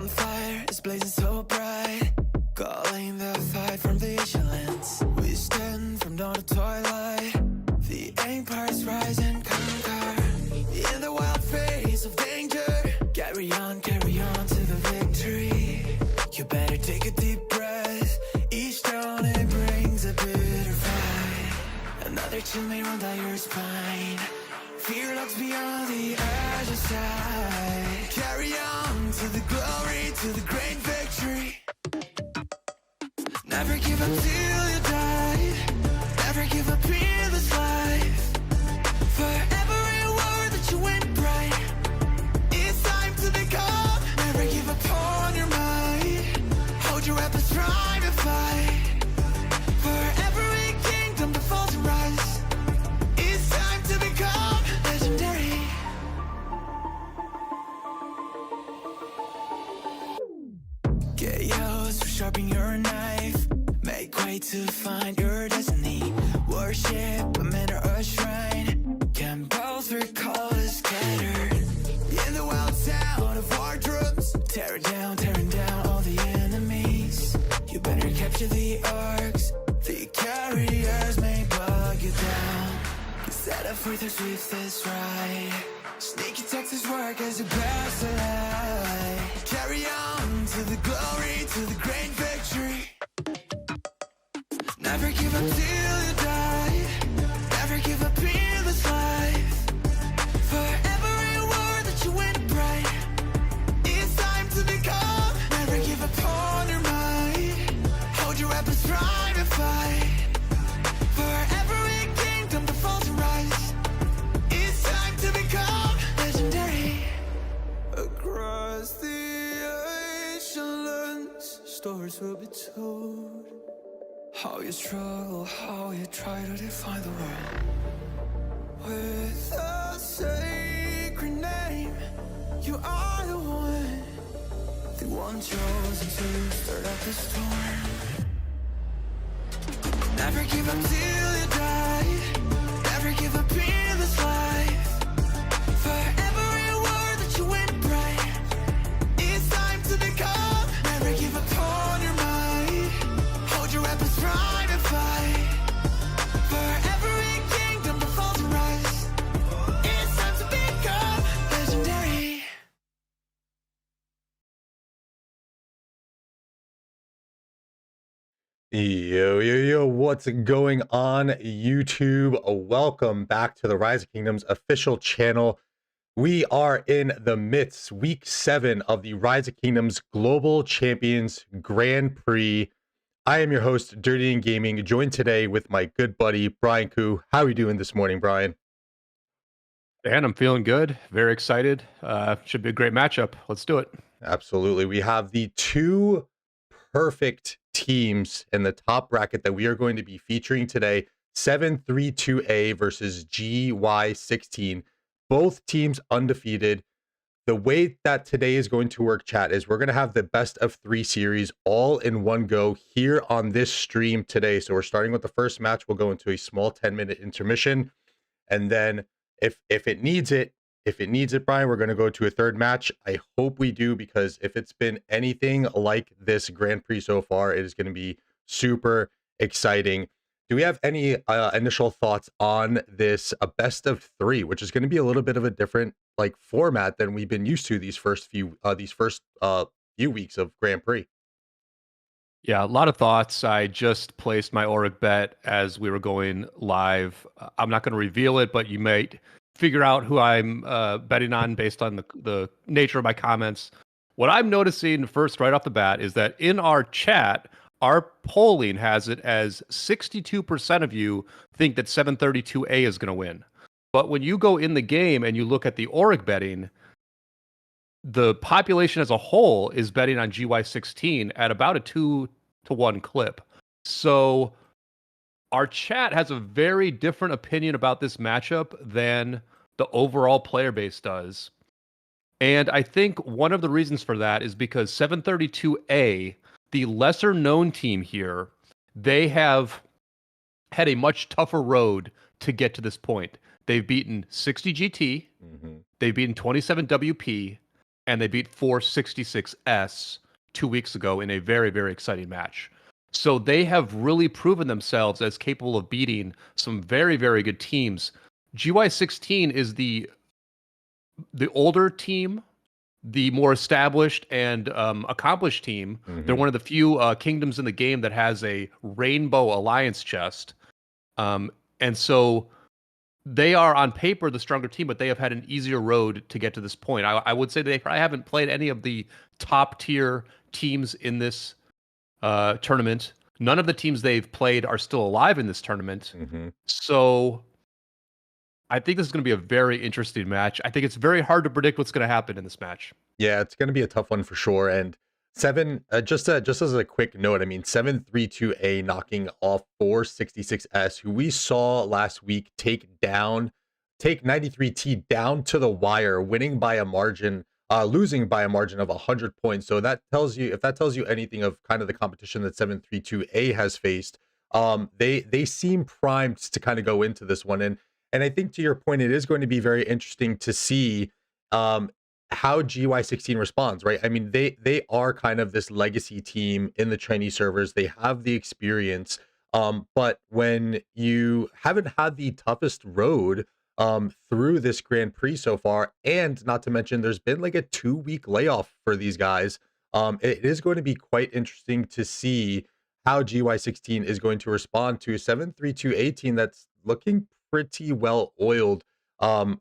bonfire is blazing so bright, calling the fight from the ancient lands. We stand from dawn to twilight, the empire's rise and conquer. In the wild face of danger, carry on to the victory. You better take a deep breath, each dawn it brings a bitter fight. Another chill may run down your spine, fear lurks beyond the edge of sight. Carry on to the glory, to the great victory. Never give up till you die, never give up in this life. For every word that you win bright, it's time to become. Never give up on your mind, hold your weapons, try to fight. For every kingdom that falls and rise, it's time to become legendary. Chaos will sharpen your knife, make way to find your destiny. Worship a man or a shrine, can both recall is scattered. In the wild sound of war drums, tearing down all the enemies. You better capture the arcs, the carriers may bug you down. You set up for the swiftest ride, sneaky tactics work as you pass the light. Carry on to the glory, to the great victory. Never give up till you die, never give up in this life. For every word that you win bright, it's time to become. Never give up on your mind, hold your weapons, try to fight. For every kingdom that falls and rise, it's time to become legendary. Across the ancient lands, stories will be told. How you struggle, how you try to define the world. With a sacred name, you are the one chosen to start up the storm. Never give up till you die, never give up in this life. For every word that you win bright, it's time to become. Never give up on your mind, hold your weapons, try to fight. For every kingdom that falls and rise, it's time to become legendary. Yo, what's going on, YouTube? Welcome back to the Rise of Kingdoms official channel. We are in the midst, week 7 of the Rise of Kingdoms Global Champions Grand Prix. I am your host, Dirty and Gaming, joined today with my good buddy, Brian Koo. How are you doing this morning, Brian? And I'm feeling good, very excited. Should be a great matchup. Let's do it. Absolutely. We have the two perfect teams in the top bracket that we are going to be featuring today. 732A versus GY16. Both teams undefeated. The way that today is going to work, chat, is we're going to have the best of 3 series all in one go here on this stream today. So we're starting with the first match. We'll go into a small 10-minute intermission. And then if it needs it, Brian, we're going to go to a third match. I hope we do, because if it's been anything like this Grand Prix so far, it is going to be super exciting. Do we have any initial thoughts on this best of 3, which is going to be a little bit of a different format than we've been used to these first few weeks of Grand Prix? Yeah, a lot of thoughts. I just placed my Auric bet as we were going live. I'm not going to reveal it, but you might figure out who I'm betting on based on the nature of my comments. What I'm noticing first right off the bat is that in our chat, our polling has it as 62% of you think that 732A is going to win. But when you go in the game and you look at the Auric betting, the population as a whole is betting on GY16 at about a 2-to-1 clip. So our chat has a very different opinion about this matchup than the overall player base does. And I think one of the reasons for that is because 732A, the lesser known team here, they have had a much tougher road to get to this point. They've beaten 60 GT, they've beaten 27 WP, and they beat 466S 2 weeks ago in a very, very exciting match. So they have really proven themselves as capable of beating some very, very good teams. GY16 is the older team, the more established and accomplished team. They're one of the few kingdoms in the game that has a rainbow alliance chest. And so they are on paper the stronger team, but they have had an easier road to get to this point. I would say they probably haven't played any of the top tier teams in this tournament. None of the teams they've played are still alive in this tournament. So I think this is going to be a very interesting match. I think it's very hard to predict what's going to happen in this match. Yeah, it's going to be a tough one for sure. And just as a quick note, I mean, 732A knocking off 466S, who we saw last week take 93T down to the wire, winning by a margin, losing by a margin of 100 points. So that tells you, if that tells you anything of kind of the competition that 732A has faced, they seem primed to kind of go into this one. And I think to your point, it is going to be very interesting to see how GY16 responds, right? I mean, they are kind of this legacy team in the Chinese servers. They have the experience, but when you haven't had the toughest road through this Grand Prix so far, and not to mention there's been like a 2-week layoff for these guys, it is going to be quite interesting to see how GY16 is going to respond to a 732A that's looking pretty well oiled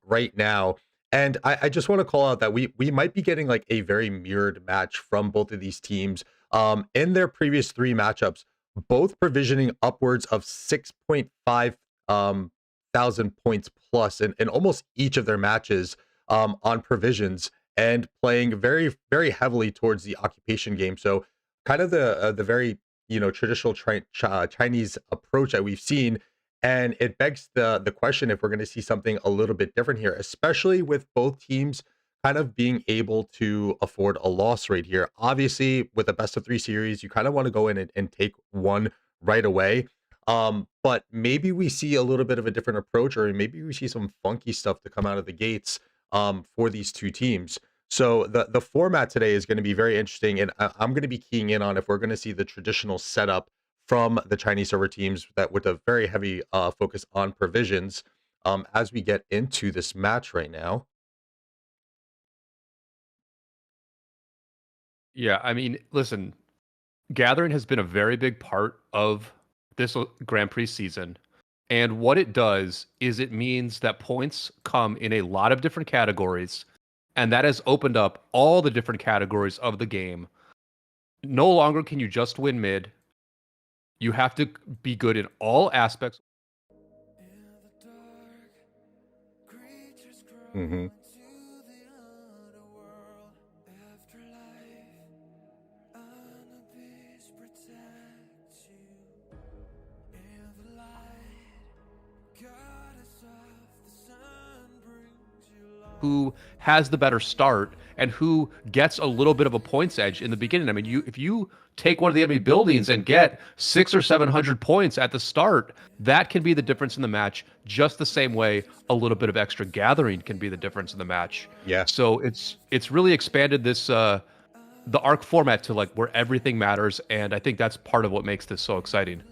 right now. And I just want to call out that we might be getting like a very mirrored match from both of these teams. In their previous 3 matchups, both provisioning upwards of 6.5 thousand points plus in almost each of their matches on provisions, and playing very, very heavily towards the occupation game. So kind of the very, traditional Chinese approach that we've seen. And it begs the question if we're going to see something a little bit different here, especially with both teams kind of being able to afford a loss rate here. Obviously, with a best of 3 series, you kind of want to go in and take one right away. But maybe we see a little bit of a different approach, or maybe we see some funky stuff to come out of the gates for these two teams. So the format today is going to be very interesting, and I'm going to be keying in on if we're going to see the traditional setup from the Chinese server teams that with a very heavy focus on provisions as we get into this match right now. Yeah, I mean, listen, gathering has been a very big part of this Grand Prix season. And what it does is it means that points come in a lot of different categories, and that has opened up all the different categories of the game. No longer can you just win mid. You have to be good in all aspects. Mm-hmm. Who has the better start and who gets a little bit of a points edge in the beginning. I mean, if you take one of the enemy buildings and get 600 or 700 points at the start, that can be the difference in the match, just the same way a little bit of extra gathering can be the difference in the match. Yeah. So it's really expanded this the ARC format to like where everything matters, and I think that's part of what makes this so exciting.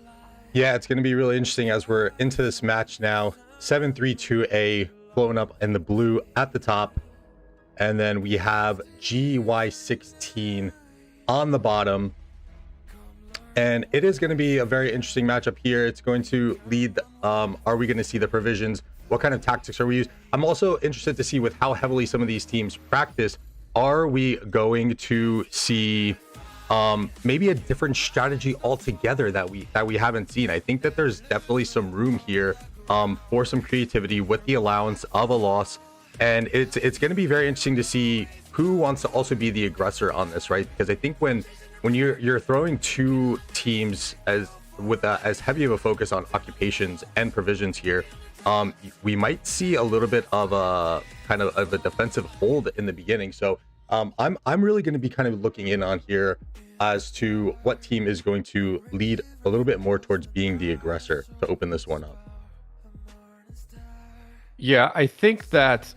Yeah, it's going to be really interesting as we're into this match now. 732A blowing up in the blue at the top, and then we have GY16 on the bottom, and it is going to be a very interesting matchup here. It's going to lead are we going to see the provisions? What kind of tactics are we using? I'm also interested to see with how heavily some of these teams practice, are we going to see maybe a different strategy altogether that we haven't seen? I think that there's definitely some room here for some creativity with the allowance of a loss, and it's going to be very interesting to see who wants to also be the aggressor on this, right? Because I think when you're throwing two teams as heavy of a focus on occupations and provisions here, we might see a little bit of a kind of a defensive hold in the beginning. So I'm really going to be kind of looking in on here as to what team is going to lead a little bit more towards being the aggressor to open this one up. Yeah, I think that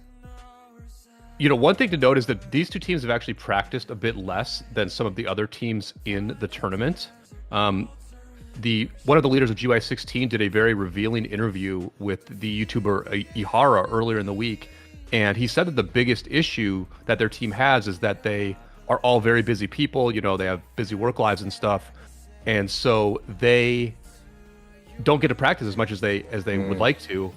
One thing to note is that these two teams have actually practiced a bit less than some of the other teams in the tournament. One of the leaders of GY16 did a very revealing interview with the YouTuber Ihara earlier in the week, and he said that the biggest issue that their team has is that they are all very busy people. They have busy work lives and stuff, and so they don't get to practice as much as they would like to.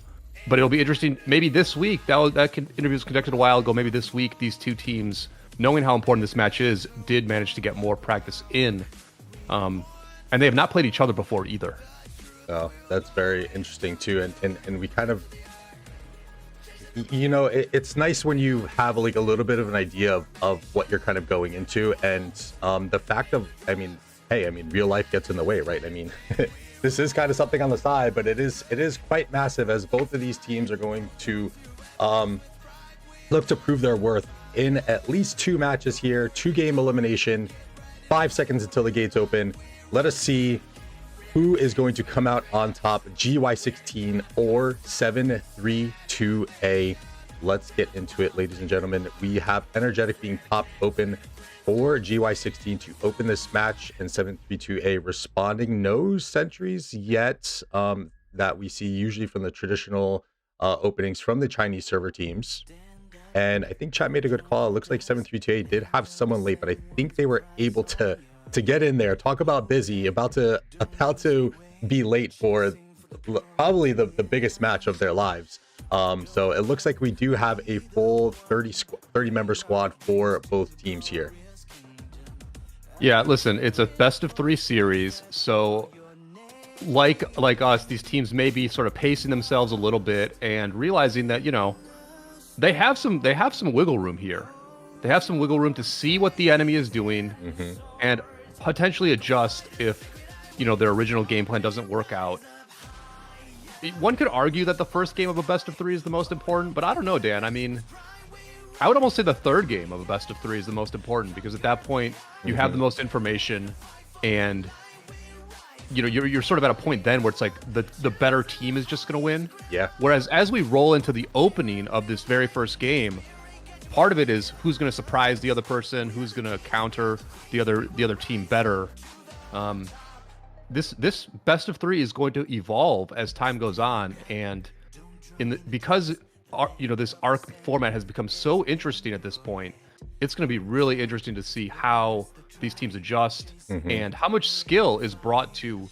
But it'll be interesting. Maybe this week, that interview was conducted a while ago. Maybe this week, these two teams, knowing how important this match is, did manage to get more practice in. And they have not played each other before either. Oh, that's very interesting too. And we kind of, it's nice when you have like a little bit of an idea of what you're kind of going into. And the fact of, real life gets in the way, right? This is kind of something on the side, but it is quite massive, as both of these teams are going to look to prove their worth in at least 2 matches here, 2-game elimination, 5 seconds until the gates open. Let us see who is going to come out on top, GY16 or 732A. Let's get into it, ladies and gentlemen. We have Energetic being popped open for GY16 to open this match, and 732A responding. No sentries yet that we see usually from the traditional openings from the Chinese server teams. And I think chat made a good call. It looks like 732A did have someone late, but I think they were able to get in there. Talk about busy, about to be late for probably the biggest match of their lives. So it looks like we do have a full 30 member squad for both teams here. Yeah, listen, it's a best of 3 series, so like us, these teams may be sort of pacing themselves a little bit and realizing that they have some wiggle room here. They have some wiggle room to see what the enemy is doing and potentially adjust if their original game plan doesn't work out. One could argue that the first game of a best of 3 is the most important, but I don't know, Dan. I would almost say the third game of a best of 3 is the most important, because at that point you have the most information, and you're sort of at a point then where it's like the better team is just going to win. Yeah. Whereas as we roll into the opening of this very first game, part of it is who's going to surprise the other person, who's going to counter the other team better. This best of 3 is going to evolve as time goes on, and because this ARC format has become so interesting at this point, it's going to be really interesting to see how these teams adjust and how much skill is brought to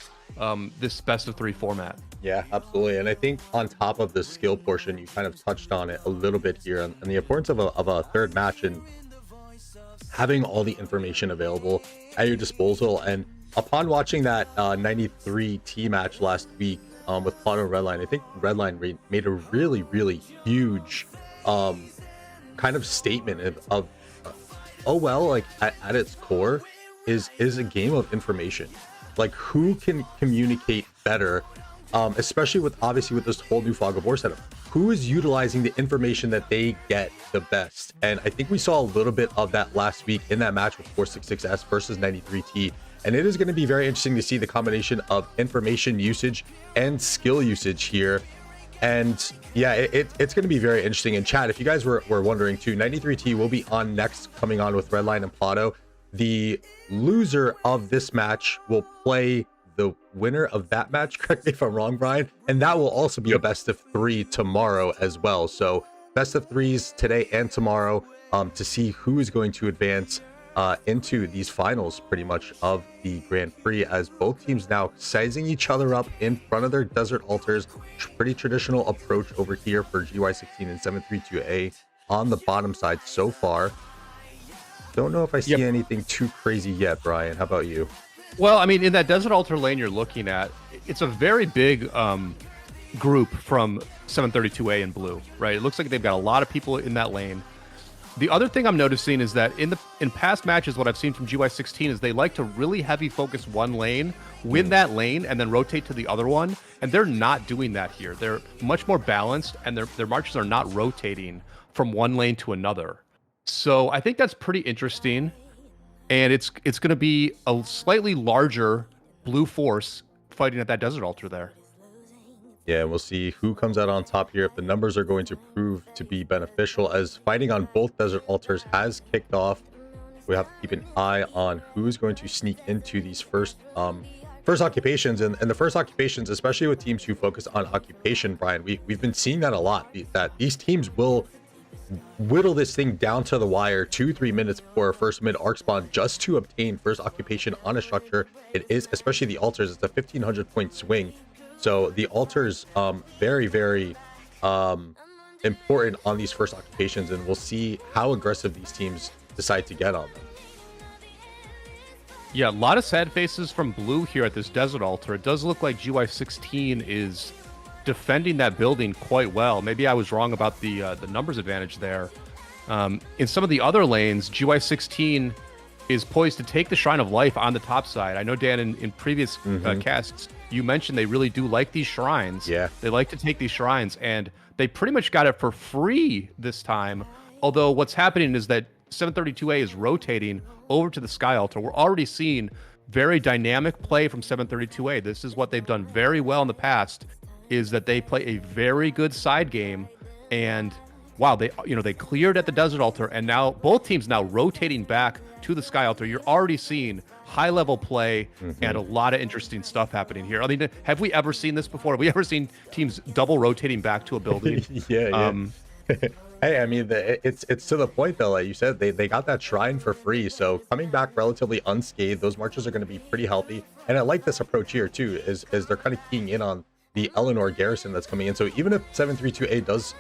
this best of 3 format. Yeah, absolutely. And I think on top of the skill portion, you kind of touched on it a little bit here, and the importance of a third match and having all the information available at your disposal. And upon watching that 93T match last week with Plato and Redline, I think Redline made a really, really huge kind of statement of at its core is a game of information. Like, who can communicate better, especially with this whole new Fog of War setup? Who is utilizing the information that they get the best? And I think we saw a little bit of that last week in that match with 466S versus 93T. And it is going to be very interesting to see the combination of information usage and skill usage here. And yeah, it's going to be very interesting. And chat, if you guys were wondering too, 93T will be on next, coming on with Redline and Plato. The loser of this match will play the winner of that match. Correct me if I'm wrong, Brian. And that will also be a best of 3 tomorrow as well. So best of 3s today and tomorrow to see who is going to advance into these finals pretty much of the Grand Prix, as both teams now sizing each other up in front of their desert altars. Pretty traditional approach over here for GY16 and 732A on the bottom side so far. Don't know if I see anything too crazy yet, Brian. How about you? Well, in that desert altar lane you're looking at, it's a very big group from 732A in blue, right? It looks like they've got a lot of people in that lane. The other thing I'm noticing is that in past matches, what I've seen from GY16 is they like to really heavy focus one lane, win that lane, and then rotate to the other one. And they're not doing that here. They're much more balanced, and their marches are not rotating from one lane to another. So I think that's pretty interesting. And it's going to be a slightly larger blue force fighting at that desert altar there. Yeah, we'll see who comes out on top here, if the numbers are going to prove to be beneficial, as fighting on both desert altars has kicked off. We have to keep an eye on who's going to sneak into these first occupations, and the first occupations, especially with teams who focus on occupation, Brian, we've been seeing that a lot, that these teams will whittle this thing down to the wire 2-3 minutes before a first mid arc spawn just to obtain first occupation on a structure. It is, especially the altars, it's a 1,500 point swing. So the altars, very, very important on these first occupations, and we'll see how aggressive these teams decide to get on them. Yeah, a lot of sad faces from blue here at this desert altar. It does look like GY16 is defending that building quite well. Maybe I was wrong about the numbers advantage there. In some of the other lanes, GY16 is poised to take the Shrine of Life on the top side. I know, Dan, in previous casts, you mentioned they really do like these shrines. Yeah. They like to take these shrines, and they pretty much got it for free this time. Although what's happening is that 732A is rotating over to the Sky Altar. We're already seeing very dynamic play from 732A. This is what they've done very well in the past, is that they play a very good side game, and wow, they cleared at the desert altar, and now both teams now rotating back to the Sky Altar. You're already seeing high level play and a lot of interesting stuff happening here. I mean, have we ever seen this before? Have we ever seen teams double rotating back to a building? Yeah. Hey, I mean, it's to the point though, like you said, they got that shrine for free, so coming back relatively unscathed, those marches are going to be pretty healthy. And I like this approach here too, is they're kind of keying in on the Eleanor garrison that's coming in. So even if 732A does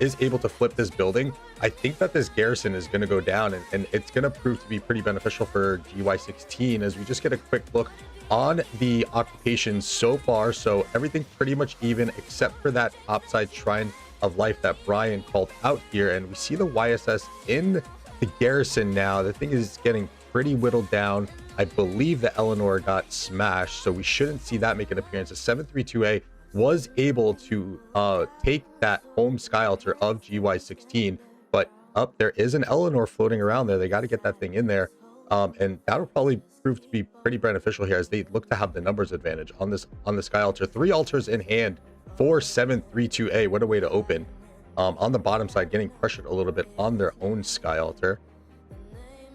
is able to flip this building, I think that this garrison is going to go down, and it's going to prove to be pretty beneficial for GY16, as we just get a quick look on the occupations so far. So everything pretty much even, except for that topside Shrine of Life that Brian called out here, and we see the YSS in the garrison now. The thing is getting pretty whittled down. I believe the Eleanor got smashed, so we shouldn't see that make an appearance. The 732A was able to take that home Sky Altar of GY16, but there is an Eleanor floating around there. They got to get that thing in there, and that'll probably prove to be pretty beneficial here, as they look to have the numbers advantage on the Sky Altar. 3 altars in hand for 732A. What a way to open. On the bottom side, getting pressured a little bit on their own Sky Altar.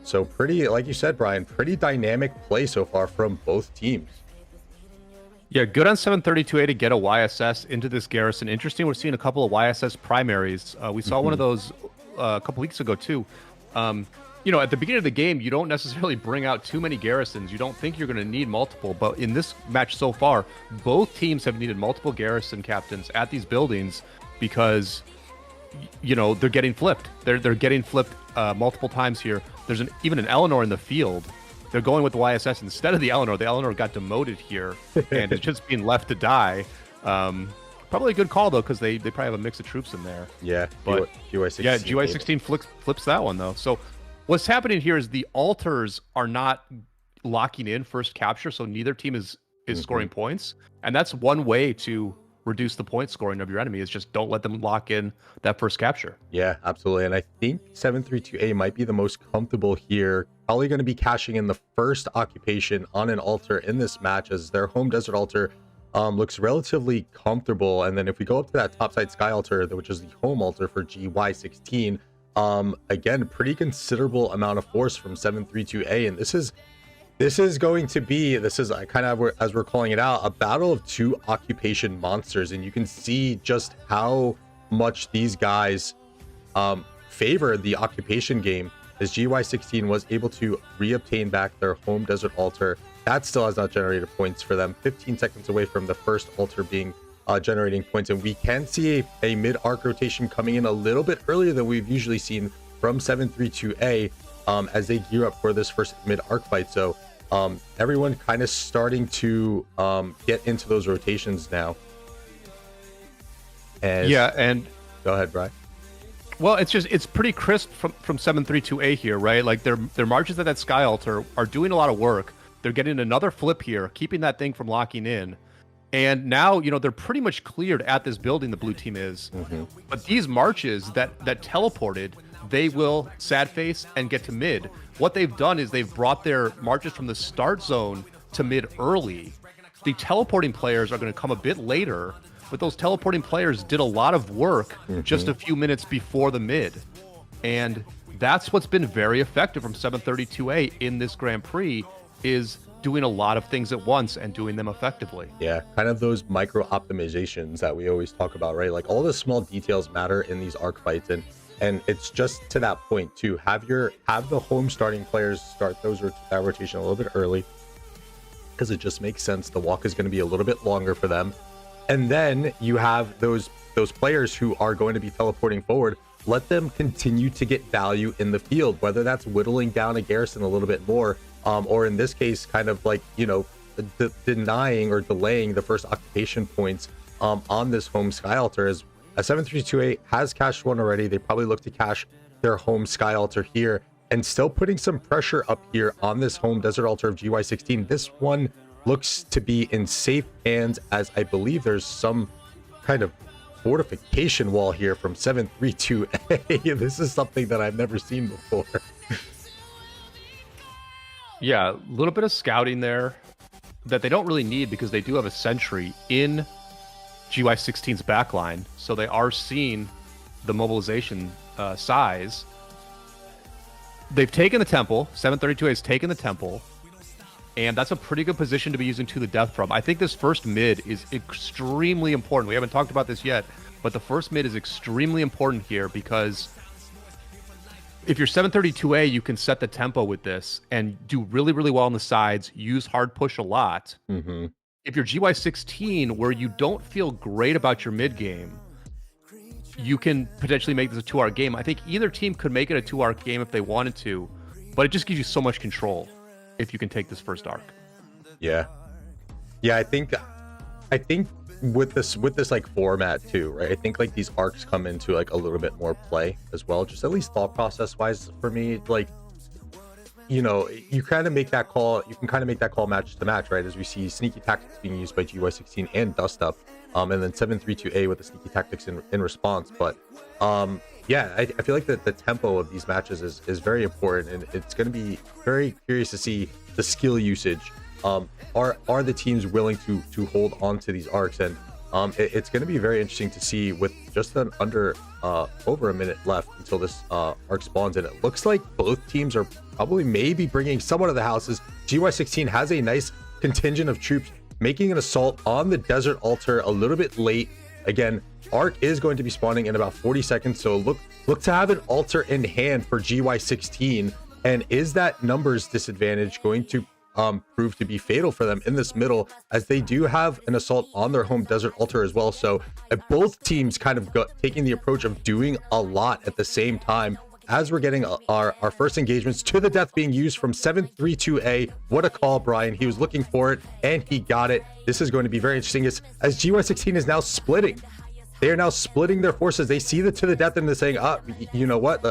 So pretty, like you said, Brian, pretty dynamic play so far from both teams. Yeah, good on 732A to get a YSS into this garrison. Interesting, we're seeing a couple of YSS primaries. We saw one of those a couple weeks ago too. You know, at the beginning of the game, you don't necessarily bring out too many garrisons. You don't think you're going to need multiple, but in this match so far, both teams have needed multiple garrison captains at these buildings because, you know, they're getting flipped. They're getting flipped multiple times here. There's even an Eleanor in the field. They're going with the YSS instead of the Eleanor. The Eleanor got demoted here, and it's just being left to die. Probably a good call, though, because they probably have a mix of troops in there. Yeah, but GY16. Yeah, GY16 flips that one, though. So what's happening here is the altars are not locking in first capture, so neither team is scoring points. And that's one way to reduce the point scoring of your enemy, is just don't let them lock in that first capture. Yeah, absolutely. And I think 732A might be the most comfortable here. Probably going to be cashing in the first occupation on an altar in this match, as their home desert altar looks relatively comfortable. And then if we go up to that topside Sky Altar, which is the home altar for GY16, again, pretty considerable amount of force from 732A. And this is going to be, kind of, as we're calling it out, a battle of 2 occupation monsters. And you can see just how much these guys favor the occupation game, as GY16 was able to reobtain back their home desert altar. That still has not generated points for them. 15 seconds away from the first altar being generating points, and we can see a mid-arc rotation coming in a little bit earlier than we've usually seen from 732A as they gear up for this first mid-arc fight. So everyone kind of starting to get into those rotations now. And go ahead, Brian. Well, it's pretty crisp from 732A here, right? Like their marches at that Sky Altar are doing a lot of work. They're getting another flip here, keeping that thing from locking in. And now, you know, they're pretty much cleared at this building, the blue team is. But these marches that teleported, they will sad face and get to mid. What they've done is they've brought their marches from the start zone to mid early. The teleporting players are going to come a bit later, but those teleporting players did a lot of work just a few minutes before the mid. And that's what's been very effective from 732A in this Grand Prix, is doing a lot of things at once and doing them effectively. Yeah, kind of those micro optimizations that we always talk about, right? Like all the small details matter in these arc fights, and it's just to that point to have the home starting players start that rotation a little bit early, because it just makes sense. The walk is going to be a little bit longer for them, and then you have those players who are going to be teleporting forward. Let them continue to get value in the field, whether that's whittling down a garrison a little bit more, or in this case, kind of like, you know, denying or delaying the first occupation points on this home Sky Altar. As a 732A has cashed one already, they probably look to cash their home Sky Altar here, and still putting some pressure up here on this home Desert Altar of GY16. This one looks to be in safe hands, as I believe there's some kind of fortification wall here from 732A. This is something that I've never seen before. Yeah, a little bit of scouting there that they don't really need, because they do have a sentry in GY16's backline, so they are seeing the mobilization size. They've taken the temple. 732A has taken the temple, and that's a pretty good position to be using to the death from. I think this first mid is extremely important. We haven't talked about this yet, but the first mid is extremely important here, because if you're 732A, you can set the tempo with this and do really, really well on the sides, use hard push a lot. If you're GY16, where you don't feel great about your mid game, you can potentially make this a 2-arc game. I think either team could make it a 2-arc game if they wanted to, but it just gives you so much control if you can take this first arc. Yeah, I think with this like format too, right? I think like these arcs come into like a little bit more play as well, just at least thought process wise for me. Like, you know, you kind of make that call. You can kind of make that call match to match, right? As we see sneaky tactics being used by GY16 and Dust Up, and then 732A with the sneaky tactics in response. But yeah, I feel like the tempo of these matches is very important, and it's going to be very curious to see the skill usage. Are the teams willing to hold on to these arcs? And it's going to be very interesting to see, with just over a minute left until this arc spawns, and it looks like both teams are probably maybe bringing someone to the houses. GY16 has a nice contingent of troops making an assault on the Desert Altar a little bit late. Again, arc is going to be spawning in about 40 seconds, so look to have an altar in hand for GY16. And is that numbers disadvantage going to prove to be fatal for them in this middle, as they do have an assault on their home Desert Altar as well? So both teams kind of taking the approach of doing a lot at the same time, as we're getting our first engagements to the death being used from 732A. What a call, Brian. He was looking for it and he got it. This is going to be very interesting as GY16 is now splitting. They are now splitting their forces. They see the to the death and they're saying, you know what,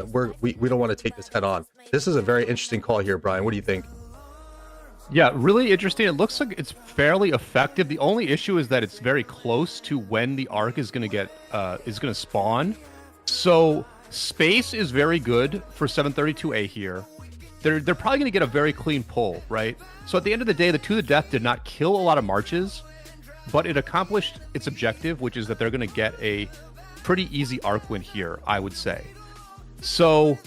we don't want to take this head on. This is a very interesting call here, Brian. What do you think? Yeah, really interesting. It looks like it's fairly effective. The only issue is that it's very close to when the arc is going to spawn. So space is very good for 732A here. They're probably going to get a very clean pull, right? So at the end of the day, the to the death did not kill a lot of marches, but it accomplished its objective, which is that they're going to get a pretty easy arc win here, I would say. So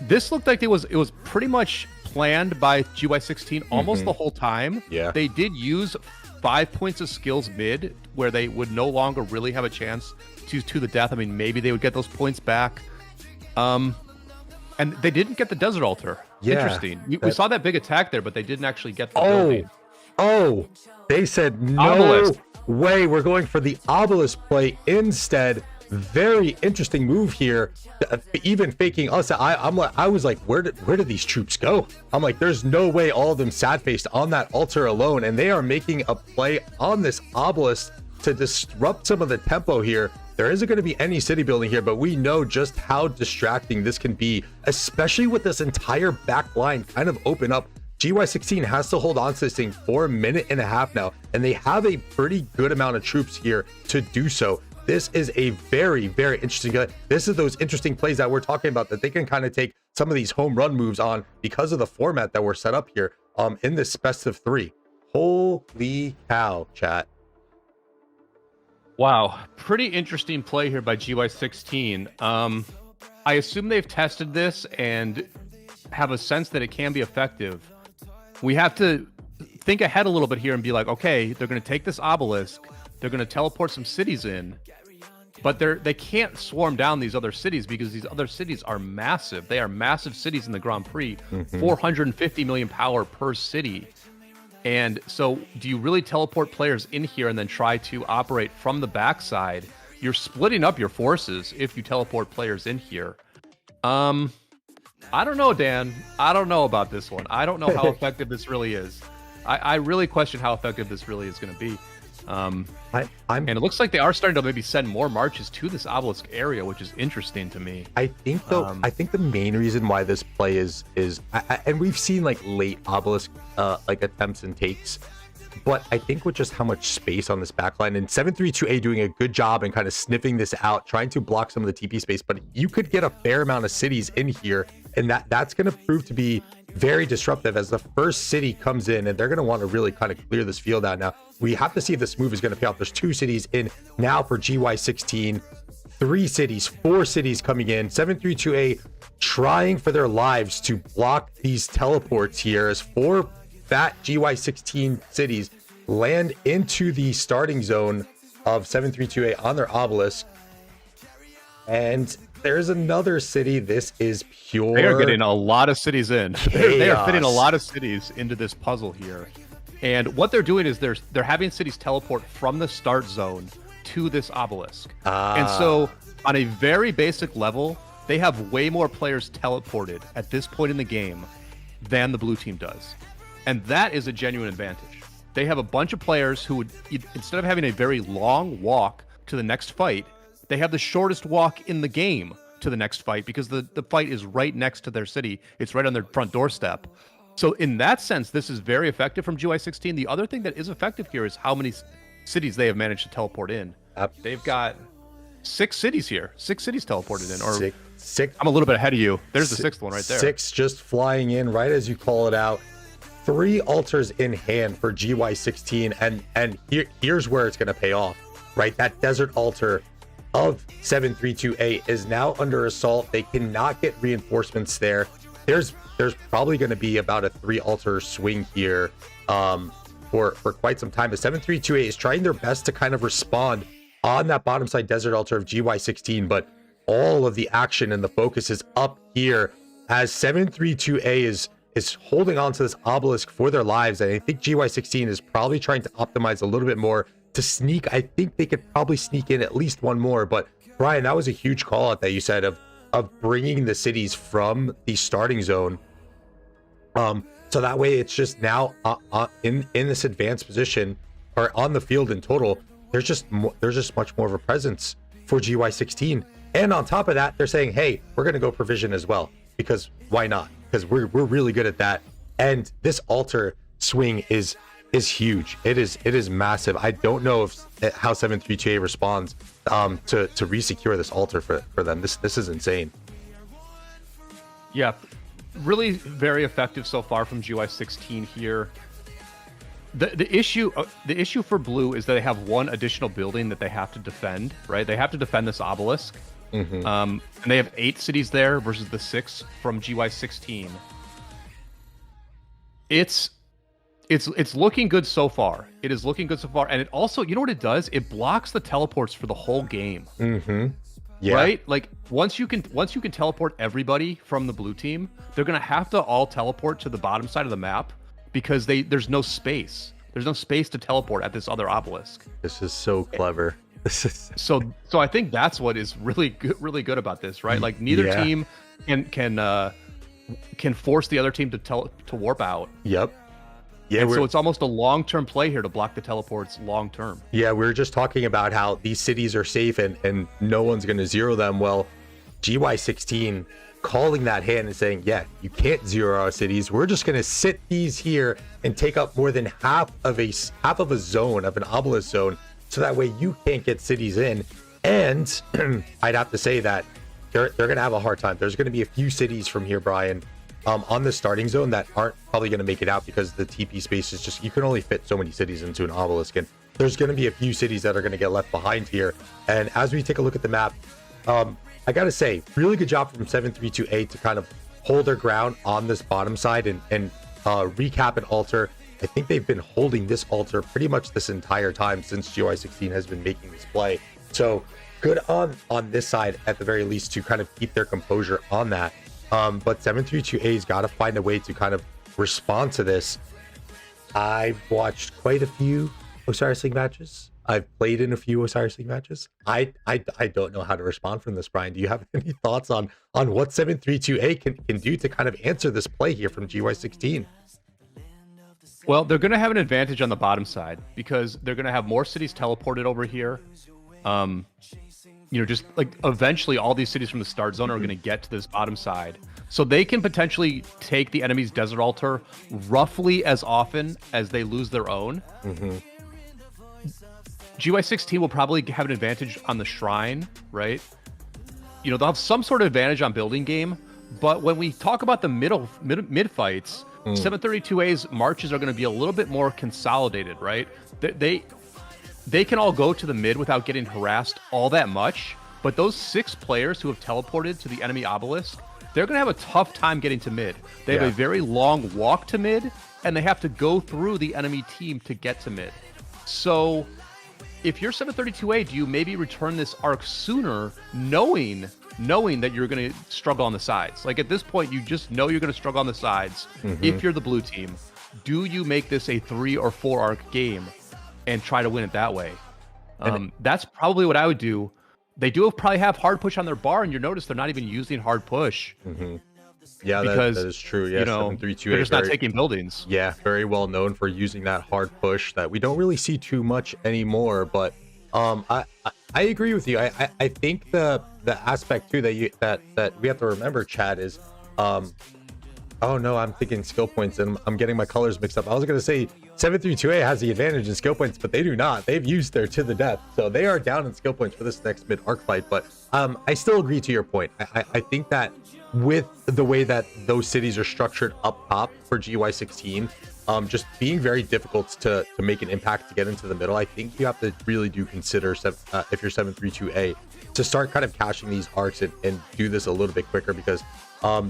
this looked like it was pretty much planned by GY16 almost the whole time. Yeah. They did use 5 points of skills mid, where they would no longer really have a chance to the death. I mean, maybe they would get those points back. And they didn't get the Desert Altar. Yeah, Interesting. We saw that big attack there, but they didn't actually get the building. Oh, they said no Obelisk. way. We're going for the obelisk play instead. Very interesting move here, even faking us. I was like, where did these troops go? I'm like, there's no way all of them sad faced on that altar alone, and they are making a play on this obelisk to disrupt some of the tempo here. There isn't going to be any city building here, but we know just how distracting this can be, especially with this entire back line kind of open up. GY16 has to hold on to this thing for a minute and a half now, and they have a pretty good amount of troops here to do so. This is a very, very interesting. This is those interesting plays that we're talking about, that they can kind of take some of these home run moves on because of the format that we're set up here in this best of 3. Holy cow, chat. Wow, pretty interesting play here by GY16. I assume they've tested this and have a sense that it can be effective. We have to think ahead a little bit here and be like, okay, they're going to take this obelisk, they're going to teleport some cities in, but they can't swarm down these other cities because these other cities are massive. They are massive cities in the Grand Prix, 450 million power per city. And so do you really teleport players in here and then try to operate from the backside? You're splitting up your forces if you teleport players in here. I don't know, Dan. I don't know about this one. I don't know how effective this really is. I really question how effective this really is going to be. And it looks like they are starting to maybe send more marches to this obelisk area, which is interesting to me. I think though, I think the main reason why this play is and we've seen like late obelisk like attempts and takes, but I think with just how much space on this backline and 732A doing a good job and kind of sniffing this out, trying to block some of the TP space, but you could get a fair amount of cities in here, and that's going to prove to be very disruptive as the first city comes in, and they're going to want to really kind of clear this field out. Now we have to see if this move is going to pay off. There's 2 cities in now for GY16, 3 cities, 4 cities coming in. 732A trying for their lives to block these teleports here as 4 fat GY16 cities land into the starting zone of 732A on their obelisk. And there's another city. This is pure. They are getting a lot of cities in. They are fitting a lot of cities into this puzzle here. And what they're doing is they're having cities teleport from the start zone to this obelisk. And so on a very basic level, they have way more players teleported at this point in the game than the blue team does. And that is a genuine advantage. They have a bunch of players who would, instead of having a very long walk to the next fight, they have the shortest walk in the game to the next fight because the fight is right next to their city. It's right on their front doorstep. So in that sense, this is very effective from GY16. The other thing that is effective here is how many cities they have managed to teleport in. They've got 6 cities here. 6 cities teleported in. Or six. I'm a little bit ahead of you. There's the 6th one right there. 6 just flying in right as you call it out. 3 altars in hand for GY16, and here's where it's going to pay off, right? That desert altar of 732A is now under assault. They cannot get reinforcements there. There's probably going to be about a 3 altar swing here for quite some time. But 732A is trying their best to kind of respond on that bottom side desert altar of GY16, but all of the action and the focus is up here as 732A is holding on to this obelisk for their lives. And I think GY16 is probably trying to optimize a little bit more to sneak. I think they could probably sneak in at least one more. But Brian, that was a huge call out that you said of bringing the cities from the starting zone. So that way it's just now in this advanced position or on the field in total. There's just much more of a presence for GY16. And on top of that, they're saying, hey, we're going to go provision as well, because why not? Because we're really good at that. And this altar swing is huge. It is massive. I don't know how 732A responds to resecure this altar for them. This is insane. Yeah, really very effective so far from GY16 here. The issue for blue is that they have one additional building that they have to defend, right? They have to defend this obelisk. And they have 8 cities there versus the 6 from GY16. It's looking good so far. It is looking good so far, and it also, you know what it does? It blocks the teleports for the whole game. Yeah. Right? Like once you can teleport everybody from the blue team, they're gonna have to all teleport to the bottom side of the map because there's no space. There's no space to teleport at this other obelisk. This is so clever. So I think that's what is really good about this, right? Like neither team can force the other team to warp out. Yep. Yeah. And so it's almost a long-term play here to block the teleports long-term. Yeah, we were just talking about how these cities are safe and no one's going to zero them. Well, GY16 calling that hand and saying, yeah, you can't zero our cities. We're just going to sit these here and take up more than half of a zone, of an obelisk zone. So that way you can't get cities in. And I'd have to say that they're going to have a hard time. There's going to be a few cities from here, Brian, on the starting zone that aren't probably going to make it out because the TP space is just, you can only fit so many cities into an obelisk. And there's going to be a few cities that are going to get left behind here. And as we take a look at the map, I gotta say, really good job from 732A to kind of hold their ground on this bottom side and recap an altar. I think they've been holding this altar pretty much this entire time since GY16 has been making this play. So good on this side at the very least to kind of keep their composure on that. But 732A's got to find a way to kind of respond to this. I've watched quite a few Osiris League matches. I've played in a few Osiris League matches. I don't know how to respond from this, Brian. Do you have any thoughts on what 732A can do to kind of answer this play here from GY16? Well, they're going to have an advantage on the bottom side because they're going to have more cities teleported over here. You know, just like eventually all these cities from the start zone are going to get to this bottom side. So they can potentially take the enemy's desert altar roughly as often as they lose their own. GY16 will probably have an advantage on the shrine, right? You know, they'll have some sort of advantage on building game, but when we talk about the mid fights, 732A's marches are going to be a little bit more consolidated, right? They can all go to the mid without getting harassed all that much, but those 6 players who have teleported to the enemy obelisk, they're going to have a tough time getting to mid. They have a very long walk to mid, and they have to go through the enemy team to get to mid. So if you're 732A, do you maybe return this arc sooner, knowing that you're going to struggle on the sides? Like at this point, you just know you're going to struggle on the sides. If you're the blue team, do you make this a 3 or 4 arc game and try to win it that way? That's probably what I would do. They do probably have hard push on their bar, and you notice they're not even using hard push. Yeah, because, that is true. Yeah, you know, 732A, they're just not taking buildings. Yeah, very well known for using that hard push that we don't really see too much anymore. But I agree with you. I think the aspect too that we have to remember, Chad, is oh no, I'm thinking skill points and I'm getting my colors mixed up. I was gonna say 732A has the advantage in skill points, but they do not. They've used their to the death, so they are down in skill points for this next mid arc fight. But I still agree to your point. I think that with the way that those cities are structured up top for GY16, just being very difficult to make an impact to get into the middle, I think you have to really do consider if you're 732A to start kind of cashing these arcs and do this a little bit quicker, because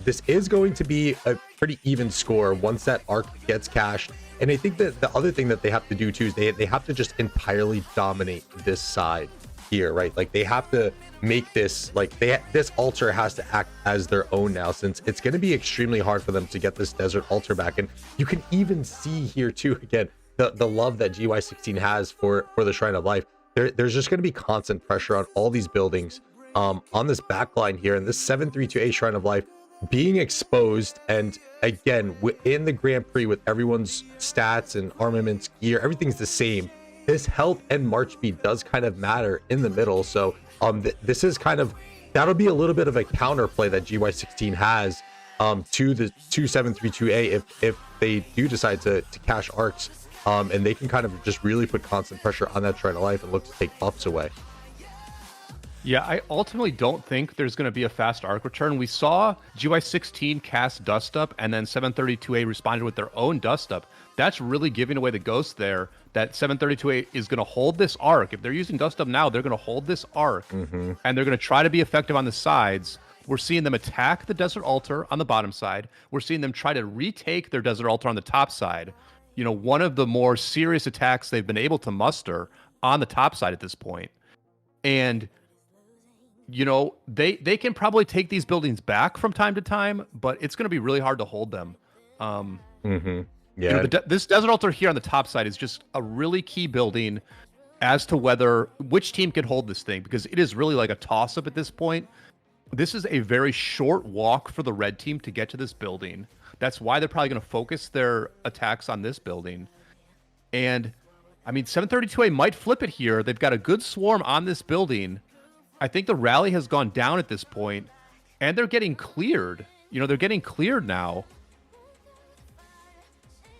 this is going to be a pretty even score once that arc gets cashed. And I think that the other thing that they have to do too is they have to just entirely dominate this side here, right? Like they have to make this, like this altar has to act as their own now, since it's going to be extremely hard for them to get this desert altar back. And you can even see here too, again, the love that GY16 has for the Shrine of Life. There's just going to be constant pressure on all these buildings on this backline here, and this 732A Shrine of Life being exposed. And again, in the Grand Prix, with everyone's stats and armaments, gear, everything's the same. This health and march speed does kind of matter in the middle. So this is kind of, that'll be a little bit of a counterplay that GY16 has to the 732A if they do decide to cash arcs, and they can kind of just really put constant pressure on that Shrine of Life and look to take buffs away. Yeah, I ultimately don't think there's going to be a fast arc return. We saw GY16 cast Dust Up, and then 732A responded with their own Dust Up. That's really giving away the ghost there, that 732A is going to hold this arc. If they're using Dust Up now, they're going to hold this arc, and they're going to try to be effective on the sides. We're seeing them attack the Desert Altar on the bottom side. We're seeing them try to retake their Desert Altar on the top side. You know, one of the more serious attacks they've been able to muster on the top side at this point. And you know, they can probably take these buildings back from time to time, but it's going to be really hard to hold them. Yeah, you know, this Desert Altar here on the top side is just a really key building as to which team can hold this thing, because it is really like a toss-up at this point. This is a very short walk for the red team to get to this building. That's why they're probably going to focus their attacks on this building. And, I mean, 732A might flip it here. They've got a good swarm on this building. I think the rally has gone down at this point, and they're getting cleared. You know, they're getting cleared now.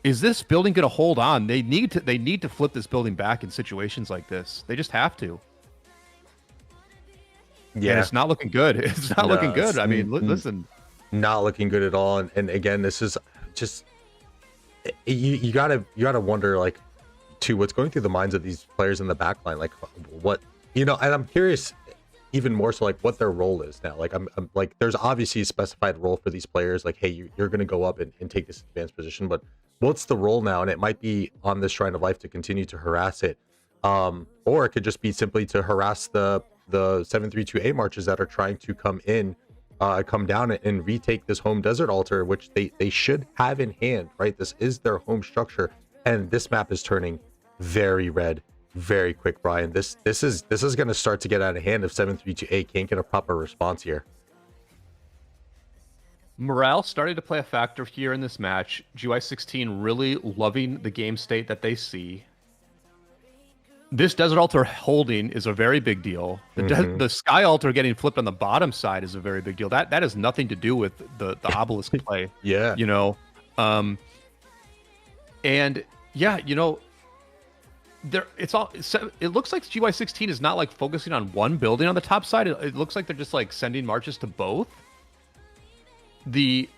Is this building going to hold on? They need to flip this building back in situations like this. They just have to. Yeah, and it's not looking good. It's not looking good. I mean, listen, not looking good at all. And again, this is just you gotta wonder, like, to what's going through the minds of these players in the back line, like what, and I'm curious even more so like what their role is now. Like I'm like, there's obviously a specified role for these players, like, hey, you're going to go up and take this advanced position, but what's the role now? And it might be on this Shrine of Life to continue to harass it, or it could just be simply to harass the 732A marches that are trying to come down and retake this home desert altar, which they should have in hand, right? This is their home structure, and this map is turning very red very quick, Brian. This is going to start to get out of hand if 732A can't get a proper response here. Morale started to play a factor here in this match. GY16 really loving the game state that they see. This desert altar holding is a very big deal. The sky altar getting flipped on the bottom side is a very big deal. That has nothing to do with the obelisk play. Yeah. And yeah, it looks like GY16 is not like focusing on one building on the top side. It looks like they're just like sending marches to both. The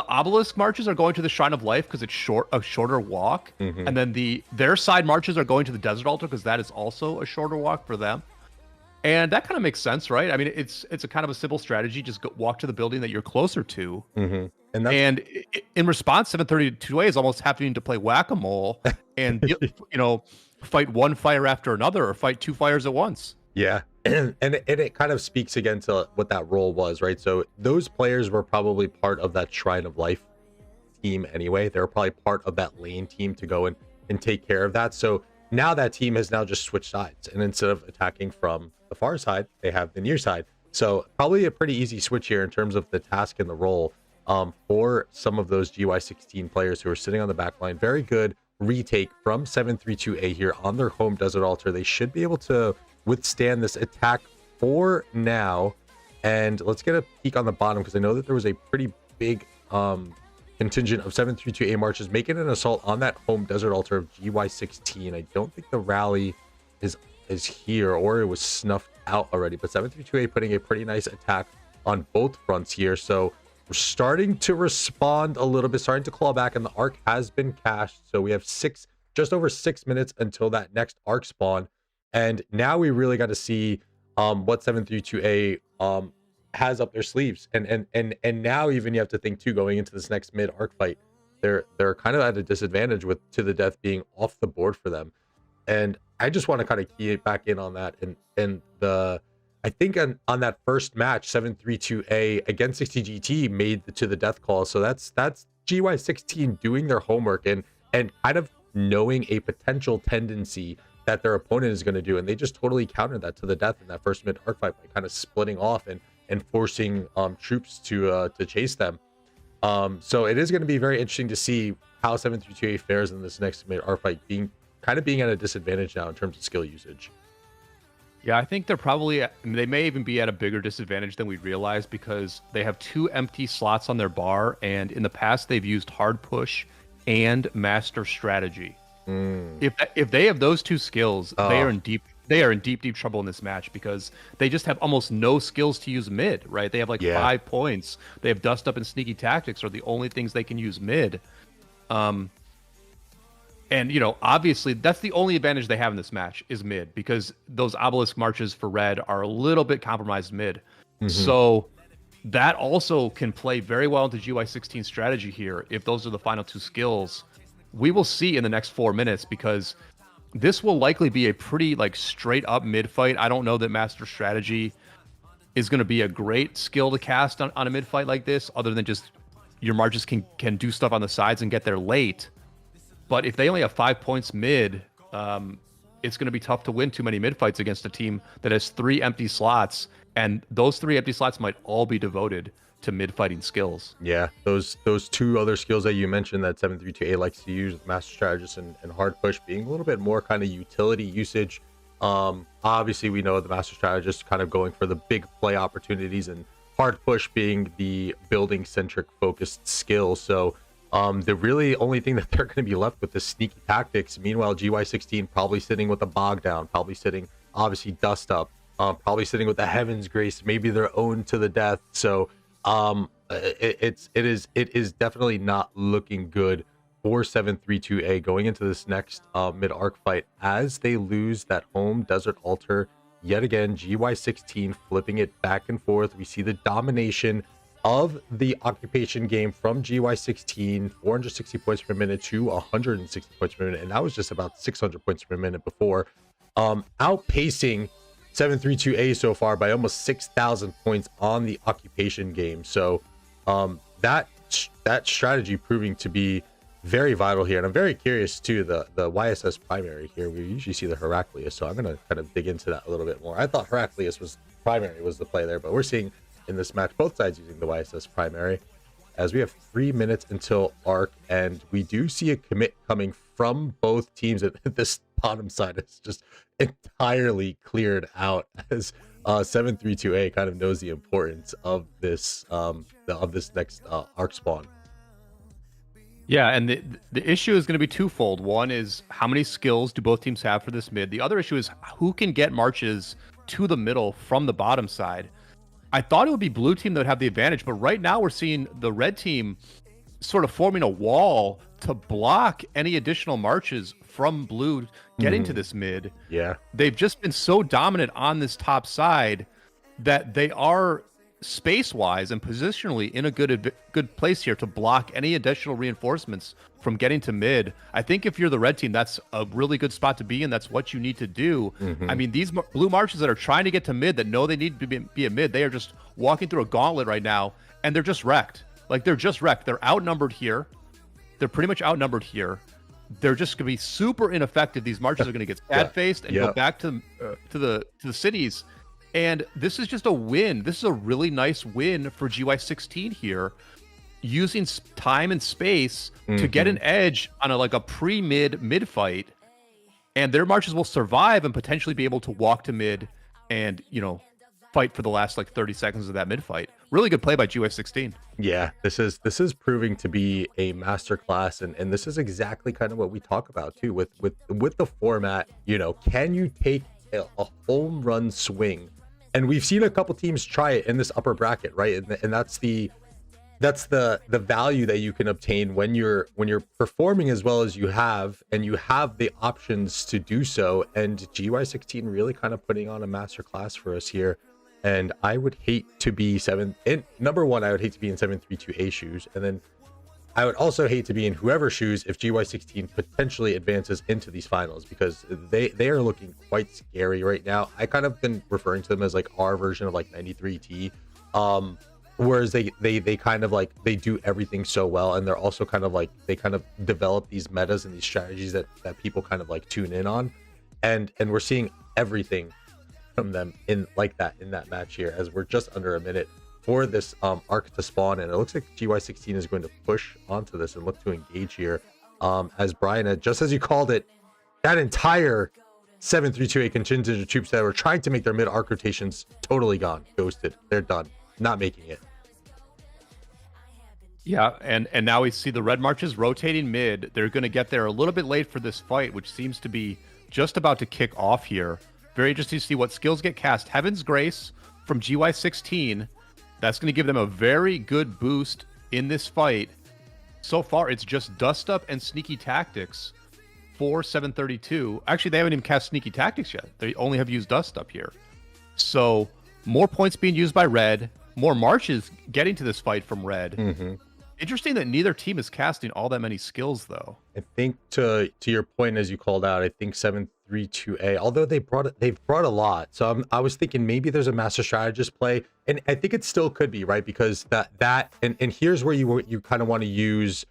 obelisk marches are going to the Shrine of Life because it's a shorter walk, and then their side marches are going to the desert altar because that is also a shorter walk for them. And that kind of makes sense, right? I mean, it's a kind of a simple strategy. Just walk to the building that you're closer to. And in response, 732A is almost having to play whack-a-mole and fight one fire after another, or fight two fires at once. Yeah. And it kind of speaks again to what that role was, right? So those players were probably part of that Shrine of Life team anyway. They were probably part of that lane team to go and take care of that. So now that team has now just switched sides, and instead of attacking from the far side, they have the near side. So probably a pretty easy switch here in terms of the task and the role for some of those GY16 players who are sitting on the back line. Very good retake from 732A here on their home desert altar. They should be able to withstand this attack for now. And let's get a peek on the bottom, because I know that there was a pretty big contingent of 732A marches making an assault on that home desert altar of GY16. I don't think the rally is here, or it was snuffed out already, but 732A putting a pretty nice attack on both fronts here. So we're starting to respond a little bit, starting to claw back, and the arc has been cached. So we have just over 6 minutes until that next arc spawn. And now we really got to see what 732A has up their sleeves. And now even you have to think too, going into this next mid arc fight, they're kind of at a disadvantage with To the Death being off the board for them. And I just want to kind of key it back in on that. And I think on that first match, 732A against 60GT made the To the Death call. So that's GY16 doing their homework and kind of knowing a potential tendency that their opponent is going to do, and they just totally countered that To the Death in that first mid arc fight by kind of splitting off and forcing troops to chase them. So it is going to be very interesting to see how 732A fares in this next mid arc fight, being at a disadvantage now in terms of skill usage. Yeah, I think they may even be at a bigger disadvantage than we realize, because they have 2 empty slots on their bar, and in the past they've used hard push and master strategy. If they have those 2 skills, they are in deep trouble in this match, because they just have almost no skills to use mid, right? They have 5 points. They have dust up and sneaky tactics are the only things they can use mid. And obviously that's the only advantage they have in this match is mid, because those obelisk marches for red are a little bit compromised mid. So that also can play very well into GY16 strategy here. If those are the final 2 skills, we will see in the next 4 minutes, because this will likely be a pretty straight up mid fight. I don't know that master strategy is going to be a great skill to cast on a mid fight like this, other than just your marches can do stuff on the sides and get there late. But if they only have 5 points mid, it's going to be tough to win too many mid fights against a team that has 3 empty slots, and those 3 empty slots might all be devoted to mid fighting skills. Yeah, those 2 other skills that you mentioned that 732A likes to use, master strategist and hard push, being a little bit more kind of utility usage. Obviously we know the master strategist kind of going for the big play opportunities, and hard push being the building centric focused skill. So the really only thing that they're going to be left with is sneaky tactics. Meanwhile, GY16 probably sitting with the bog down, probably sitting obviously dust up, probably sitting with the Heaven's Grace, maybe their own To the Death. So it is definitely not looking good for 732A going into this next mid-arc fight as they lose that home desert altar yet again. GY16 flipping it back and forth. We see the domination of the occupation game from GY16, 460 points per minute to 160 points per minute, and that was just about 600 points per minute before, outpacing 732A so far by almost 6,000 points on the occupation game. So that strategy proving to be very vital here. And I'm very curious too, the YSS primary here. We usually see the Heraclius, so I'm gonna kind of dig into that a little bit more. I thought Heraclius was primary was the play there, but we're seeing in this match both sides using the YSS primary, as we have 3 minutes until arc, and we do see a commit coming from both teams. At this bottom side is just entirely cleared out, as 732A kind of knows the importance of this next arc spawn. Yeah, and the issue is going to be twofold. One is how many skills do both teams have for this mid? The other issue is who can get marches to the middle from the bottom side. I thought it would be blue team that would have the advantage, but right now we're seeing the red team sort of forming a wall to block any additional marches from blue getting to this mid. Yeah. They've just been so dominant on this top side that they are space-wise and positionally in a good place here to block any additional reinforcements from getting to mid. I think if you're the red team, that's a really good spot to be in. That's what you need to do. I mean, these blue marches that are trying to get to mid, that know they need to be a mid, they are just walking through a gauntlet right now, and they're just wrecked. Like, they're just wrecked. They're outnumbered here. They're pretty much outnumbered here. They're just going to be super ineffective. These marches are going to get sad-faced and go back to the cities. And this is just a win. This is a really nice win for GY16 here, using time and space to get an edge on a pre-mid fight, and their marches will survive and potentially be able to walk to mid and, you know, fight for the last 30 seconds of that mid fight. Really good play by GY16. Yeah, this is proving to be a masterclass, and this is exactly kind of what we talk about too with the format. You know, can you take a home run swing? And we've seen a couple teams try it in this upper bracket, right? And that's the value that you can obtain when you're performing as well as you have, and you have the options to do so. And GY16 really kind of putting on a masterclass for us here. And I would hate to be number one, I would hate to be in 732A shoes, and then I would also hate to be in whoever shoes if GY16 potentially advances into these finals, because they are looking quite scary right now. I kind of been referring to them as our version of 93T, whereas they kind of they do everything so well, and they're also kind of they kind of develop these metas and these strategies that people kind of tune in on, and we're seeing everything from them in that match here, as we're just under a minute for this arc to spawn, and it looks like GY16 is going to push onto this and look to engage here. As Brian, just as you called it, that entire 732A contingent of troops that were trying to make their mid arc rotations totally gone, ghosted. They're done, not making it. Yeah, and now we see the red marches rotating mid. They're going to get there a little bit late for this fight, which seems to be just about to kick off here. Very interesting to see what skills get cast. Heaven's Grace from GY16. That's going to give them a very good boost in this fight. So far, it's just Dust Up and Sneaky Tactics for 732. Actually, they haven't even cast Sneaky Tactics yet. They only have used Dust Up here. So more points being used by red. More marches getting to this fight from red. Interesting that neither team is casting all that many skills, though. I think to your point, as you called out, I think 732A, although they've brought a lot. So I was thinking maybe there's a master strategist play, and I think it still could be, right? Because and here's where you kind of want to use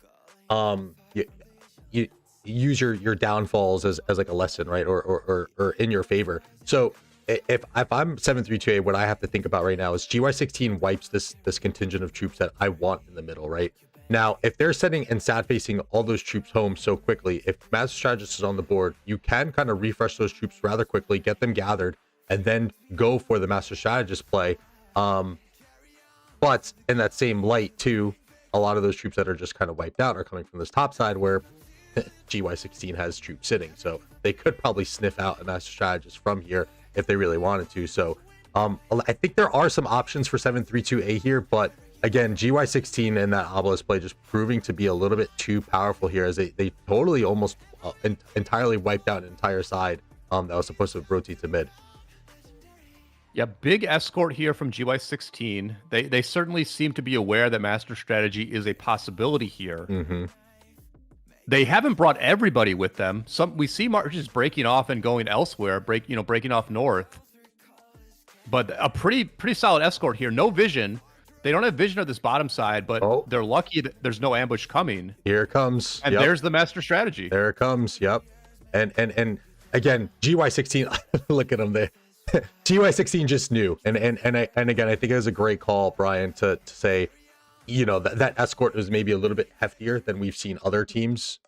you use your downfalls as a lesson, right? Or in your favor. So if I'm 732A, what I have to think about right now is GY16 wipes this contingent of troops that I want in the middle, right? Now, if they're sending and sad facing all those troops home so quickly, if Master Strategist is on the board, you can kind of refresh those troops rather quickly, get them gathered, and then go for the Master Strategist play. But in that same light too, a lot of those troops that are just kind of wiped out are coming from this top side where GY16 has troops sitting. So they could probably sniff out a Master Strategist from here if they really wanted to. So I think there are some options for 732A here, but again, GY16 and that obelisk play just proving to be a little bit too powerful here, as they totally almost entirely wiped out an entire side that was supposed to rotate to mid. Yeah, big escort here from GY16. They certainly seem to be aware that master strategy is a possibility here. Mm-hmm. They haven't brought everybody with them. We see marches breaking off and going elsewhere, breaking off north. But a pretty solid escort here. No vision. They don't have vision of this bottom side, but they're lucky that there's no ambush coming. Here it comes. And there's the master strategy. There it comes. Yep. And again, GY16. Look at them there. GY16 just knew, and again, I think it was a great call, Brian, to say, you know, that escort was maybe a little bit heftier than we've seen other teams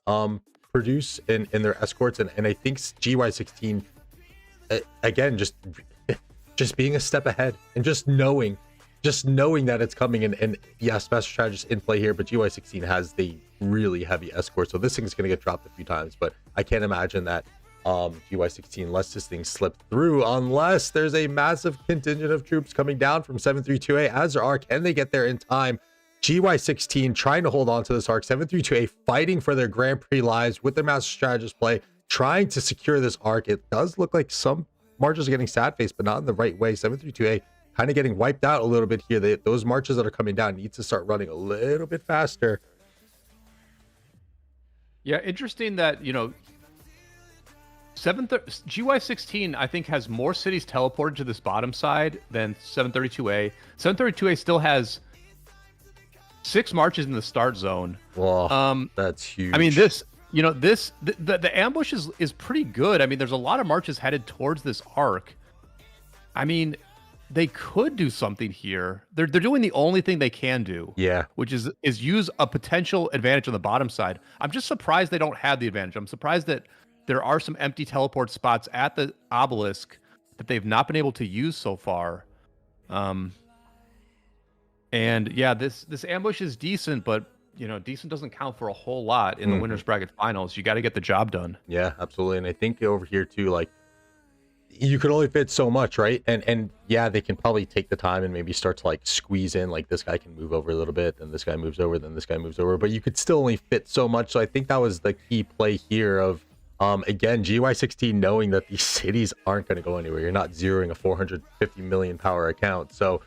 produce in their escorts, and I think GY16 again just being a step ahead and just knowing that it's coming, and yes, master strategist in play here, but GY16 has the really heavy escort, so this thing's gonna get dropped a few times, but I can't imagine that GY16 lets this thing slip through unless there's a massive contingent of troops coming down from 732A as there are. Can they get there in time? GY16 trying to hold on to this arc. 732A fighting for their Grand Prix lives with their master strategist play, trying to secure this arc. It does look like some marches are getting sad faced, but not in the right way. 732A kind of getting wiped out a little bit here. Those marches that are coming down need to start running a little bit faster. Yeah, interesting that, you know, GY16, I think, has more cities teleported to this bottom side than 732A. 732A still has 6 marches in the start zone. Whoa, that's huge. I mean, the ambush is pretty good. I mean, there's a lot of marches headed towards this arc. I mean, they could do something here. They're doing the only thing they can do. Yeah. Which is use a potential advantage on the bottom side. I'm just surprised they don't have the advantage. I'm surprised that there are some empty teleport spots at the obelisk that they've not been able to use so far. And yeah, this ambush is decent, but you know, decent doesn't count for a whole lot in the winners bracket finals. You got to get the job done. Yeah, absolutely. And I think over here too, like, you could only fit so much, right? And yeah, they can probably take the time and maybe start to like squeeze in, like this guy can move over a little bit, then this guy moves over, then this guy moves over, but you could still only fit so much. So I think that was the key play here of again, GY16 knowing that these cities aren't going to go anywhere. You're not zeroing a 450 million power account. So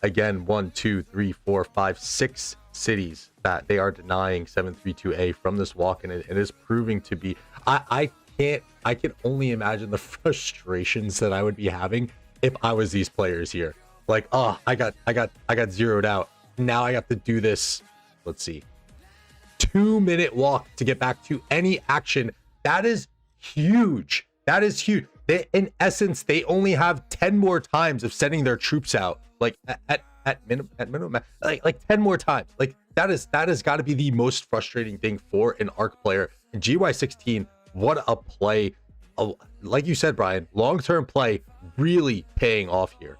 again, 1, 2, 3, 4, 5, 6 cities that they are denying 732A from this walk, and it is proving to be, I can only imagine the frustrations that I would be having if I was these players here. Like, oh, I got zeroed out. Now I have to do this, let's see, 2-minute walk to get back to any action. That is huge. That is huge. In essence, they only have 10 more times of sending their troops out, like at minimum, like 10 more times. Like that has got to be the most frustrating thing for an arc player. And GY16, what a play! Like you said, Brian, long-term play really paying off here.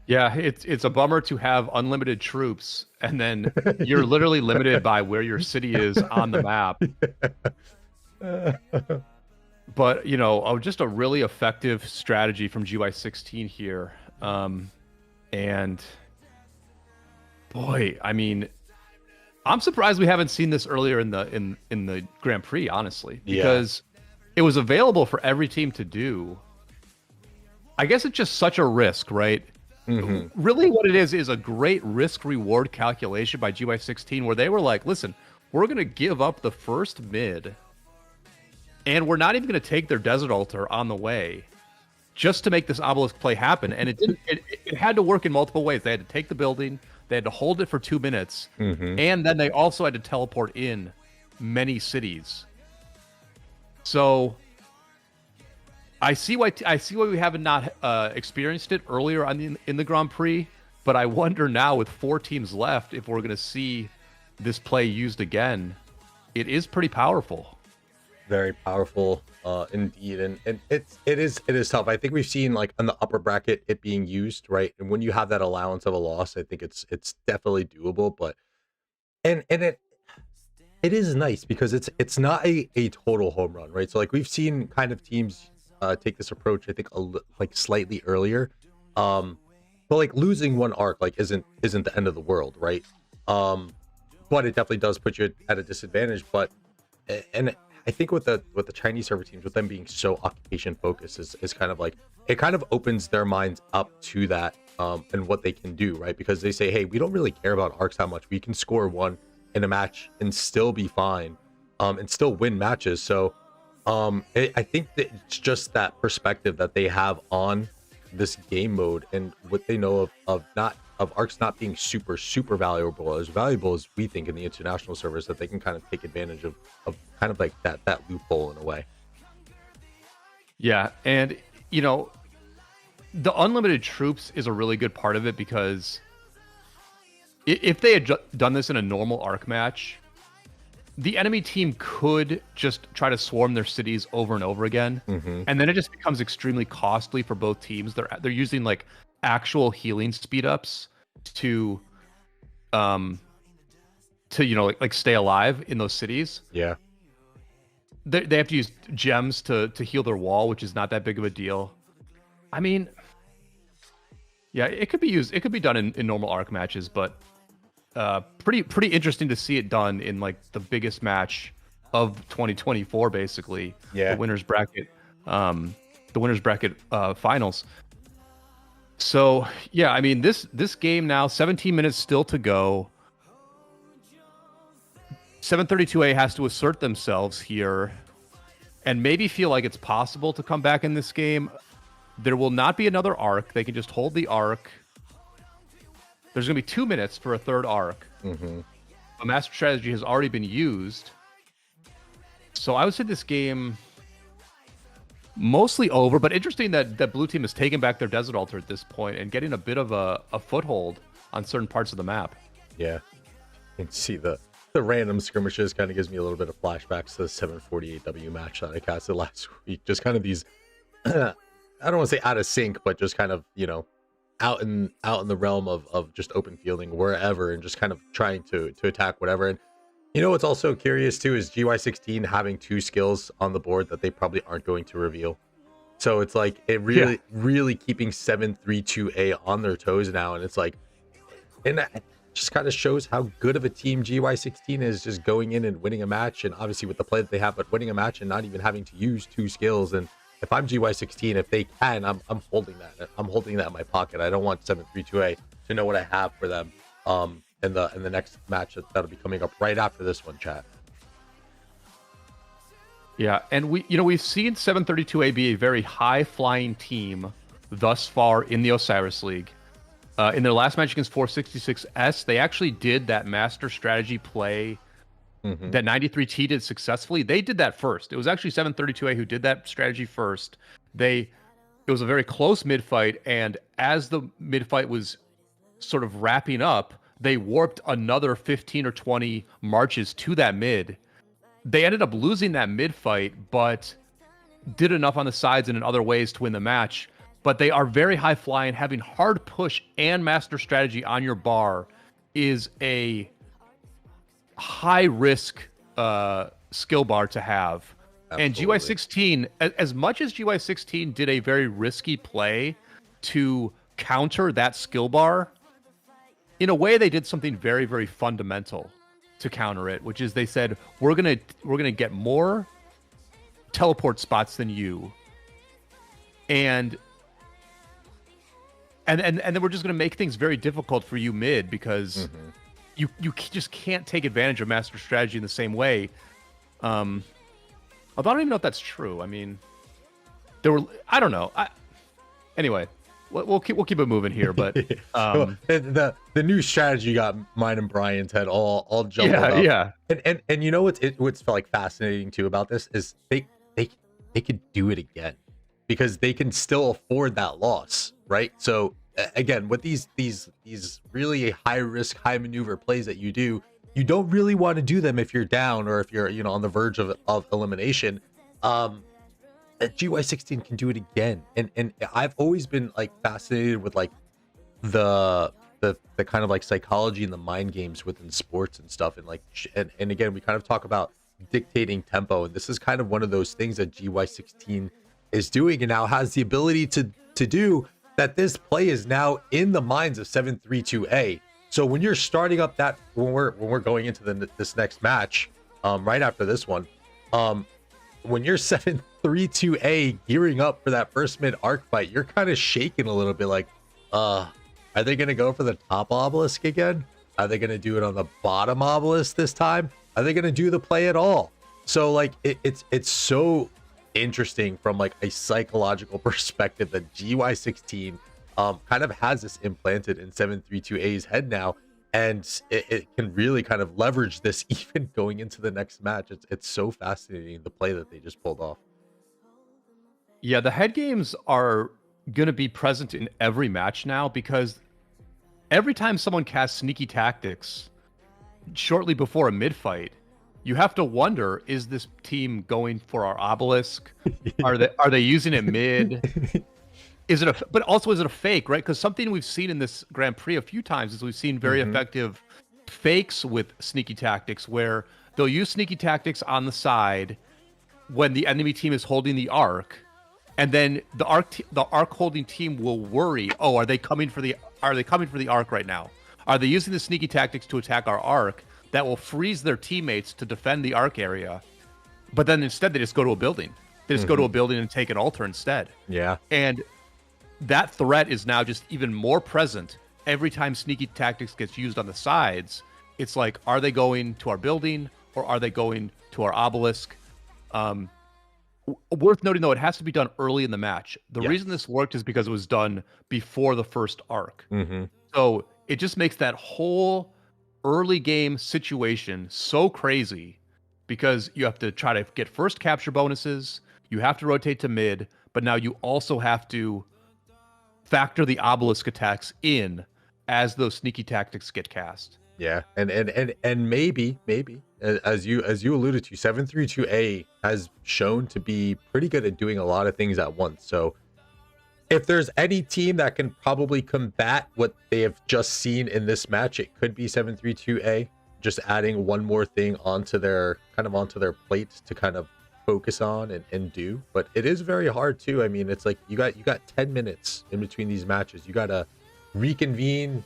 Yeah, it's a bummer to have unlimited troops, and then you're literally limited by where your city is on the map. But, you know, just a really effective strategy from GY16 here. And boy, I mean, I'm surprised we haven't seen this earlier in the Grand Prix, honestly, because it was available for every team to do. I guess it's just such a risk, right? Mm-hmm. Really what it is a great risk reward calculation by GY16, where they were like, listen, we're going to give up the first mid, and we're not even going to take their desert altar on the way just to make this obelisk play happen. And it had to work in multiple ways. They had to take the building, they had to hold it for 2 minutes, and then they also had to teleport in many cities. So I see why we haven't not experienced it earlier in the Grand Prix, but I wonder now with 4 teams left if we're going to see this play used again. It is pretty powerful. Very powerful indeed, and it is tough. I think we've seen, like, on the upper bracket it being used, right? And when you have that allowance of a loss, I think it's definitely doable. But and it is nice because it's not a total home run, right? So like we've seen kind of teams take this approach, I think like slightly earlier, but like losing one arc like isn't the end of the world, right? But it definitely does put you at a disadvantage. But and I think with the Chinese server teams, with them being so occupation focused, is kind of like it kind of opens their minds up to that and what they can do, right? Because they say, hey, we don't really care about arcs that much. We can score one in a match and still be fine, and still win matches. So I think that it's just that perspective that they have on this game mode and what they know of arcs not being super valuable, as valuable as we think in the international servers, that they can kind of take advantage of kind of like that loophole in a way. Yeah, and you know, the unlimited troops is a really good part of it, because if they had done this in a normal arc match, the enemy team could just try to swarm their cities over and over again, and then it just becomes extremely costly for both teams. They're using like actual healing speed ups to you know, like stay alive in those cities. Yeah, they have to use gems to heal their wall, which is not that big of a deal. I mean, yeah, it could be used. It could be done in normal arc matches, but pretty interesting to see it done in like the biggest match of 2024, basically. Yeah, the winners bracket finals. So yeah, I mean, this game now, 17 minutes still to go. 732A has to assert themselves here and maybe feel like it's possible to come back in this game. There will not be another arc. They can just hold the arc. There's going to be 2 minutes for a third arc. A master strategy has already been used. So I would say this game mostly over, but interesting that blue team has taken back their desert altar at this point and getting a bit of a foothold on certain parts of the map. Yeah, you can see the random skirmishes kind of gives me a little bit of flashbacks to the 748W match that I casted last week. Just kind of these, I don't want to say out of sync, but just kind of, you know, out in the realm of just open fielding wherever and just kind of trying to attack whatever. And you know what's also curious too is GY16 having 2 skills on the board that they probably aren't going to reveal. So it's like it really keeping 732A on their toes now, and it's like, and that just kind of shows how good of a team GY16 is, just going in and winning a match, and obviously with the play that they have, but winning a match and not even having to use 2 skills. And if I'm GY16, if they can, I'm holding that. I'm holding that in my pocket. I don't want 732A to know what I have for them in the next match that'll be coming up right after this one, chat. Yeah, and we've seen 732A be a very high flying team thus far in the Osiris League. In their last match against 466S, they actually did that master strategy play that 93T did successfully. They did that first. It was actually 732A who did that strategy first. It was a very close mid fight, and as the mid fight was sort of wrapping up, they warped another 15 or 20 marches to that mid. They ended up losing that mid fight, but did enough on the sides and in other ways to win the match. But they are very high flying. Having hard push and master strategy on your bar is a high risk skill bar to have. Absolutely. And GY16, as much as GY16 did a very risky play to counter that skill bar, in a way they did something very, very fundamental to counter it, which is they said, we're gonna get more teleport spots than you, and then we're just going to make things very difficult for you mid, because you just can't take advantage of master strategy in the same way. Although I don't even know if that's true. I mean, I don't know. Anyway, we'll keep it moving here. But the new strategy got mine and Brian's head all jumbled up. Yeah. And you know what's like fascinating too about this is they could do it again, because they can still afford that loss, right? So again, with these really high risk, high maneuver plays that you do, you don't really want to do them if you're down or if you're, you know, on the verge of elimination. GY16 can do it again, and I've always been like fascinated with like the kind of like psychology and the mind games within sports and stuff, and like and again, we kind of talk about dictating tempo, and this is kind of one of those things that GY16 is doing and now has the ability to do, that this play is now in the minds of 732A. So when you're starting up that, when we're going into this next match, right after this one, when you're 732A gearing up for that first mid arc fight, you're kind of shaking a little bit, like, are they gonna go for the top obelisk again? Are they gonna do it on the bottom obelisk this time? Are they gonna do the play at all? So like it's so interesting from like a psychological perspective that GY16 kind of has this implanted in 732A's head now, and it can really kind of leverage this even going into the next match. It's so fascinating, the play that they just pulled off. Yeah, the head games are going to be present in every match now, because every time someone casts sneaky tactics shortly before a mid fight, you have to wonder, is this team going for our obelisk? Are they using it mid? Is it but also, is it a fake, right? Because something we've seen in this Grand Prix a few times is we've seen very effective fakes with sneaky tactics, where they'll use sneaky tactics on the side when the enemy team is holding the arc, and then the arc holding team will worry, oh, are they coming for the arc right now? Are they using the sneaky tactics to attack our arc? That will freeze their teammates to defend the arc area. But then instead they just go to a building. They just go to a building and take an altar instead. Yeah. And that threat is now just even more present every time sneaky tactics gets used on the sides. It's like, are they going to our building or are they going to our obelisk? Worth noting, though, it has to be done early in the match. The reason this worked is because it was done before the first arc. So it just makes that whole early game situation so crazy, because you have to try to get first capture bonuses, you have to rotate to mid, but now you also have to factor the obelisk attacks in as those sneaky tactics get cast. Yeah, and maybe as you alluded to, 732A has shown to be pretty good at doing a lot of things at once. So if there's any team that can probably combat what they have just seen in this match, it could be 732A, just adding one more thing onto their plate to kind of focus on and do. But it is very hard too. I mean, it's like you got 10 minutes in between these matches. You gotta reconvene,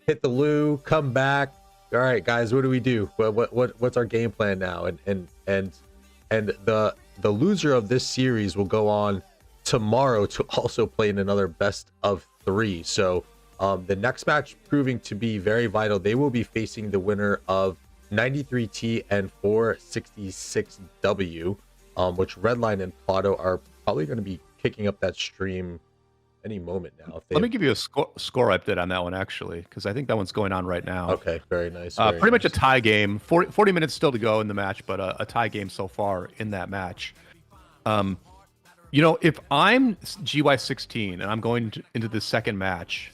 hit the loo, come back. All right, guys, what do we do? What's our game plan now? And the loser of this series will go on tomorrow to also play in another best of 3. So the next match proving to be very vital. They will be facing the winner of 93T and 466W, which Redline and Plato are probably going to be kicking up that stream any moment now. Let me give you a score update on that one, actually, because I think that one's going on right now. Okay, very nice. Pretty much a tie game. 40 minutes still to go in the match, but a tie game so far in that match. You know, if I'm GY16 and I'm going into the second match,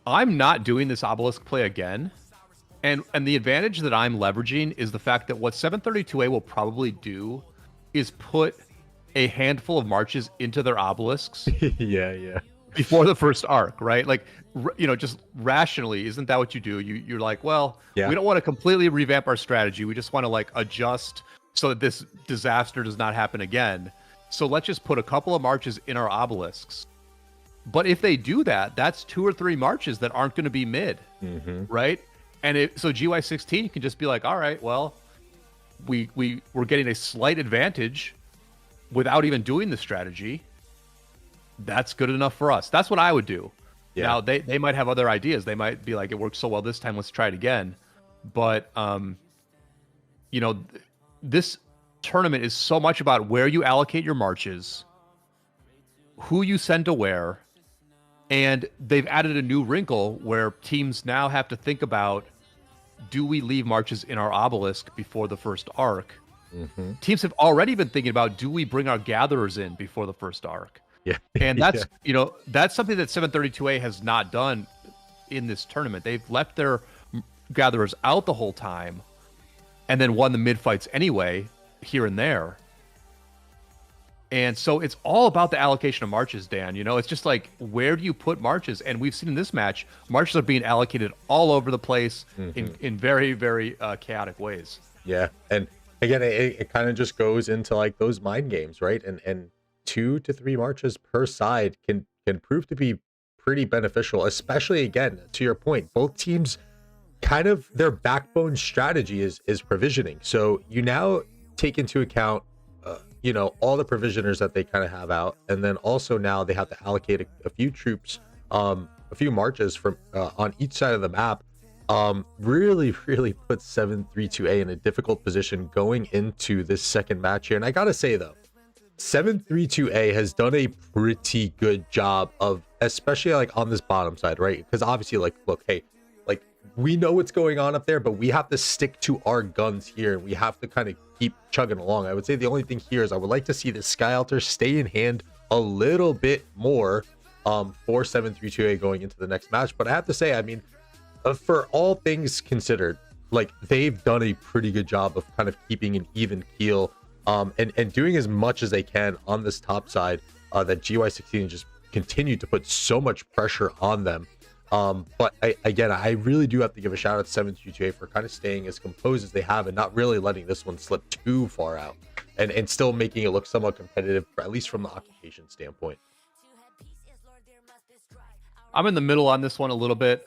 I'm not doing this obelisk play again. And the advantage that I'm leveraging is the fact that what 732A will probably do is put a handful of marches into their obelisks. yeah. Before the first arc, right? Like, you know, just rationally, isn't that what you do? You're like, well, we don't want to completely revamp our strategy. We just want to like adjust so that this disaster does not happen again. So let's just put a couple of marches in our obelisks. But if they do that, that's 2 or 3 marches that aren't going to be mid, right? And so GY16 can just be like, all right, well, we're getting a slight advantage without even doing the strategy. That's good enough for us. That's what I would do. Yeah. Now they might have other ideas. They might be like, it worked so well this time, let's try it again. But you know, this tournament is so much about where you allocate your marches, who you send to where, and they've added a new wrinkle where teams now have to think about, do we leave marches in our obelisk before the first arc? Teams have already been thinking about, do we bring our gatherers in before the first arc? Yeah. And that's, you know, that's something that 732A has not done in this tournament. They've left their gatherers out the whole time and then won the mid fights anyway, here and there. And so it's all about the allocation of marches, Dan. You know, it's just like, where do you put marches? And we've seen in this match, marches are being allocated all over the place in very, very chaotic ways. Yeah. And again, it kind of just goes into like those mind games, right? And 2 to 3 marches per side can can prove to be pretty beneficial, especially again, to your point, both teams kind of their backbone strategy is provisioning. So you now take into account, all the provisioners that they kind of have out, and then also now they have to allocate a few troops, a few marches from on each side of the map. Really puts 732A in a difficult position going into this second match here. And I gotta say though, 732A has done a pretty good job of, especially like on this bottom side, right? Because obviously, like, look, hey, like we know what's going on up there, but we have to stick to our guns here. We have to kind of keep chugging along. I would say the only thing here is I would like to see the Sky Altar stay in hand a little bit more for 732A going into the next match. But I have to say, I mean, for all things considered, like they've done a pretty good job of kind of keeping an even keel, and doing as much as they can on this top side, that GY16 just continued to put so much pressure on them. But I really do have to give a shout out to 732A for kind of staying as composed as they have and not really letting this one slip too far out, and still making it look somewhat competitive, at least from the occupation standpoint. I'm in the middle on this one a little bit.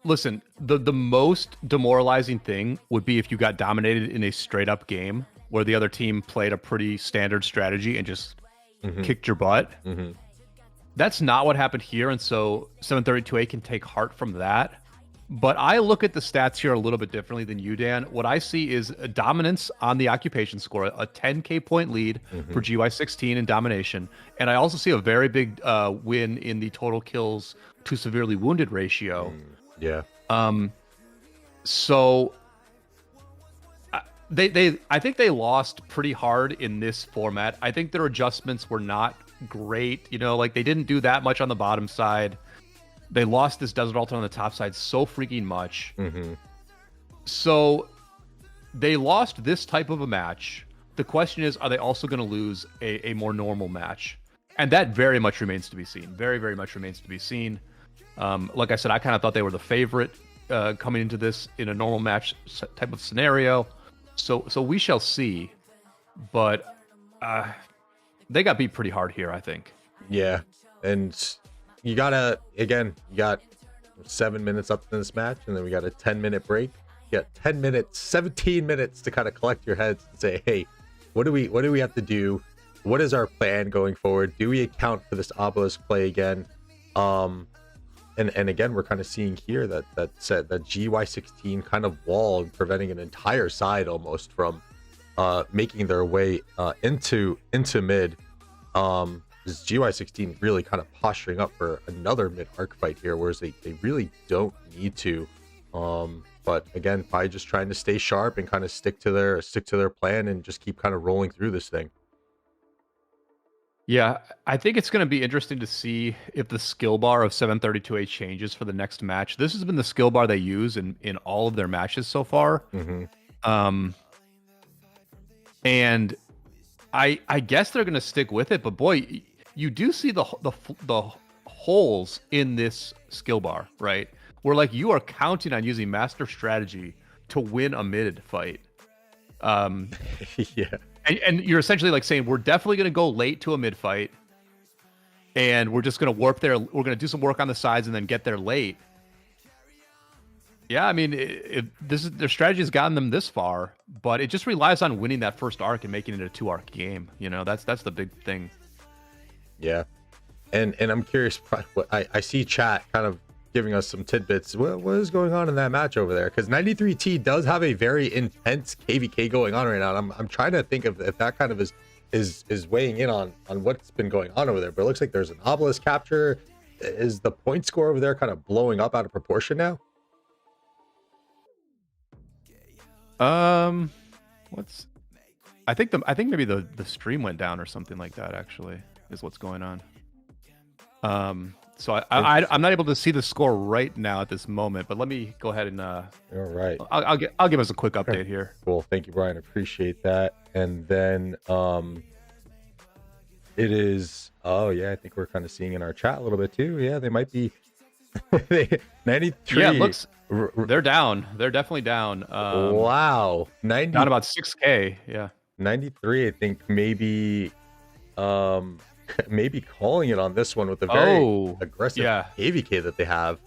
Listen, the most demoralizing thing would be if you got dominated in a straight up game where the other team played a pretty standard strategy and just kicked your butt. That's not what happened here, and so 732A can take heart from that. But I look at the stats here a little bit differently than you, Dan. What I see is a dominance on the occupation score, a 10K point lead for GY16 in domination. And I also see a very big win in the total kills to severely wounded ratio. Yeah. So I think they lost pretty hard in this format. I think their adjustments were not great. Like they didn't do that much on the bottom side. They lost this Desert Altar on the top side so freaking much. So they lost this type of a match. The question is, are they also going to lose a more normal match? And that very much remains to be seen. Very, very much remains to be seen. Like I said, I kind of thought they were the favorite coming into this in a normal match type of scenario. So we shall see. But they got beat pretty hard here, I think. Yeah. And you got 7 minutes up in this match, and then we got a 10-minute break. You got 10 minutes, 17 minutes to kind of collect your heads and say, hey, what do we have to do? What is our plan going forward? Do we account for this obelisk play again? And again, we're kind of seeing here that GY16 kind of wall and preventing an entire side almost from making their way into mid. Is GY16 really kind of posturing up for another mid arc fight here, whereas they really don't need to. But again, probably just trying to stay sharp and kind of stick to their plan and just keep kind of rolling through this thing. Yeah, I think it's going to be interesting to see if the skill bar of 732A changes for the next match. This has been the skill bar they use in all of their matches so far. And I guess they're going to stick with it, but boy, you do see the holes in this skill bar, right? Where like you are counting on using master strategy to win a mid fight. Yeah. And you're essentially like saying, we're definitely going to go late to a mid fight, and we're just going to warp there. We're going to do some work on the sides and then get there late. Yeah, I mean, their strategy has gotten them this far, but it just relies on winning that first arc and making it a 2-arc game. That's the big thing. Yeah, and I'm curious. What I see chat kind of giving us some tidbits. What is going on in that match over there? Because 93T does have a very intense KVK going on right now. And I'm trying to think of if that kind of is weighing in on what's been going on over there. But it looks like there's an obelisk capture. Is the point score over there kind of blowing up out of proportion now? I think maybe the stream went down or something like that. Actually, is what's going on. So I'm not able to see the score right now at this moment, but let me go ahead and all right. I'll give us a quick update here. Cool, thank you, Brian. Appreciate that. And then it is. Oh yeah, I think we're kind of seeing in our chat a little bit too. Yeah, they might be. 93. Yeah, it looks. They're down. They're definitely down. Wow, 90. Down about 6K. Yeah. 93. I think maybe. maybe calling it on this one with the very Oh, aggressive yeah. AVK that they have.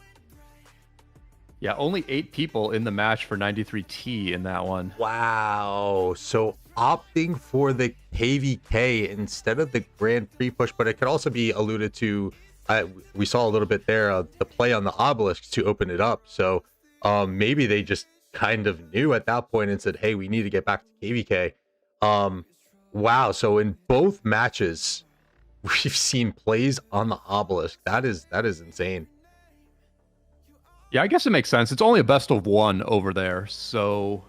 Yeah, only 8 people in the match for 93T in that one. Wow. So opting for the KVK instead of the Grand Prix push, but it could also be alluded to. We saw a little bit there, the play on the obelisk to open it up. So maybe they just kind of knew at that point and said, hey, we need to get back to KVK. Wow. So in both matches, we've seen plays on the obelisk. That is insane. Yeah, I guess it makes sense. It's only a best of 1 over there. So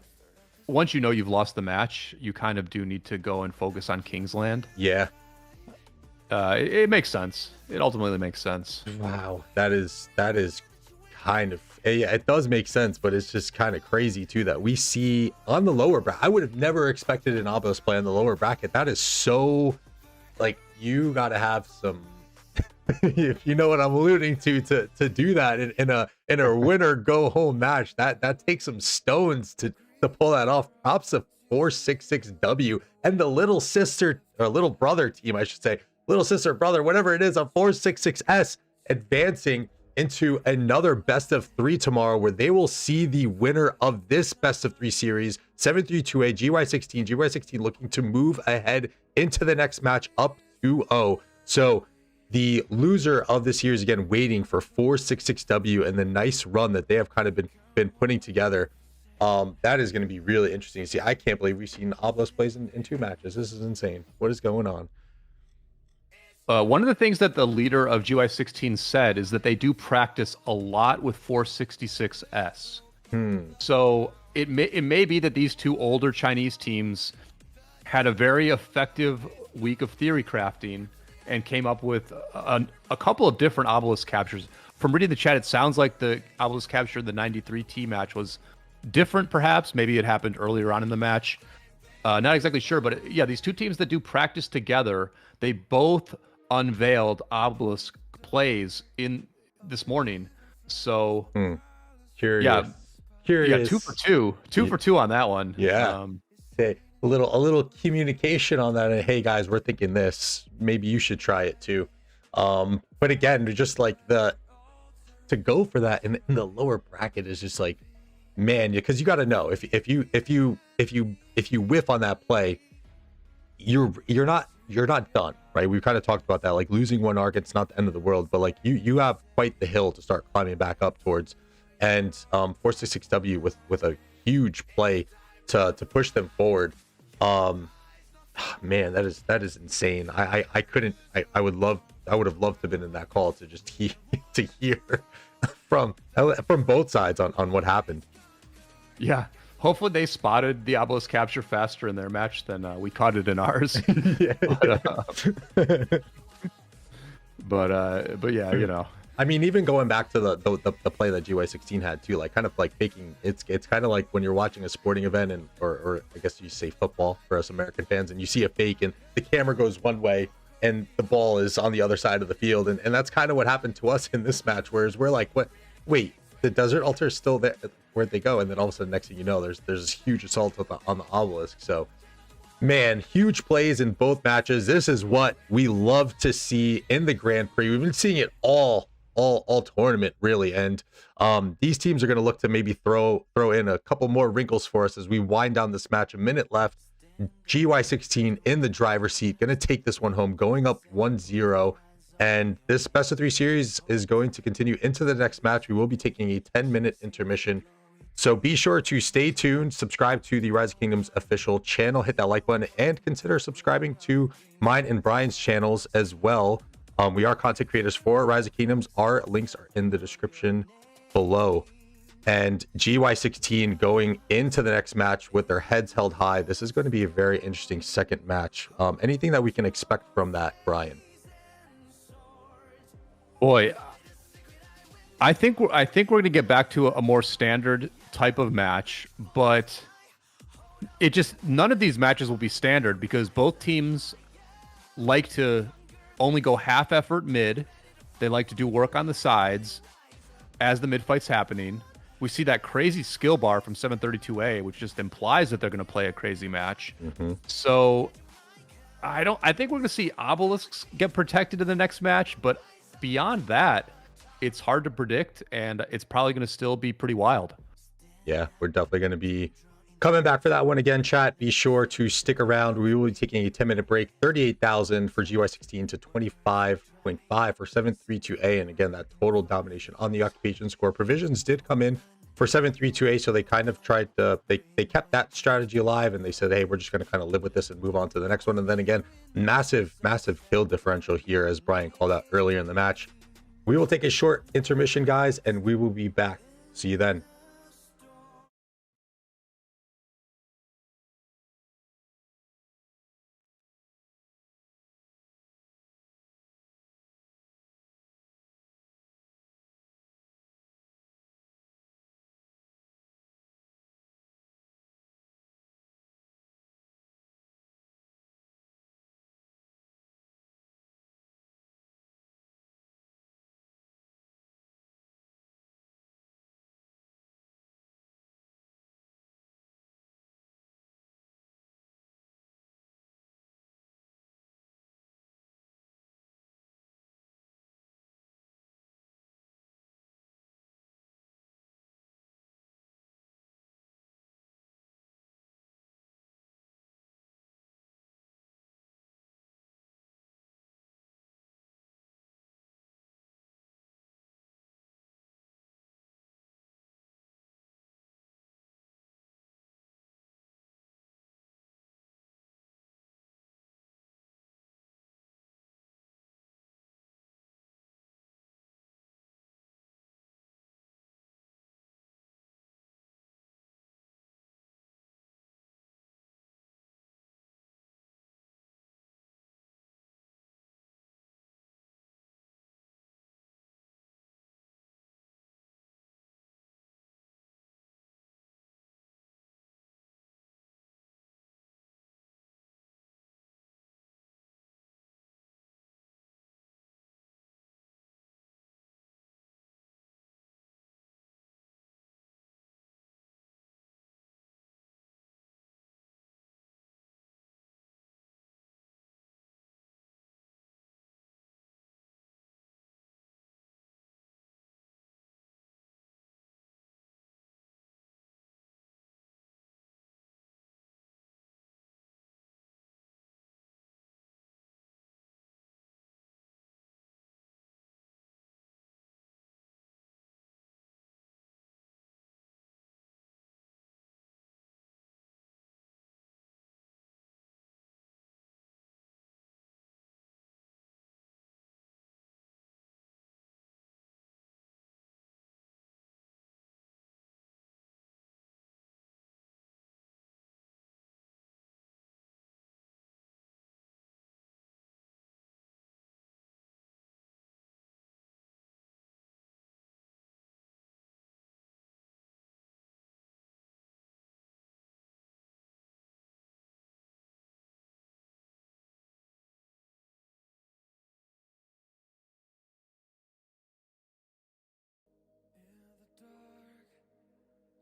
once you know you've lost the match, you kind of do need to go and focus on Kingsland. Yeah. It makes sense. It ultimately makes sense. Wow. That is kind of, yeah, it does make sense, but it's just kind of crazy too that we see on the lower bracket. I would have never expected an obelisk play on the lower bracket. That is so, like, you got to have some, if you know what I'm alluding to do that in a winner go home match. That takes some stones to pull that off. Props of 466W and the little sister or little brother team, I should say, little sister brother, whatever it is, a 466S advancing into another best of 3 tomorrow, where they will see the winner of this best of 3 series, 732A GY16 looking to move ahead into the next match up 2-0. So the loser of this series again waiting for 466W and the nice run that they have kind of been putting together. That is going to be really interesting to see. I can't believe we've seen obelisk plays in 2 matches. This is insane. What is going on? One of the things that the leader of GY16 said is that they do practice a lot with 466S. So it may be that these 2 older Chinese teams had a very effective week of theory crafting and came up with a couple of different obelisk captures. From reading the chat, it sounds like the obelisk capture in the 93T match was different, perhaps. Maybe it happened earlier on in the match. Not exactly sure, but yeah, these 2 teams that do practice together, they both unveiled obelisk plays in this morning. So Curious. Yeah, 2 for 2. 2 for 2 on that one. Yeah. A little communication on that, and hey guys, we're thinking this, maybe you should try it too. But again, just like to go for that in the lower bracket is just like, man, because you got to know if you whiff on that play, you're not done, right? We've kind of talked about that, like losing 1 arc, it's not the end of the world, but like you have quite the hill to start climbing back up towards. And 466W with a huge play to push them forward. Man, that is insane. I would have loved to have been in that call to just hear from both sides on what happened. Yeah. Hopefully they spotted the obelisk capture faster in their match than we caught it in ours. But yeah, you know. I mean, even going back to the play that GY16 had too, like kind of like faking. It's kind of like when you're watching a sporting event or I guess you say football for us American fans, and you see a fake and the camera goes one way and the ball is on the other side of the field, and that's kind of what happened to us in this match. Whereas we're like, what? Wait, the desert altar is still there. Where'd they go? And then all of a sudden, next thing you know, there's this huge assault on the obelisk. So, man, huge plays in both matches. This is what we love to see in the Grand Prix. We've been seeing it all tournament really, and these teams are going to look to maybe throw in a couple more wrinkles for us as we wind down this match. A minute left. GY16 in the driver's seat, going to take this one home, going up 1-0. And this best of 3 series is going to continue into the next match. We will be taking a 10-minute intermission. So be sure to stay tuned, subscribe to the Rise of Kingdoms official channel, hit that like button, and consider subscribing to mine and Brian's channels as well. We are content creators for Rise of Kingdoms. Our links are in the description below. And GY16 going into the next match with their heads held high. This is going to be a very interesting second match. Anything that we can expect from that, Brian? Boy, I think we're going to get back to a more standard type of match, but it just none of these matches will be standard because both teams like to only go half effort mid. They like to do work on the sides as the mid fight's happening. We see that crazy skill bar from 732A, which just implies that they're going to play a crazy match. So I think we're going to see obelisks get protected in the next match, but beyond that, it's hard to predict, and it's probably going to still be pretty wild. Yeah, we're definitely going to be coming back for that one again, chat. Be sure to stick around. We will be taking a 10-minute break. 38,000 for GY16 to 25.5 for 732A. And again, that total domination on the occupation score. Provisions did come in for 732A, so they kind of tried to, they kept that strategy alive, and they said, hey, we're just going to kind of live with this and move on to the next one. And then again, massive kill differential here, as Brian called out earlier in the match. We will take a short intermission, guys, and we will be back. See you then.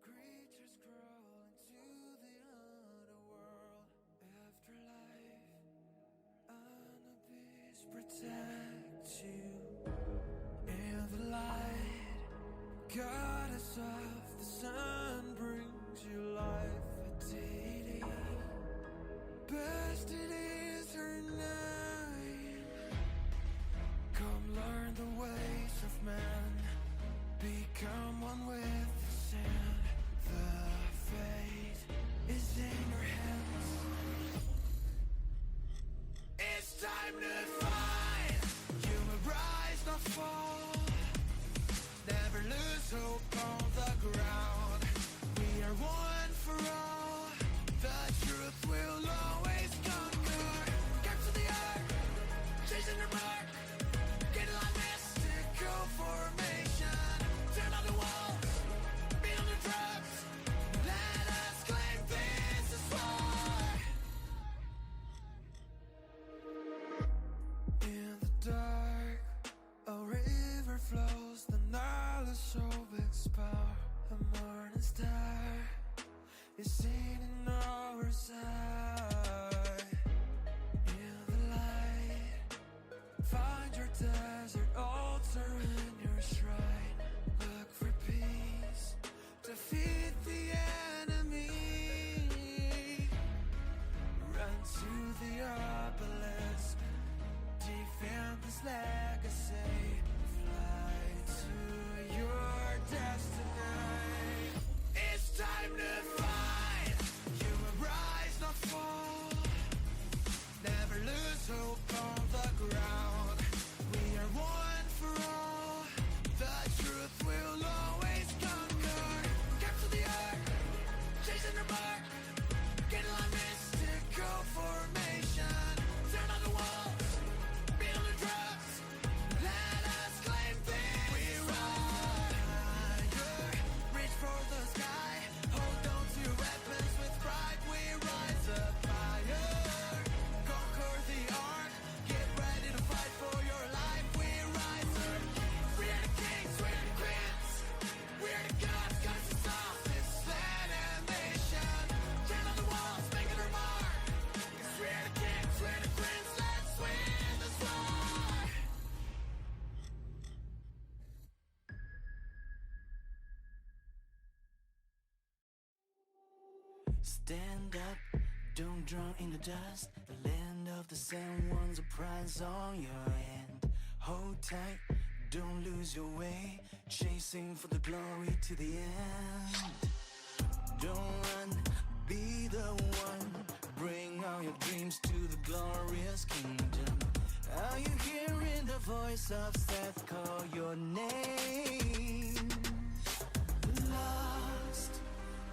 Creatures crawl into the underworld. Afterlife, an abyss protects you. In the light, goddess of the sun brings you life. A deity, best it is her name. Come learn the ways of man. Become one with the sand. The fate is in your hands. It's time to fight. You will rise, not fall. Never lose hope on the ground. We are one for all. The truth will always conquer. Capture the earth, chasing the mark. Get like mystical formation. Turn on the walls, be on the drugs. Let us claim this is war. In the dark, a river flows. The Nile is obelisk power. A morning star is seen in our side. In legacy. Fly to your destiny. It's time to fight. You will rise, not fall. Never lose hope on the ground. We are one for all. The truth will always conquer. Capture the earth, chasing the mark. Get a line, mystical formation. Turn on the walls, beat on the drums. Let us claim this. We rise, reach for the sky. Hold on to your weapons with pride. We rise up higher. Conquer the ark. Get ready to fight for your life. We rise up. We are the kings, we are the queens. We are the gods, goddesses of this land and nation. Turn on the walls, make it our mark. 'Cause we are the kings, we are the queens. Let's win this war. Stand up, don't drown in the dust. The land of the sand one's a prize on your hand. Hold tight, don't lose your way. Chasing for the glory to the end. Don't run, be the one. Bring all your dreams to the glorious kingdom. Are you hearing the voice of Seth call your name? Lost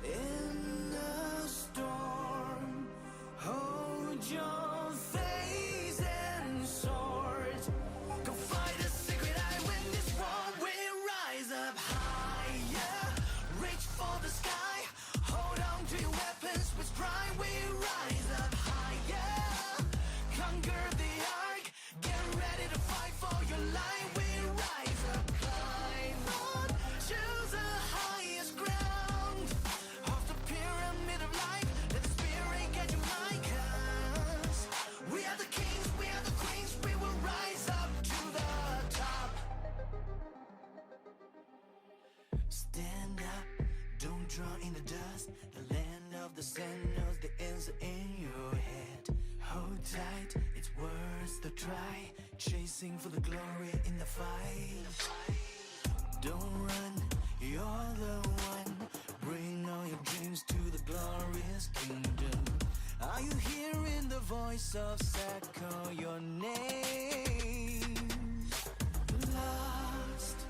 in the storm, hold your face and sword. Go fight a secret, I win this war. We rise up higher, reach for the sky. Hold on to your weapons with pride. We rise up higher, conquer the ark. Get ready to fight for your life. We rise up, climb on, choose the highest ground of the pyramid of life. Let the spirit get you like us. We are the kings, we are the queens. We will rise up to the top. Stand up, don't draw in the dust. The land of the sand knows the answer in your head. Hold tight, it's worth the try. Chasing for the glory in the fight. Don't run, you're the one. Bring all your dreams to the glorious kingdom. Are you hearing the voice of Seth call your name? Lost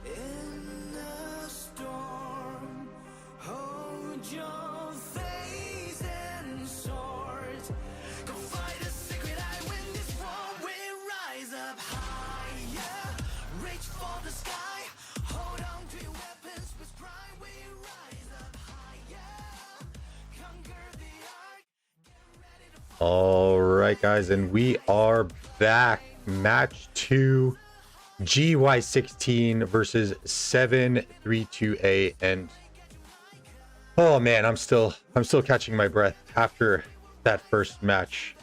in the storm, hold your face and sword. Go fight a secret, I win this war. We rise up higher, reach for the sky. Hold on to your weapons with pride. We rise up higher, conquer the ark. Get ready to All right, guys, and we are back. Match 2, GY16 versus 732A, and oh man, I'm still catching my breath after that first match.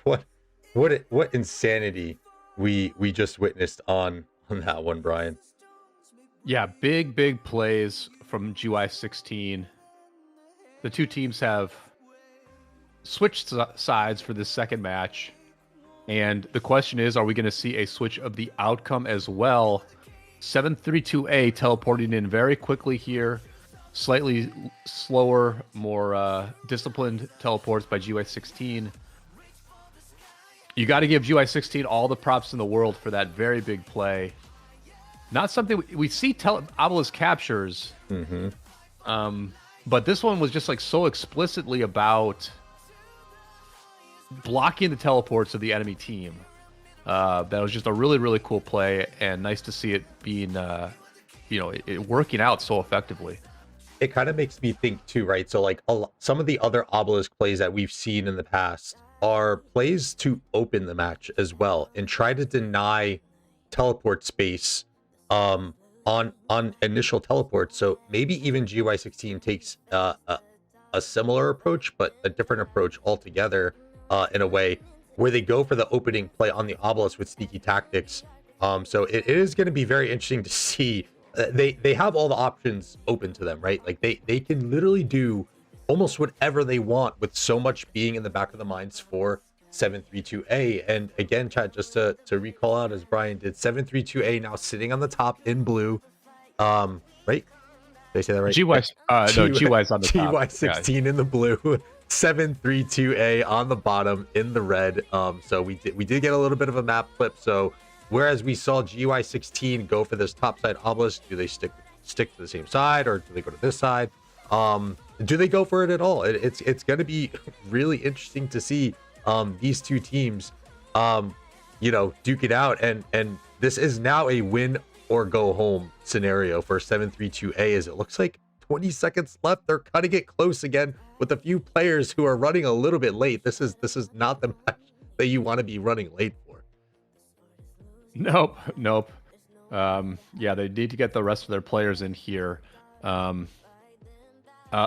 What insanity we just witnessed on that one, Brian. Yeah, big plays from GY16. The two teams have switched sides for this second match. And the question is, are we going to see a switch of the outcome as well? 732A teleporting in very quickly here. Slightly slower, more disciplined teleports by GY16. You got to give GY16 all the props in the world for that very big play. Not something we see obelisk captures. But this one was just like so explicitly about blocking the teleports of the enemy team. That was just a really cool play, and nice to see it being, it working out so effectively. It kind of makes me think too, right? So like some of the other obelisk plays that we've seen in the past are plays to open the match as well and try to deny teleport space on initial teleports. So maybe even GY16 takes a similar approach, but a different approach altogether, in a way where they go for the opening play on the obelisk with sneaky tactics. So it is going to be very interesting to see. They have all the options open to them, right? Like they can literally do almost whatever they want, with so much being in the back of the minds for 732A. And again, chat, just to recall out as Brian did, 732A now sitting on the top in blue. Right? Did I say that right? GY's on the top. GY16 in the blue, 732A on the bottom in the red. So we did get a little bit of a map flip. So whereas we saw GY16 go for this top side obelisk, do they stick to the same side, or do they go to this side? Do they go for it at all? It's going to be really interesting to see these two teams duke it out, and this is now a win or go home scenario for 732A, as it looks like 20 seconds left. They're cutting it close again with a few players who are running a little bit late. This is not the match that you want to be running late for. Nope. Yeah, they need to get the rest of their players in here.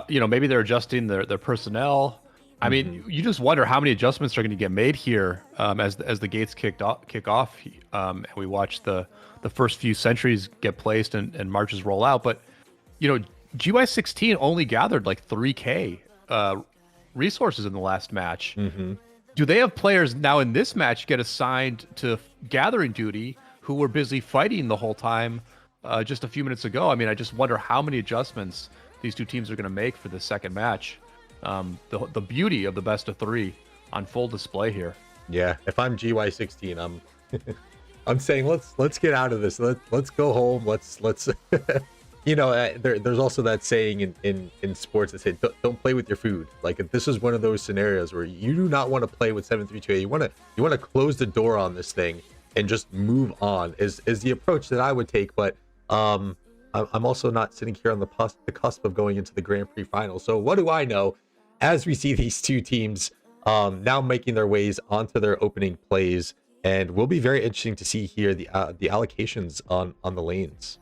Maybe they're adjusting their personnel. I mean, you just wonder how many adjustments are going to get made here as the gates kick off, and we watch the first few sentries get placed and marches roll out. But GY16 only gathered like 3K resources in the last match. Do they have players now in this match get assigned to gathering duty who were busy fighting the whole time just a few minutes ago? I mean, I just wonder how many adjustments these two teams are going to make for the second match. The beauty of the best of three on full display here. Yeah, if I'm GY16, I'm saying let's get out of this. Let's go home. Let's there's also that saying in sports that say don't play with your food. Like, if this is one of those scenarios where you do not want to play with 732A, you want to close the door on this thing and just move on is the approach that I would take. But I'm also not sitting here on the cusp of going into the Grand Prix final. So what do I know? As we see these two teams now making their ways onto their opening plays, and will be very interesting to see here the allocations on the lanes.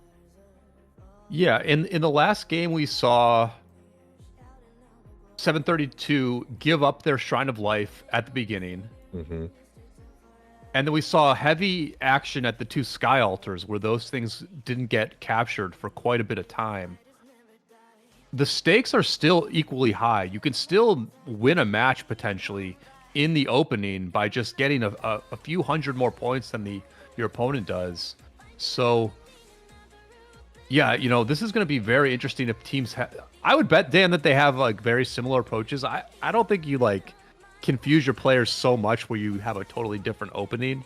Yeah, in the last game we saw 732 give up their Shrine of Life at the beginning. And then we saw heavy action at the two Sky Altars where those things didn't get captured for quite a bit of time. The stakes are still equally high. You can still win a match potentially in the opening by just getting a few hundred more points than your opponent does. So yeah, this is going to be very interesting if teams I would bet, Dan, that they have like very similar approaches. I don't think you confuse your players so much where you have a totally different opening.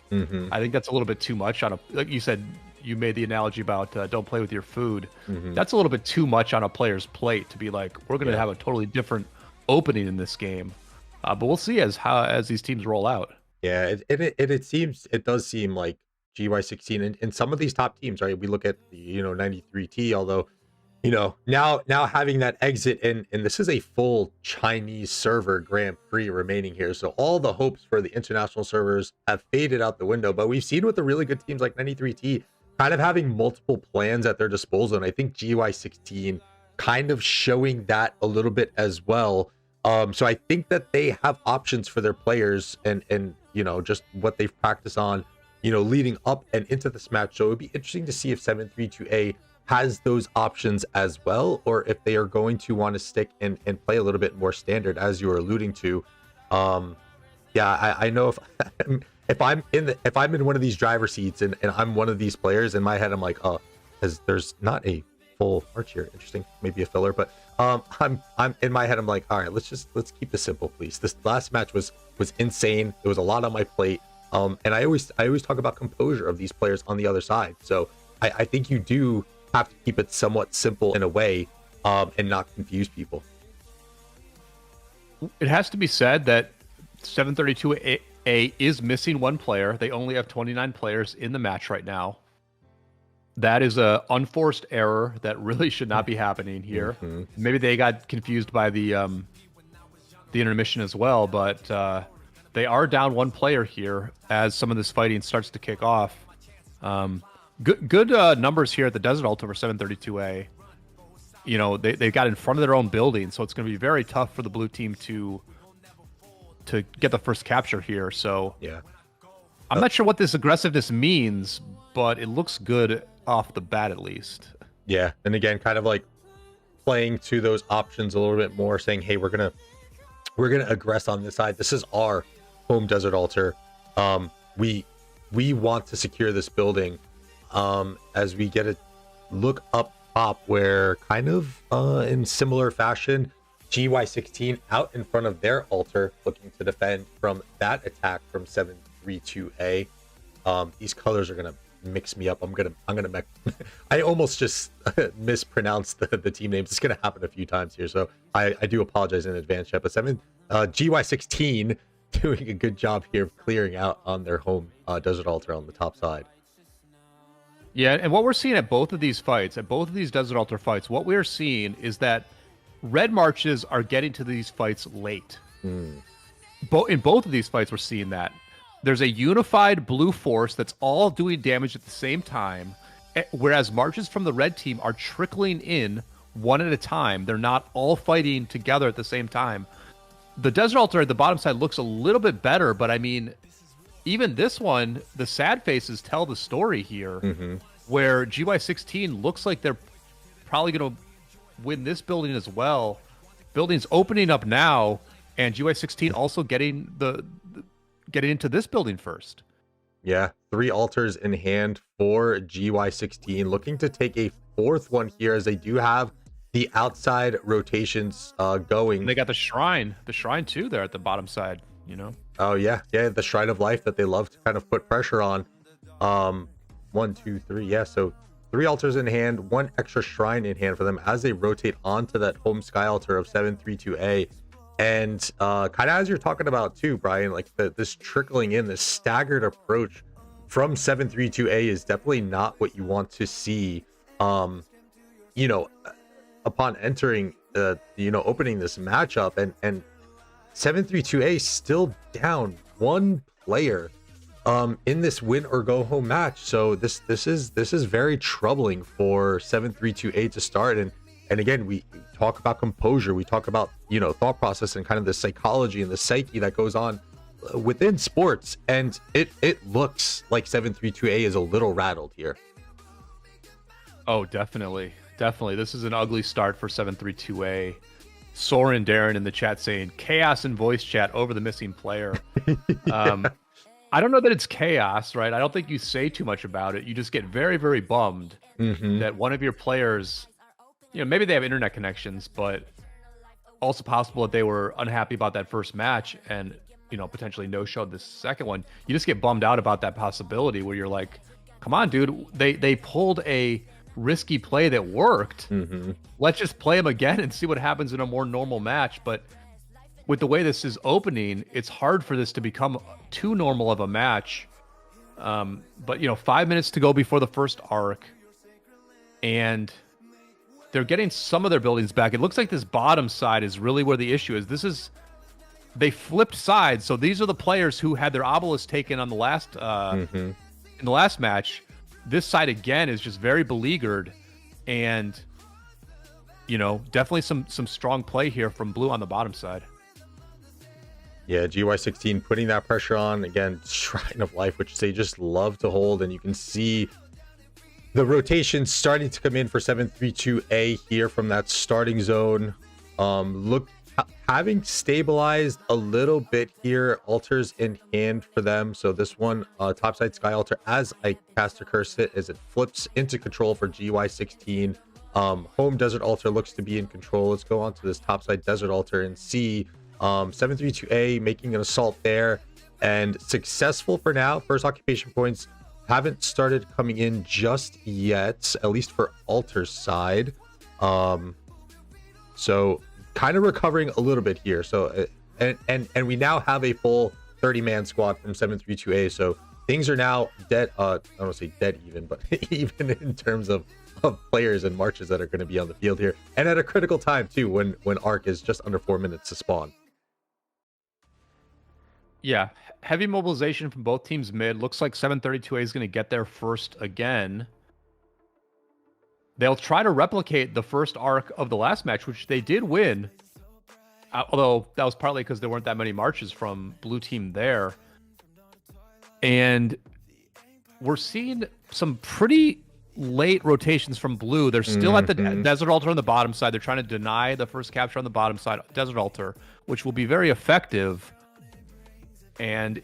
I think that's a little bit too much like you said, you made the analogy about don't play with your food. That's a little bit too much on a player's plate to be like, we're going to have a totally different opening in this game. But we'll see as these teams roll out. Yeah, it does seem like GY16 and some of these top teams, right? We look at the 93T, although now having that exit, and this is a full Chinese server Grand Prix remaining here, so all the hopes for the international servers have faded out the window. But we've seen with the really good teams like 93T kind of having multiple plans at their disposal, and I think GY16 kind of showing that a little bit as well. So I think that they have options for their players, and just what they've practiced on leading up and into this match. So it would be interesting to see if 732A has those options as well, or if they are going to want to stick and play a little bit more standard, as you were alluding to. I know if I'm in one of these driver seats and I'm one of these players, in my head I'm like, because there's not a full arch here. Interesting, maybe a filler, but I'm in my head I'm like, all right, let's keep this simple, please. This last match was insane. There was a lot on my plate, and I always talk about composure of these players on the other side. So I think you do have to keep it somewhat simple in a way, and not confuse people. It has to be said that 732A is missing one player. They only have 29 players in the match right now. That is a unforced error that really should not be happening here. Maybe they got confused by the intermission as well, but they are down one player here as some of this fighting starts to kick off. Good numbers here at the Desert Altar for 732A. They got in front of their own building, so it's going to be very tough for the blue team to get the first capture here. So yeah, I'm not sure what this aggressiveness means, but it looks good off the bat at least. Yeah, and again, kind of like playing to those options a little bit more, saying, hey, we're gonna aggress on this side. This is our home desert altar. We want to secure this building as we get a look up top where kind of in similar fashion, GY16 out in front of their altar looking to defend from that attack from 732A. These colors are gonna mix me up. I'm gonna I almost just mispronounced the team names. It's gonna happen a few times here, so I do apologize in advance, Chat. But GY16 doing a good job here of clearing out on their home desert altar on the top side. Yeah, and what we're seeing at both of these fights, at both of these desert altar fights, what we're seeing is that red marches are getting to these fights late. In both of these fights, we're seeing that. There's a unified blue force that's all doing damage at the same time, whereas marches from the red team are trickling in one at a time. They're not all fighting together at the same time. The desert altar at the bottom side looks a little bit better, but I mean, even this one, the sad faces tell the story here, where GY16 looks like they're probably going to win this building as well. Building's opening up now, and GY16 also getting into this building first. Yeah, 3 altars in hand for GY16, looking to take a 4th one here as they do have the outside rotations going. And they got the shrine too there at the bottom side, you know. Oh yeah, the shrine of life that they love to kind of put pressure on. 1, 2, 3, yeah. So 3 altars in hand, 1 extra shrine in hand for them as they rotate onto that home sky altar of 732A. And kind of as you're talking about too, Brian, like this trickling in, this staggered approach from 732A is definitely not what you want to see. You know, upon entering opening this matchup, and 732A still down 1 player in this win or go home match. So this is very troubling for 732A to start. And again, we talk about composure, we talk about thought process and kind of the psychology and the psyche that goes on within sports, and it looks like 732A is a little rattled here. Oh, definitely. This is an ugly start for 732A. Soren Darren in the chat saying chaos in voice chat over the missing player. I don't know that it's chaos, right? I don't think you say too much about it. You just get very, very bummed that one of your players, maybe they have internet connections, but also possible that they were unhappy about that first match and, potentially no-showed the second one. You just get bummed out about that possibility where you're like, come on, dude, they pulled a risky play that worked. Let's just play them again and see what happens in a more normal match. But with the way this is opening, it's hard for this to become too normal of a match. But 5 minutes to go before the first arc, and they're getting some of their buildings back. It looks like this bottom side is really where the issue is. They flipped sides, so these are the players who had their obelisk taken on the last in the last match. This side again is just very beleaguered, and definitely some strong play here from blue on the bottom side. Yeah, GY16 putting that pressure on again. Shrine of Life, which they just love to hold, and you can see the rotation starting to come in for 732A here from that starting zone. Having stabilized a little bit here, altars in hand for them. So this one, topside sky altar, as I cast a curse it, as it flips into control for GY16. Home desert altar looks to be in control. Let's go on to this topside desert altar and see 732A making an assault there, and successful for now. First occupation points haven't started coming in just yet, at least for altar side. So kind of recovering a little bit here. So and we now have a full 30-man squad from 732A. So things are now dead. I don't want to say dead even, but even in terms of players and marches that are going to be on the field here, and at a critical time too, when arc is just under 4 minutes to spawn. Yeah, heavy mobilization from both teams mid. Looks like 732A is going to get there first again. They'll try to replicate the first arc of the last match, which they did win. Although that was partly because there weren't that many marches from blue team there. And we're seeing some pretty late rotations from blue. They're still at the desert altar on the bottom side. They're trying to deny the first capture on the bottom side, desert altar, which will be very effective. And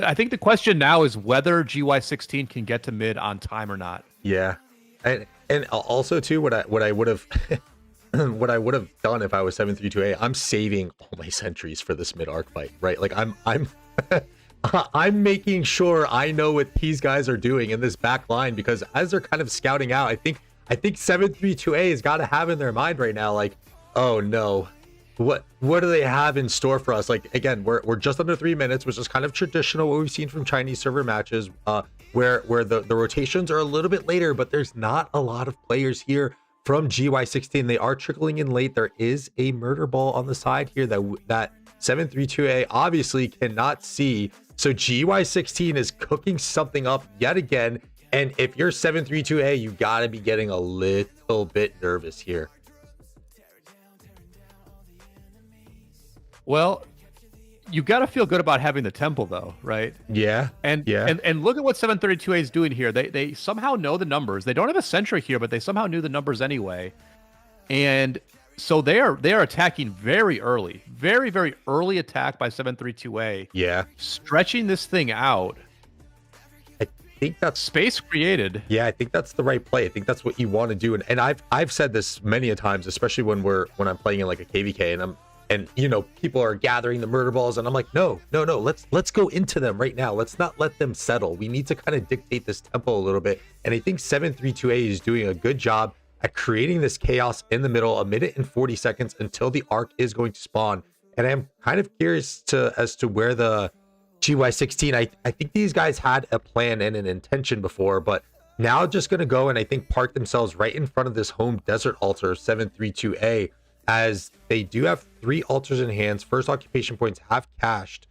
I think the question now is whether GY16 can get to mid on time or not. Yeah, and also too, what I would have what I would have done if I was 732A, I'm saving all my sentries for this mid arc fight, right? Like I'm I'm making sure I know what these guys are doing in this back line, because as they're kind of scouting out, I think 732A has got to have in their mind right now, like, oh no, what do they have in store for us? Like, again, we're just under 3 minutes, which is kind of traditional what we've seen from Chinese server matches, where the rotations are a little bit later, but there's not a lot of players here from GY16. They are trickling in late. There is a murder ball on the side here that 732A obviously cannot see. So GY16 is cooking something up yet again. And if you're 732A, you gotta be getting a little bit nervous here. Well, you got to feel good about having the temple, though, right? Yeah. And look at what 732A is doing here. They somehow know the numbers. They don't have a sentry here, but they somehow knew the numbers anyway. And so they are attacking very early, very, very early attack by 732A. Yeah. Stretching this thing out. I think that's space created. Yeah, I think that's the right play. I think that's what you want to do. And I've said this many a times, especially when I'm playing in like a KVK and you know, people are gathering the murder balls, and I'm like, no, let's go into them right now. Let's not let them settle. We need to kind of dictate this tempo a little bit. And I think 732A is doing a good job at creating this chaos in the middle, 1 minute and 40 seconds until the arc is going to spawn. And I'm kind of curious as to where the GY16, I think these guys had a plan and an intention before, but now just going to go and I think park themselves right in front of this home desert altar 732A, as they do have 3 altars in hands. First occupation points have cashed,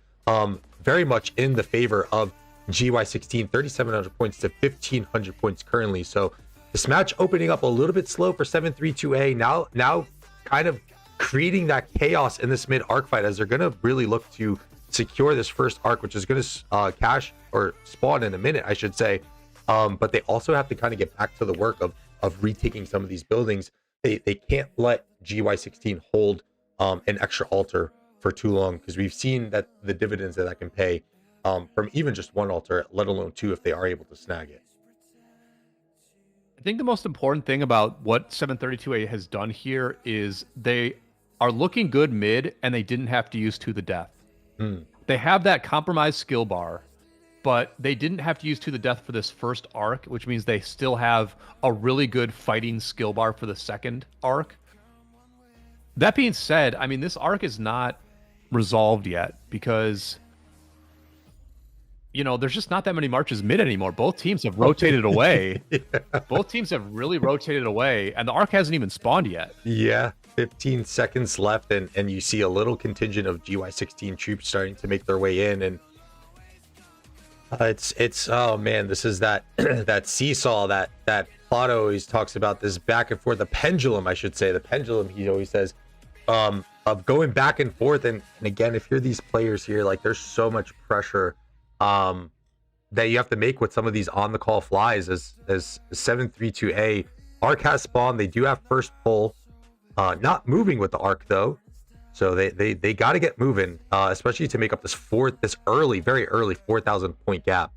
very much in the favor of GY16, 3,700 points to 1,500 points currently. So this match opening up a little bit slow for 732A, now kind of creating that chaos in this mid arc fight, as they're going to really look to secure this first arc, which is going to cash or spawn in a minute, I should say. But they also have to kind of get back to the work of retaking some of these buildings. They can't let GY16 hold an extra altar for too long, because we've seen that the dividends that can pay from even just 1 altar, let alone 2 if they are able to snag it. I think the most important thing about what 732A has done here is they are looking good mid, and they didn't have to use To the Death. They have that compromised skill bar, but they didn't have to use To the Death for this first arc, which means they still have a really good fighting skill bar for the second arc. That being said, I mean, this arc is not resolved yet, because, you know, there's just not that many marches mid anymore. Both teams have rotated away. Yeah. Both teams have really rotated away, and the arc hasn't even spawned yet. Yeah, 15 seconds left, and you see a little contingent of GY16 troops starting to make their way in, and it's oh man, this is that that seesaw that Plotto always talks about, this back and forth, the pendulum, I should say, the pendulum, he always says, of going back and forth. And again, if you're these players here, like, there's so much pressure that you have to make with some of these on the call flies. As 732A arc has spawned, they do have first pull, not moving with the arc though. So they got to get moving, especially to make up this very early 4,000 point gap.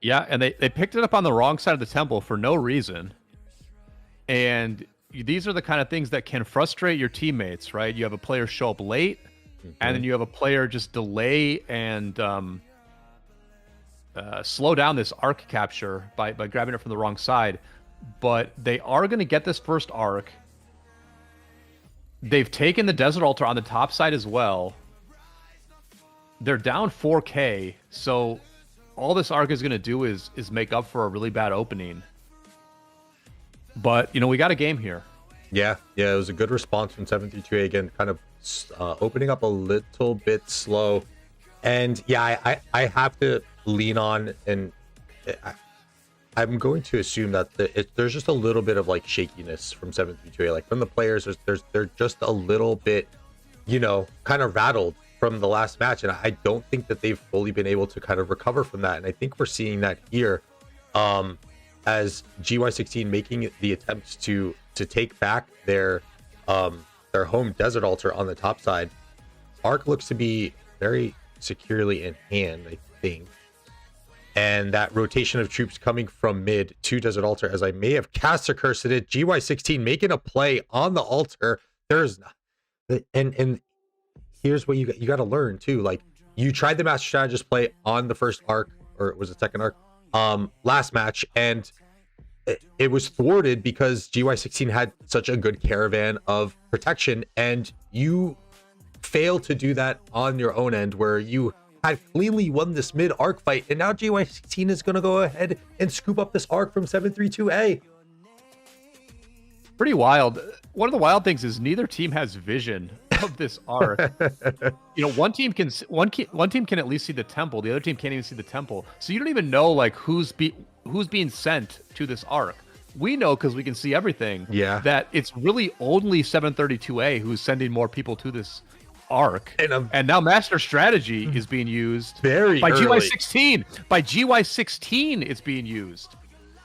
Yeah, and they picked it up on the wrong side of the temple for no reason. And these are the kind of things that can frustrate your teammates, right? You have a player show up late, and then you have a player just delay and slow down this arc capture by grabbing it from the wrong side. But they are going to get this first arc. They've taken the desert altar on the top side as well. They're down 4K, so all this arc is going to do is make up for a really bad opening. But, you know, we got a game here. Yeah, it was a good response from 732A, again, kind of opening up a little bit slow. And yeah, I have to lean on, and I'm going to assume that there's just a little bit of like shakiness from 732A, like from the players. They're just a little bit, you know, kind of rattled from the last match, and I don't think that they've fully been able to kind of recover from that. And I think we're seeing that here, as GY16 making the attempts to take back their home desert altar on the top side. Arc looks to be very securely in hand, I think. And that rotation of troops coming from mid to Desert Altar, as I may have cast a curse at it. GY16 making a play on the altar. There's and here's what you got to learn too. Like, you tried the Master Strategist play on the first arc, or it was the second arc, last match, and it was thwarted because GY16 had such a good caravan of protection, and you failed to do that on your own end, where you had cleanly won this mid arc fight, and now GY16 is going to go ahead and scoop up this arc from 732A. Pretty wild. One of the wild things is neither team has vision of this arc. You know, one team can at least see the temple. The other team can't even see the temple. So you don't even know like who's being sent to this arc. We know because we can see everything. Yeah. That it's really only 732A who's sending more people to this arc. And now Master Strategy is being used very by early. GY16. By GY16, it's being used.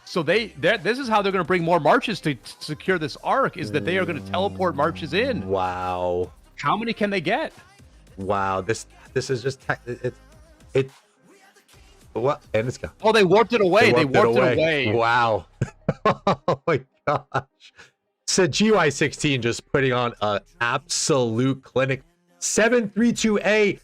So this is how they're going to bring more marches to secure this arc, is that they are going to teleport marches in. Wow. How many can they get? Wow. This is just it. What? And it's gone. Oh, they warped it away. They warped it away. Wow. Oh my gosh. So GY16 just putting on an absolute clinic. 732A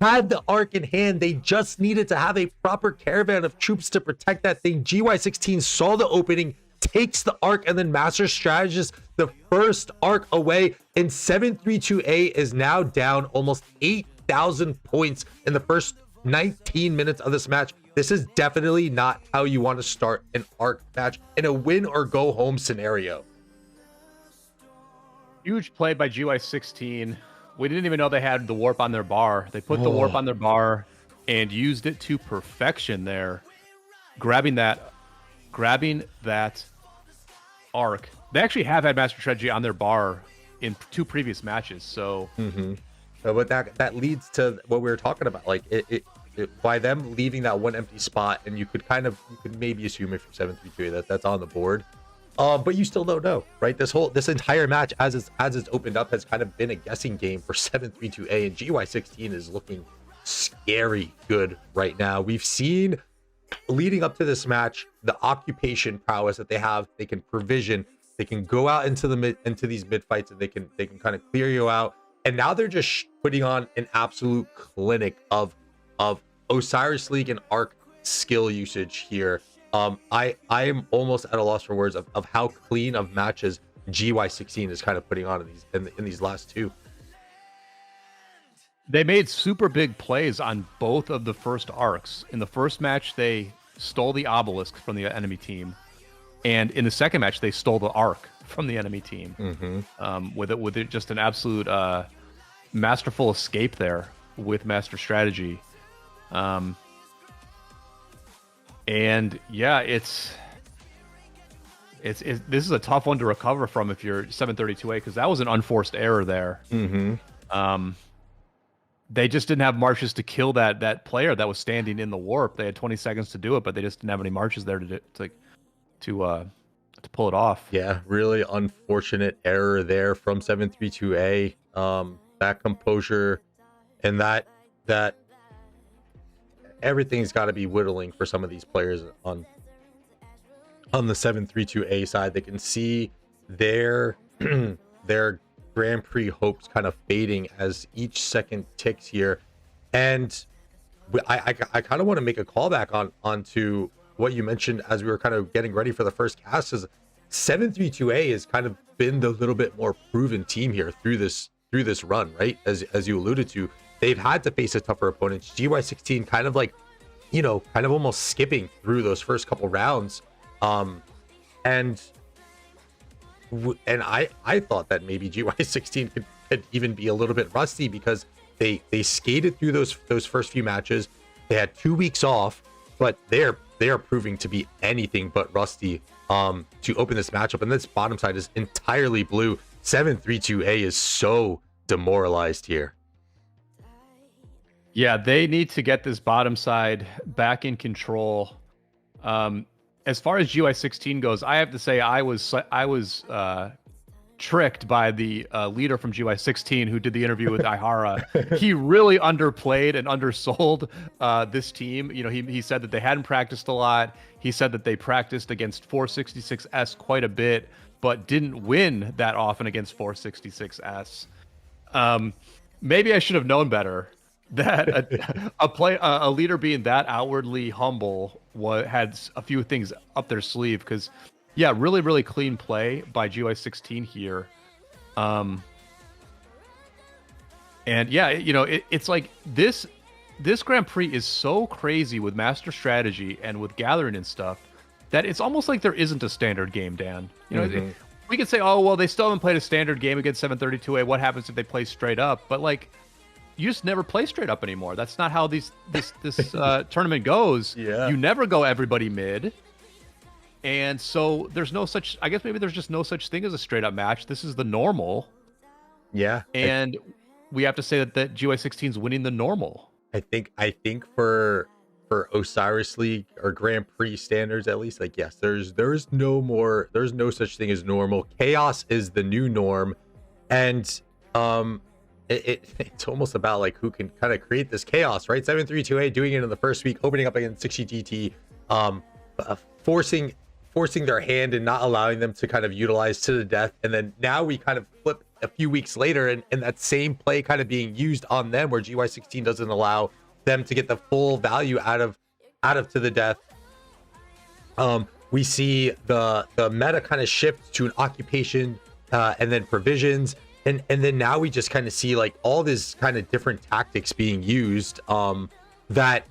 had the arc in hand. They just needed to have a proper caravan of troops to protect that thing. GY16 saw the opening, takes the arc, and then Master Strategist the first arc away. And 732A is now down almost 8,000 points in the first 19 minutes of this match. This is definitely not how you want to start an arc match in a win or go home scenario. Huge play by GY16. We didn't even know they had the warp on their bar. They put the warp on their bar and used it to perfection there. Grabbing that arc. They actually have had Master Strategy on their bar in 2 previous matches. So, but that leads to what we were talking about. Like it by them leaving that one empty spot, and you could maybe assume it from 732 that's on the board. But you still don't know, right? This entire match, as it's opened up, has kind of been a guessing game for 732A, and GY16 is looking scary good right now. We've seen, leading up to this match, the occupation prowess that they have. They can provision, they can go out into these mid fights, and they can kind of clear you out. And now they're just putting on an absolute clinic of Osiris League and Arc skill usage here. I am almost at a loss for words of how clean of matches GY16 is kind of putting on in these last 2. They made super big plays on both of the first arcs. In the first match, they stole the obelisk from the enemy team, and in the second match, they stole the arc from the enemy team. With it just an absolute masterful escape there with Master Strategy. And yeah, this is a tough one to recover from if you're 732A, because that was an unforced error there. They just didn't have marches to kill that player that was standing in the warp. They had 20 seconds to do it, but they just didn't have any marches there to pull it off. Yeah, really unfortunate error there from 732A. That composure and that everything's got to be whittling for some of these players on the 732A side. They can see their Grand Prix hopes kind of fading as each second ticks here. And I kind of want to make a callback onto what you mentioned as we were kind of getting ready for the first cast. Is 732A has kind of been the little bit more proven team here through this run, right? As you alluded to, they've had to face a tougher opponent. GY16 kind of like, kind of almost skipping through those first couple rounds. And I thought that maybe GY16 could even be a little bit rusty, because they skated through those first few matches. They had 2 weeks off, but they are proving to be anything but rusty to open this matchup. And this bottom side is entirely blue. 732A is so demoralized here. Yeah, they need to get this bottom side back in control. As far as GY16 goes, I have to say I was tricked by the leader from GY16 who did the interview with Ihara. He really underplayed and undersold this team. You know, he said that they hadn't practiced a lot. He said that they practiced against 466S quite a bit, but didn't win that often against 466S. Maybe I should have known better that a leader being that outwardly humble had a few things up their sleeve, because yeah, really, really clean play by GY16 here. And yeah, you know, it's like this Grand Prix is so crazy with master strategy and with gathering and stuff that it's almost like there isn't a standard game, Dan. You know, we could say, oh, well, they still haven't played a standard game against 732A. What happens if they play straight up? But like, you just never play straight up anymore. That's not how this tournament goes. Yeah. You never go everybody mid. And so there's no such, I guess maybe there's just no such thing as a straight up match. This is the normal. Yeah. And we have to say that GY16 is winning the normal. I think for Osiris League or Grand Prix standards, at least, like, yes, there's no such thing as normal. Chaos is the new norm. And it's almost about like who can kind of create this chaos, right? 732A doing it in the first week, opening up against 60GT, forcing their hand and not allowing them to kind of utilize to the death. And then now we kind of flip a few weeks later and that same play kind of being used on them, where GY16 doesn't allow them to get the full value out of to the death. We see the meta kind of shift to an occupation and then provisions. And then now we just kind of see like all this kind of different tactics being used that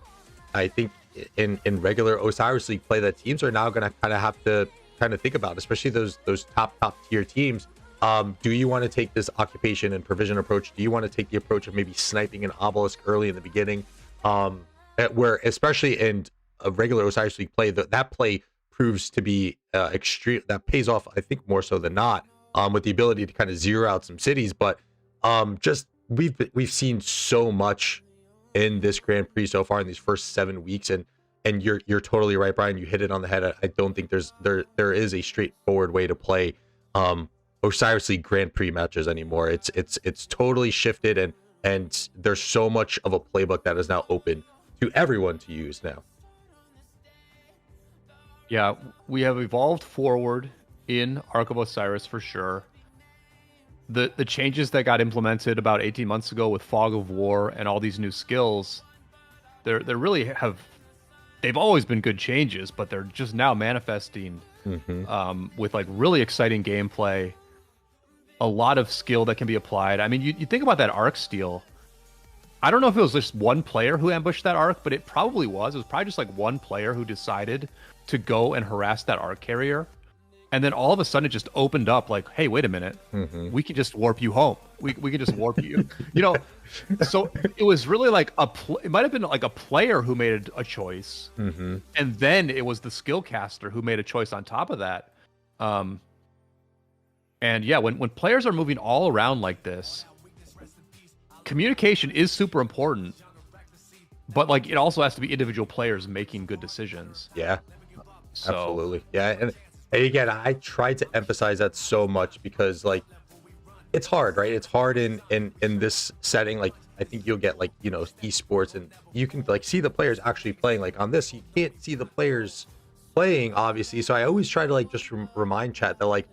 I think in regular Osiris League play that teams are now going to kind of have to kind of think about, especially those top tier teams. Do you want to take this occupation and provision approach? Do you want to take the approach of maybe sniping an obelisk early in the beginning? Where especially in a regular Osiris League play, that play proves to be extreme. That pays off, I think, more so than not, with the ability to kind of zero out some cities. But just we've seen so much in this Grand Prix so far in these first 7 weeks, and you're totally right, Brian. You hit it on the head. I don't think there is a straightforward way to play Osiris League Grand Prix matches anymore. It's totally shifted, and there's so much of a playbook that is now open to everyone to use now. Yeah, we have evolved forward in Ark of Osiris for sure. The changes that got implemented about 18 months ago with Fog of War and all these new skills, they really have, they've always been good changes, but they're just now manifesting with like really exciting gameplay, a lot of skill that can be applied. I mean, you think about that Ark steal. I don't know if it was just one player who ambushed that Ark, but it probably was. It was probably just like one player who decided to go and harass that Ark carrier. And then all of a sudden it just opened up like, hey, wait a minute. We can just warp you home. We can just warp you. You know, so it was really like it might have been like a player who made a choice. And then it was the skill caster who made a choice on top of that. And yeah, when players are moving all around like this, communication is super important. But like it also has to be individual players making good decisions. Yeah, so, absolutely. Yeah, and again, I try to emphasize that so much because like it's hard, right? It's hard in this setting. Like I think you'll get like, you know, esports and you can like see the players actually playing. Like on this, you can't see the players playing, obviously. So I always try to like just remind chat that like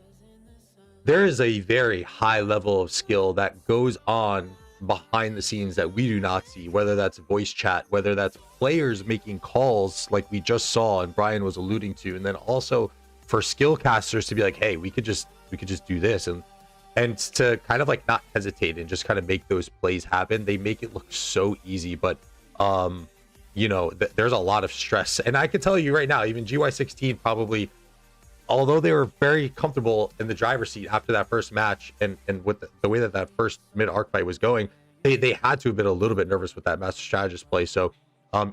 there is a very high level of skill that goes on behind the scenes that we do not see, whether that's voice chat, whether that's players making calls like we just saw and Brian was alluding to, and then also for skill casters to be like, hey, we could just do this, and to kind of like not hesitate and just kind of make those plays happen. They make it look so easy, but you know, there's a lot of stress. And I can tell you right now, even GY16 probably, although they were very comfortable in the driver's seat after that first match and with the way that first mid-arc fight was going, they had to have been a little bit nervous with that master strategist play. So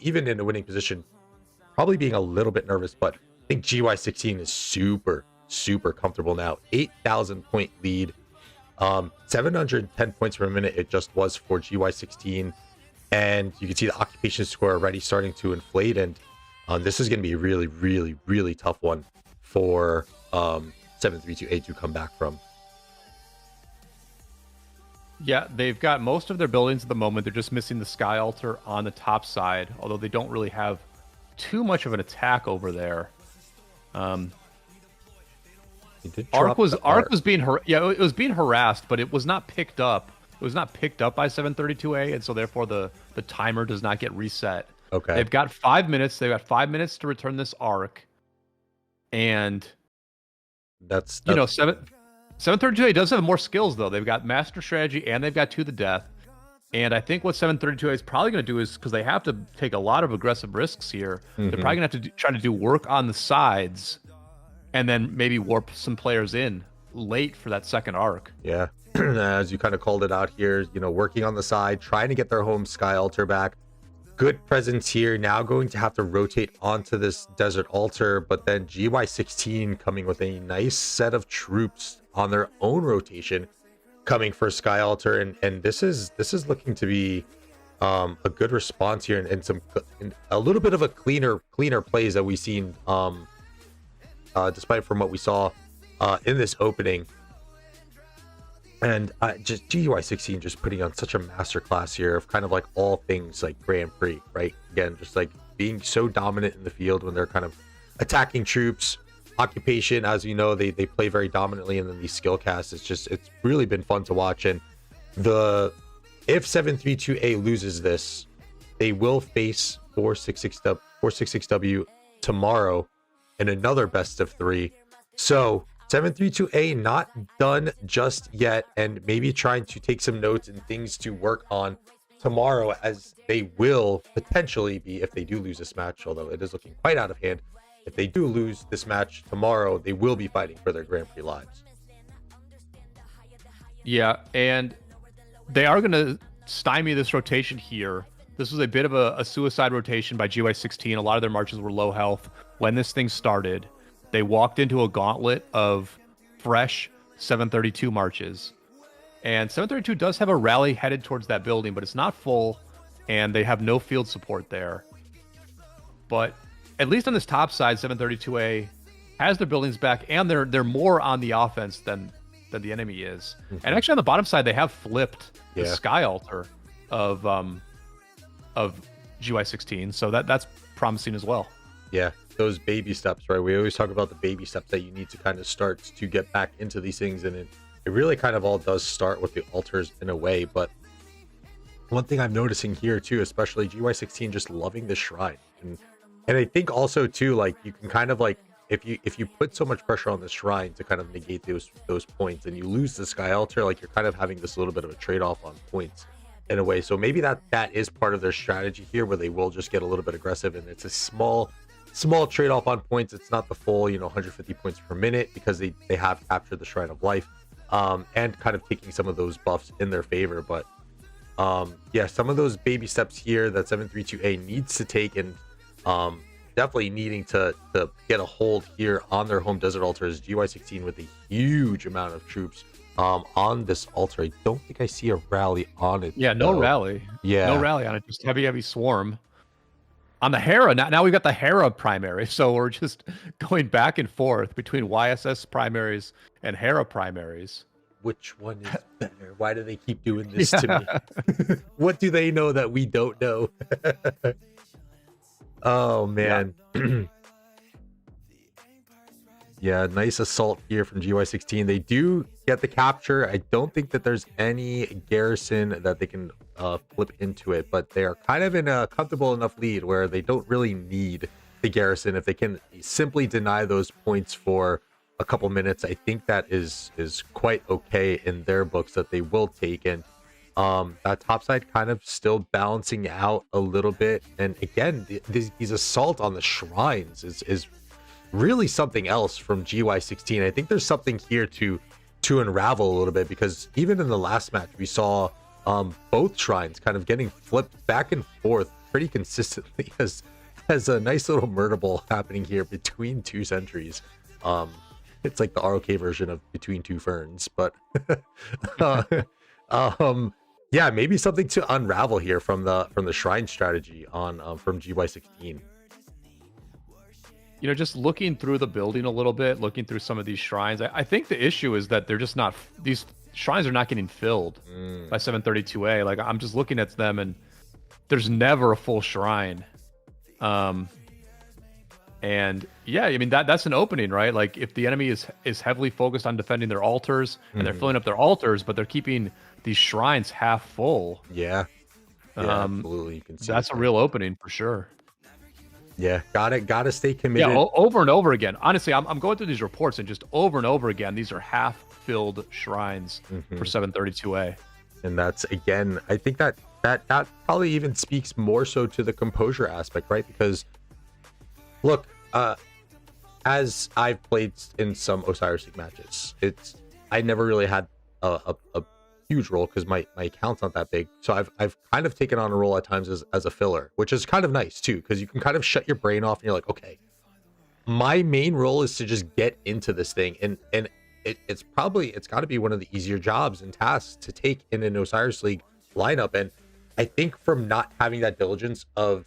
even in a winning position, probably being a little bit nervous, but I think GY16 is super comfortable now. 8,000 point lead, 710 points per minute it just was for GY16, and you can see the occupation score already starting to inflate, and this is going to be a really tough one for 732A to come back from. Yeah, they've got most of their buildings at the moment. They're just missing the Sky Altar on the top side, although they don't really have too much of an attack over there. Arc was being it was being harassed, but it was not picked up. It was not picked up by 732A, and so therefore the timer does not get reset. Okay. They've got 5 minutes. They've got 5 minutes to return this Arc, and that's you know 732A does have more skills though. They've got Master Strategy and they've got To the Death. And I think what 732A is probably going to do is, because they have to take a lot of aggressive risks here, they're probably going to have to try to do work on the sides, and then maybe warp some players in late for that second Arc. Yeah, as you kind of called it out here, you know, working on the side, trying to get their home Sky Altar back. Good presence here. Now going to have to rotate onto this Desert Altar, but then GY16 coming with a nice set of troops on their own rotation, coming for Sky Altar, and this is looking to be a good response here, and some a little bit of a cleaner plays that we've seen, despite from what we saw in this opening. And just GY16 just putting on such a masterclass here of kind of like all things like Grand Prix, right? Again, just like being so dominant in the field when they're kind of attacking troops. Occupation, as you know, they play very dominantly, and then these skill casts, it's really been fun to watch. And if 732A loses this, they will face 466W tomorrow in another best of 3. So 732A not done just yet, and maybe trying to take some notes and things to work on tomorrow, as they will potentially be, if they do lose this match, although it is looking quite out of hand. If they do lose this match tomorrow, they will be fighting for their Grand Prix lives. Yeah, and they are going to stymie this rotation here. This was a bit of a suicide rotation by GY16. A lot of their marches were low health when this thing started. They walked into a gauntlet of fresh 732 marches. And 732 does have a rally headed towards that building, but it's not full, and they have no field support there. But at least on this top side, 732A has their buildings back, and they're more on the offense than the enemy is. And actually on the bottom side, they have flipped the Sky Altar of GY16, so that's promising as well. Yeah, those baby steps, right? We always talk about the baby steps that you need to kind of start to get back into these things, and it really kind of all does start with the altars in a way. But one thing I'm noticing here too, especially GY16 just loving the shrine, and I think also too, like, you can kind of like, if you put so much pressure on the shrine to kind of negate those points, and you lose the Sky Altar, like, you're kind of having this little bit of a trade-off on points in a way. So maybe that is part of their strategy here, where they will just get a little bit aggressive, and it's a small trade-off on points. It's not the full 150 points per minute, because they have captured the Shrine of Life, and kind of taking some of those buffs in their favor. But yeah, some of those baby steps here that 732A needs to take, and definitely needing to get a hold here on their home Desert Altar, is GY16 with a huge amount of troops on this altar. I don't think I see a rally on it. Yeah, no rally. Yeah, no rally on it. Just heavy swarm. On the Hera, now we've got the Hera primary, so we're just going back and forth between YSS primaries and Hera primaries. Which one is better? Why do they keep doing this to me? What do they know that we don't know? Oh man. Yeah, nice assault here from GY16. They do get the capture. I don't think that there's any garrison that they can flip into it, but they are kind of in a comfortable enough lead where they don't really need the garrison. If they can simply deny those points for a couple minutes, I think that is quite okay in their books, that they will take. And that top side kind of still balancing out a little bit. And again, these assault on the shrines is really something else from GY16. I think there's something here to unravel a little bit, because even in the last match we saw both shrines kind of getting flipped back and forth pretty consistently, as a nice little murder ball happening here between two sentries. It's like the ROK version of Between Two Ferns, but yeah, maybe something to unravel here from the shrine strategy on from GY16. Just looking through the building a little bit, looking through some of these shrines, I think the issue is that they're just not, these shrines are not getting filled by 732A. Like, I'm just looking at them, and there's never a full shrine. And yeah, I mean, that's an opening, right? Like, if the enemy is heavily focused on defending their altars, and they're filling up their altars, but they're keeping these shrines half full. Yeah. Yeah, absolutely. You can see that's a real opening for sure. Yeah, gotta stay committed. Yeah, over and over again. Honestly, I'm going through these reports, and just over and over again, these are half-filled shrines for 732A. And that's, again, I think that probably even speaks more so to the composure aspect, right? Because look, as I've played in some Osiris League matches, I never really had a huge role because my account's not that big, so I've kind of taken on a role at times as a filler, which is kind of nice too, because you can kind of shut your brain off and you're like, okay, my main role is to just get into this thing, and it's got to be one of the easier jobs and tasks to take in an Osiris League lineup. And I think from not having that diligence of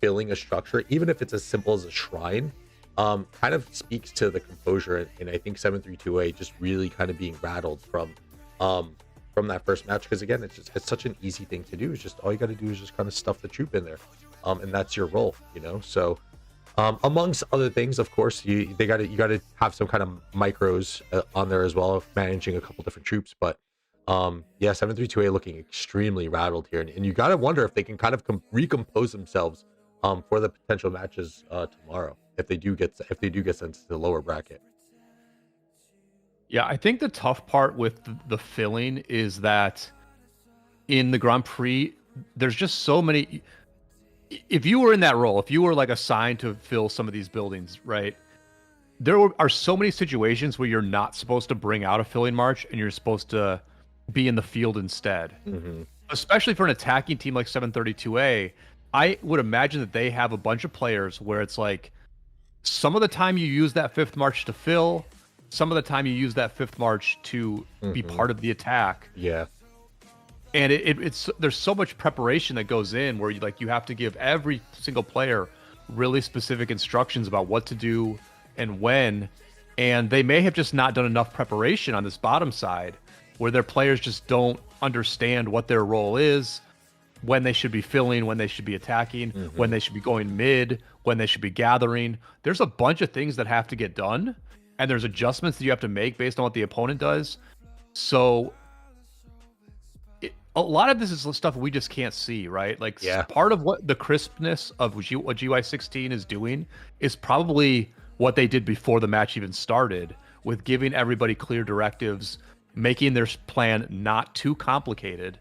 filling a structure, even if it's as simple as a shrine, kind of speaks to the composure, and I think 732A just really kind of being rattled from that first match, because again, it's such an easy thing to do. It's just, all you got to do is just kind of stuff the troop in there, and that's your role, you know. So amongst other things, of course, you got to have some kind of micros on there as well, managing a couple different troops. But yeah, 732A looking extremely rattled here, and you got to wonder if they can kind of recompose themselves for the potential matches tomorrow, if they do get sent to the lower bracket. Yeah, I think the tough part with the filling is that in the Grand Prix, there's just so many. If you were in that role, if you were like assigned to fill some of these buildings, right, there are so many situations where you're not supposed to bring out a filling march, and you're supposed to be in the field instead. Especially for an attacking team like 732A, I would imagine that they have a bunch of players where it's like, some of the time you use that fifth march to fill, some of the time you use that fifth march to be part of the attack. Yeah. And it's there's so much preparation that goes in, where you have to give every single player really specific instructions about what to do and when. And they may have just not done enough preparation on this bottom side, where their players just don't understand what their role is, when they should be filling, when they should be attacking, when they should be going mid, when they should be gathering. There's a bunch of things that have to get done, and there's adjustments that you have to make based on what the opponent does. So a lot of this is stuff we just can't see, right? Like, part of what the crispness of what GY16 is doing is probably what they did before the match even started, with giving everybody clear directives, making their plan not too complicated.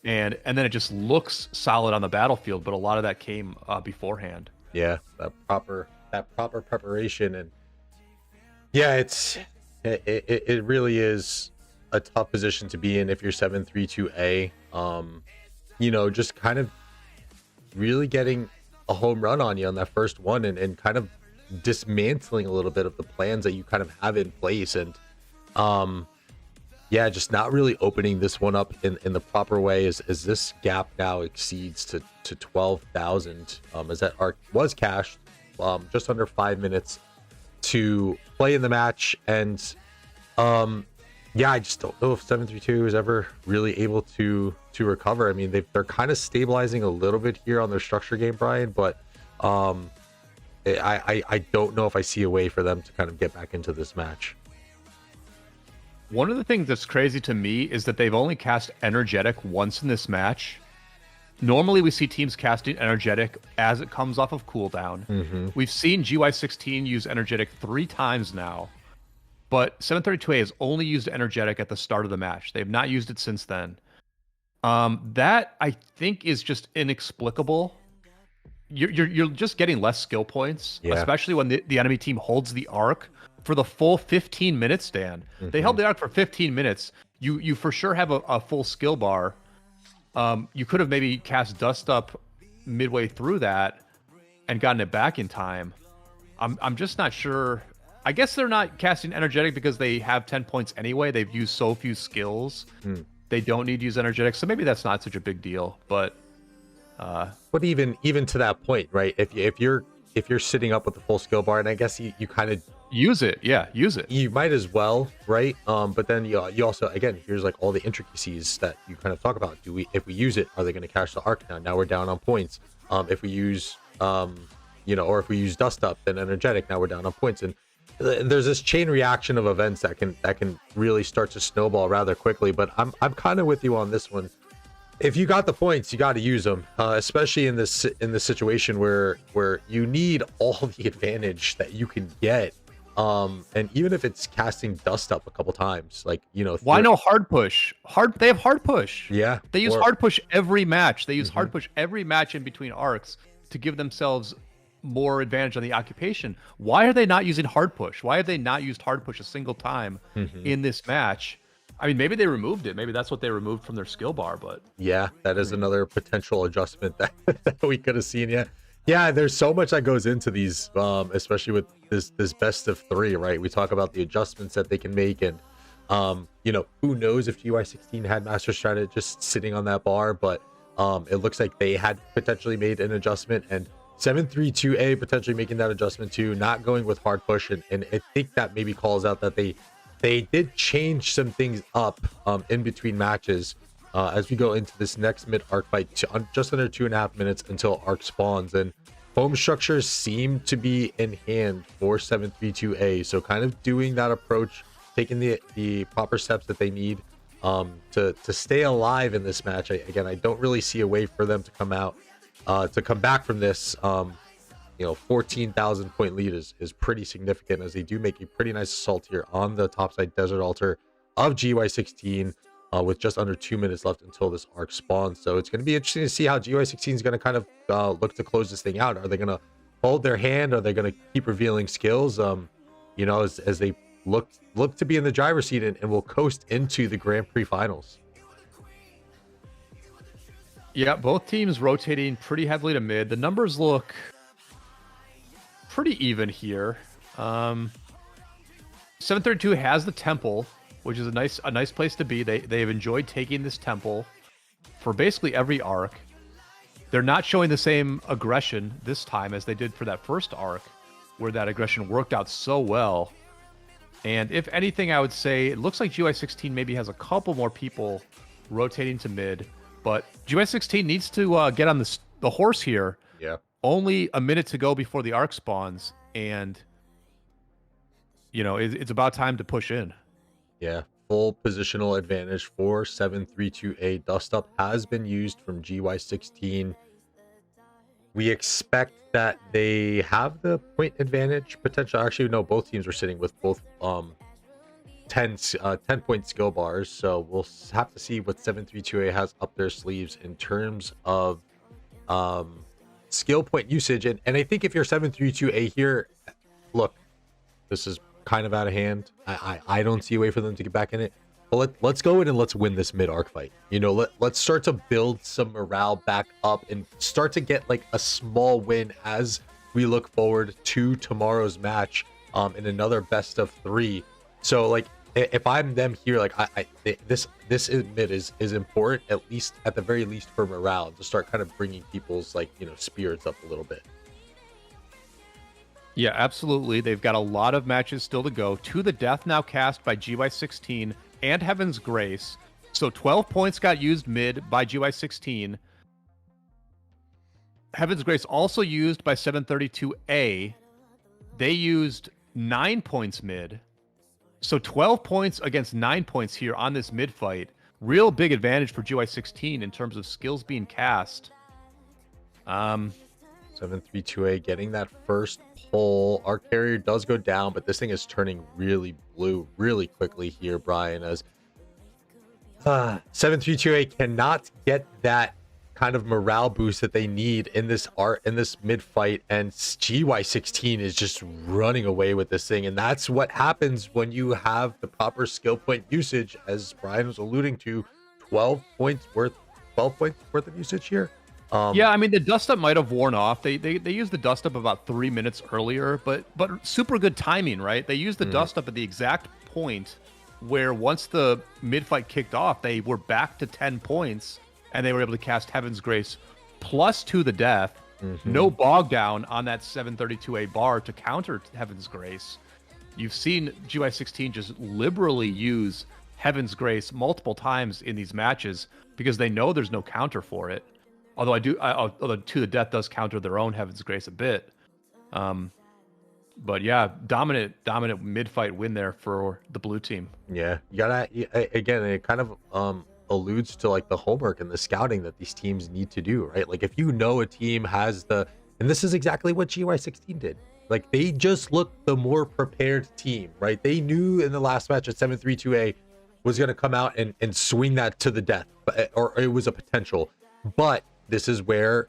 And then it just looks solid on the battlefield, but a lot of that came beforehand. Yeah, that proper preparation. And yeah, it really is a tough position to be in if you're 732A. You know, just kind of really getting a home run on you on that first one, and kind of dismantling a little bit of the plans that you kind of have in place. And yeah, just not really opening this one up in the proper way, as this gap now exceeds to 12,000, as that arc was cashed just under 5 minutes to play in the match. And yeah, I just don't know if 732 is ever really able to recover. I mean, they're kind of stabilizing a little bit here on their structure game, Brian, but I don't know if I see a way for them to kind of get back into this match. One of the things that's crazy to me is that they've only cast Energetic once in this match. Normally, we see teams casting Energetic as it comes off of cooldown. We've seen GY16 use Energetic 3 times now, but 732A has only used Energetic at the start of the match. They've not used it since then. That, I think, is just inexplicable. You're just getting less skill points, especially when the enemy team holds the arc for the full 15 minutes, Dan. They held the arc for 15 minutes. You for sure have a full skill bar. You could have maybe cast Dust Up midway through that and gotten it back in time. I'm just not sure. I guess they're not casting Energetic because they have 10 points anyway. They've used so few skills. They don't need to use Energetic, so maybe that's not such a big deal. But even to that point, right? If you're sitting up with the full skill bar, and I guess you kind of Use it. Yeah, use it. You might as well, right? But then you also, again, here's like all the intricacies that you kind of talk about. If we use it, are they going to cash the arc now? Now we're down on points. If we use or if we use dust up, then energetic, now we're down on points. And there's this chain reaction of events that can really start to snowball rather quickly. But I'm kind of with you on this one. If you got the points, you got to use them, especially in this situation where you need all the advantage that you can get. And even if it's casting dust up a couple times, like, why no hard push? They have hard push. Yeah, they use hard push every match. They use hard push every match in between arcs to give themselves more advantage on the occupation. Why are they not using hard push? Why have they not used hard push a single time in this match? I mean, maybe they removed it. Maybe that's what they removed from their skill bar. But yeah, that is another potential adjustment that we could have seen. Yeah, there's so much that goes into these, especially with this best of 3, right? We talk about the adjustments that they can make, and who knows if GY16 had Master Strat just sitting on that bar, but it looks like they had potentially made an adjustment, and 732A potentially making that adjustment too, not going with hard push, and I think that maybe calls out that they did change some things up in between matches. As we go into this next mid arc fight, just under 2.5 minutes until arc spawns, and home structures seem to be in hand for 732A. So kind of doing that approach, taking the proper steps that they need to stay alive in this match. Again, I don't really see a way for them to come back from this. 14,000 point lead is pretty significant, as they do make a pretty nice assault here on the topside desert altar of GY16. With just under 2 minutes left until this arc spawns. So it's going to be interesting to see how GY16 is going to kind of look to close this thing out. Are they going to hold their hand? Are they going to keep revealing skills? As they look to be in the driver's seat and will coast into the Grand Prix finals. Yeah, both teams rotating pretty heavily to mid. The numbers look pretty even here. 732 has the temple, which is a nice place to be. They've enjoyed taking this temple for basically every arc. They're not showing the same aggression this time as they did for that first arc, where that aggression worked out so well. And if anything, I would say it looks like GY16 maybe has a couple more people rotating to mid, but GY16 needs to get on the horse here. Yeah. Only a minute to go before the arc spawns, and it's about time to push in. Yeah, full positional advantage for 732A. Dust up has been used from GY16. We expect that they have the point advantage potential. Actually, no, both teams are sitting with both 10-point skill bars. So we'll have to see what 732A has up their sleeves in terms of skill point usage. And I think if you're 732A here, look, this is kind of out of hand. I don't see a way for them to get back in it. But let's go in and let's win this mid arc fight. Let's start to build some morale back up and start to get like a small win as we look forward to tomorrow's match in another best of 3. So like if I'm them here, like this mid is important, at the very least for morale, to start kind of bringing people's spirits up a little bit. Yeah, absolutely. They've got a lot of matches still to go. To the Death now cast by GY16 and Heaven's Grace. So 12 points got used mid by GY16. Heaven's Grace also used by 732A. They used 9 points mid. So 12 points against 9 points here on this mid fight. Real big advantage for GY16 in terms of skills being cast. 732A getting that first pull. Our carrier does go down, but this thing is turning really blue really quickly here, Brian, as 732A cannot get that kind of morale boost that they need in this mid fight, and GY16 is just running away with this thing. And that's what happens when you have the proper skill point usage, as Brian was alluding to. 12 points worth of usage here. Yeah, I mean, the dust up might have worn off. They used the dust up about 3 minutes earlier, but super good timing, right? They used the dust up at the exact point where once the mid fight kicked off, they were back to 10 points, and they were able to cast Heaven's Grace plus To the Death. No bog down on that 732A bar to counter Heaven's Grace. You've seen GY16 just liberally use Heaven's Grace multiple times in these matches because they know there's no counter for it. Although although To the Death does counter their own Heaven's Grace a bit. But yeah, dominant mid-fight win there for the blue team. Yeah, you gotta, again, it kind of alludes to like the homework and the scouting that these teams need to do, right? Like if you know a team has and this is exactly what GY16 did. Like they just looked the more prepared team, right? They knew in the last match at 732A was going to come out and swing that to the death, or it was a potential. But this is where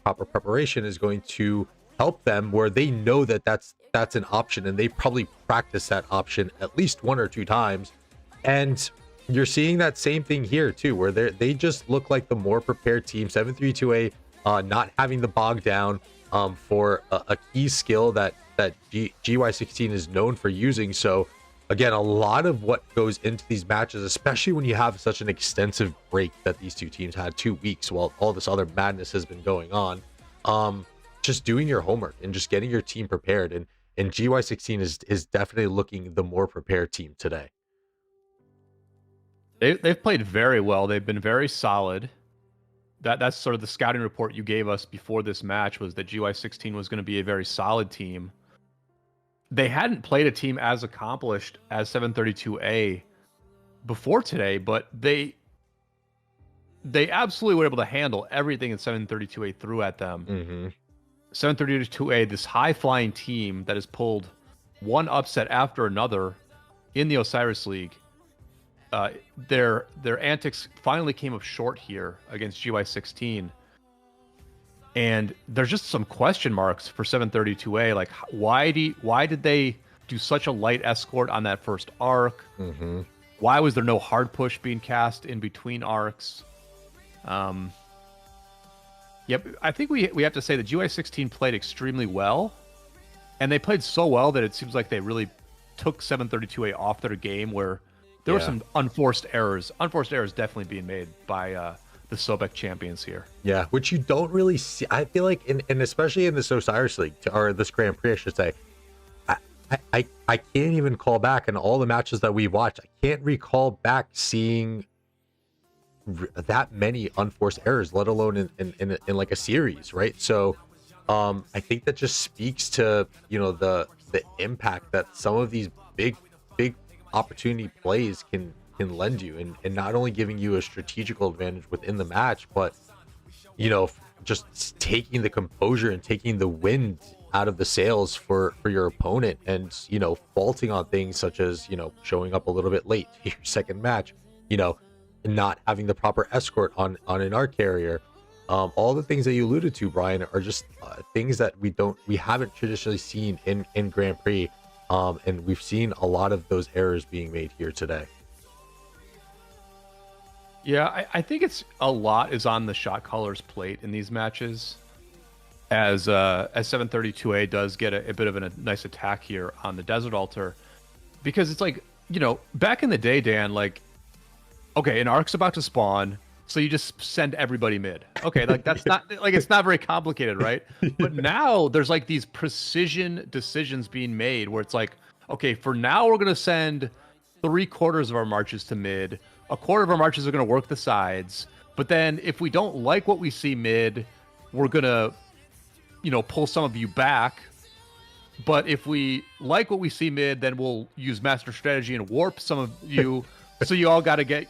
proper preparation is going to help them, where they know that that's an option, and they probably practice that option at least 1 or 2 times. And you're seeing that same thing here too, where they just look like the more prepared team. 732A not having the bog down for a key skill that GY16 is known for using. So again, a lot of what goes into these matches, especially when you have such an extensive break that these two teams had, 2 weeks while all this other madness has been going on, just doing your homework and just getting your team prepared. And GY16 is definitely looking the more prepared team today. They've played very well. They've been very solid. That's sort of the scouting report you gave us before this match, was that GY16 was going to be a very solid team. They hadn't played a team as accomplished as 732A before today, but they absolutely were able to handle everything that 732A threw at them. Mm-hmm. 732A, this high-flying team that has pulled one upset after another in the Osiris League. Their antics finally came up short here against GY16. And there's just some question marks for 732A. Like, why did they do such a light escort on that first arc? Mm-hmm. Why was there no hard push being cast in between arcs? Yep, I think we have to say that GY16 played extremely well, and they played so well that it seems like they really took 732A off their game, where there were some unforced errors. Unforced errors definitely being made by the Sobek champions here. Yeah, which you don't really see. I feel like, and especially in this Osiris League, or this Grand Prix, I should say, I can't even call back in all the matches that we've watched. I can't recall back seeing that many unforced errors, let alone in like a series, right? So I think that just speaks to, you know, the impact that some of these big opportunity plays can lend you, and not only giving you a strategical advantage within the match, but, you know, just taking the composure and taking the wind out of the sails for your opponent, and, you know, faulting on things such as, you know, showing up a little bit late to your second match, you know, not having the proper escort on an arc carrier. All the things that you alluded to, Brian, are just things that we haven't traditionally seen in Grand Prix, and we've seen a lot of those errors being made here today. Yeah, I think it's a lot is on the shot caller's plate in these matches, as 732A does get a bit of a nice attack here on the Desert Altar, because it's like, you know, back in the day, Dan, like, okay, an arc's about to spawn, so you just send everybody mid. Okay, like that's not like, it's not very complicated, right? But now there's like these precision decisions being made where it's like, okay, for now we're gonna send 3/4 of our marches to mid, 1/4 of our marches are gonna work the sides, but then if we don't like what we see mid, we're gonna, you know, pull some of you back. But if we like what we see mid, then we'll use master strategy and warp some of you. So you all gotta get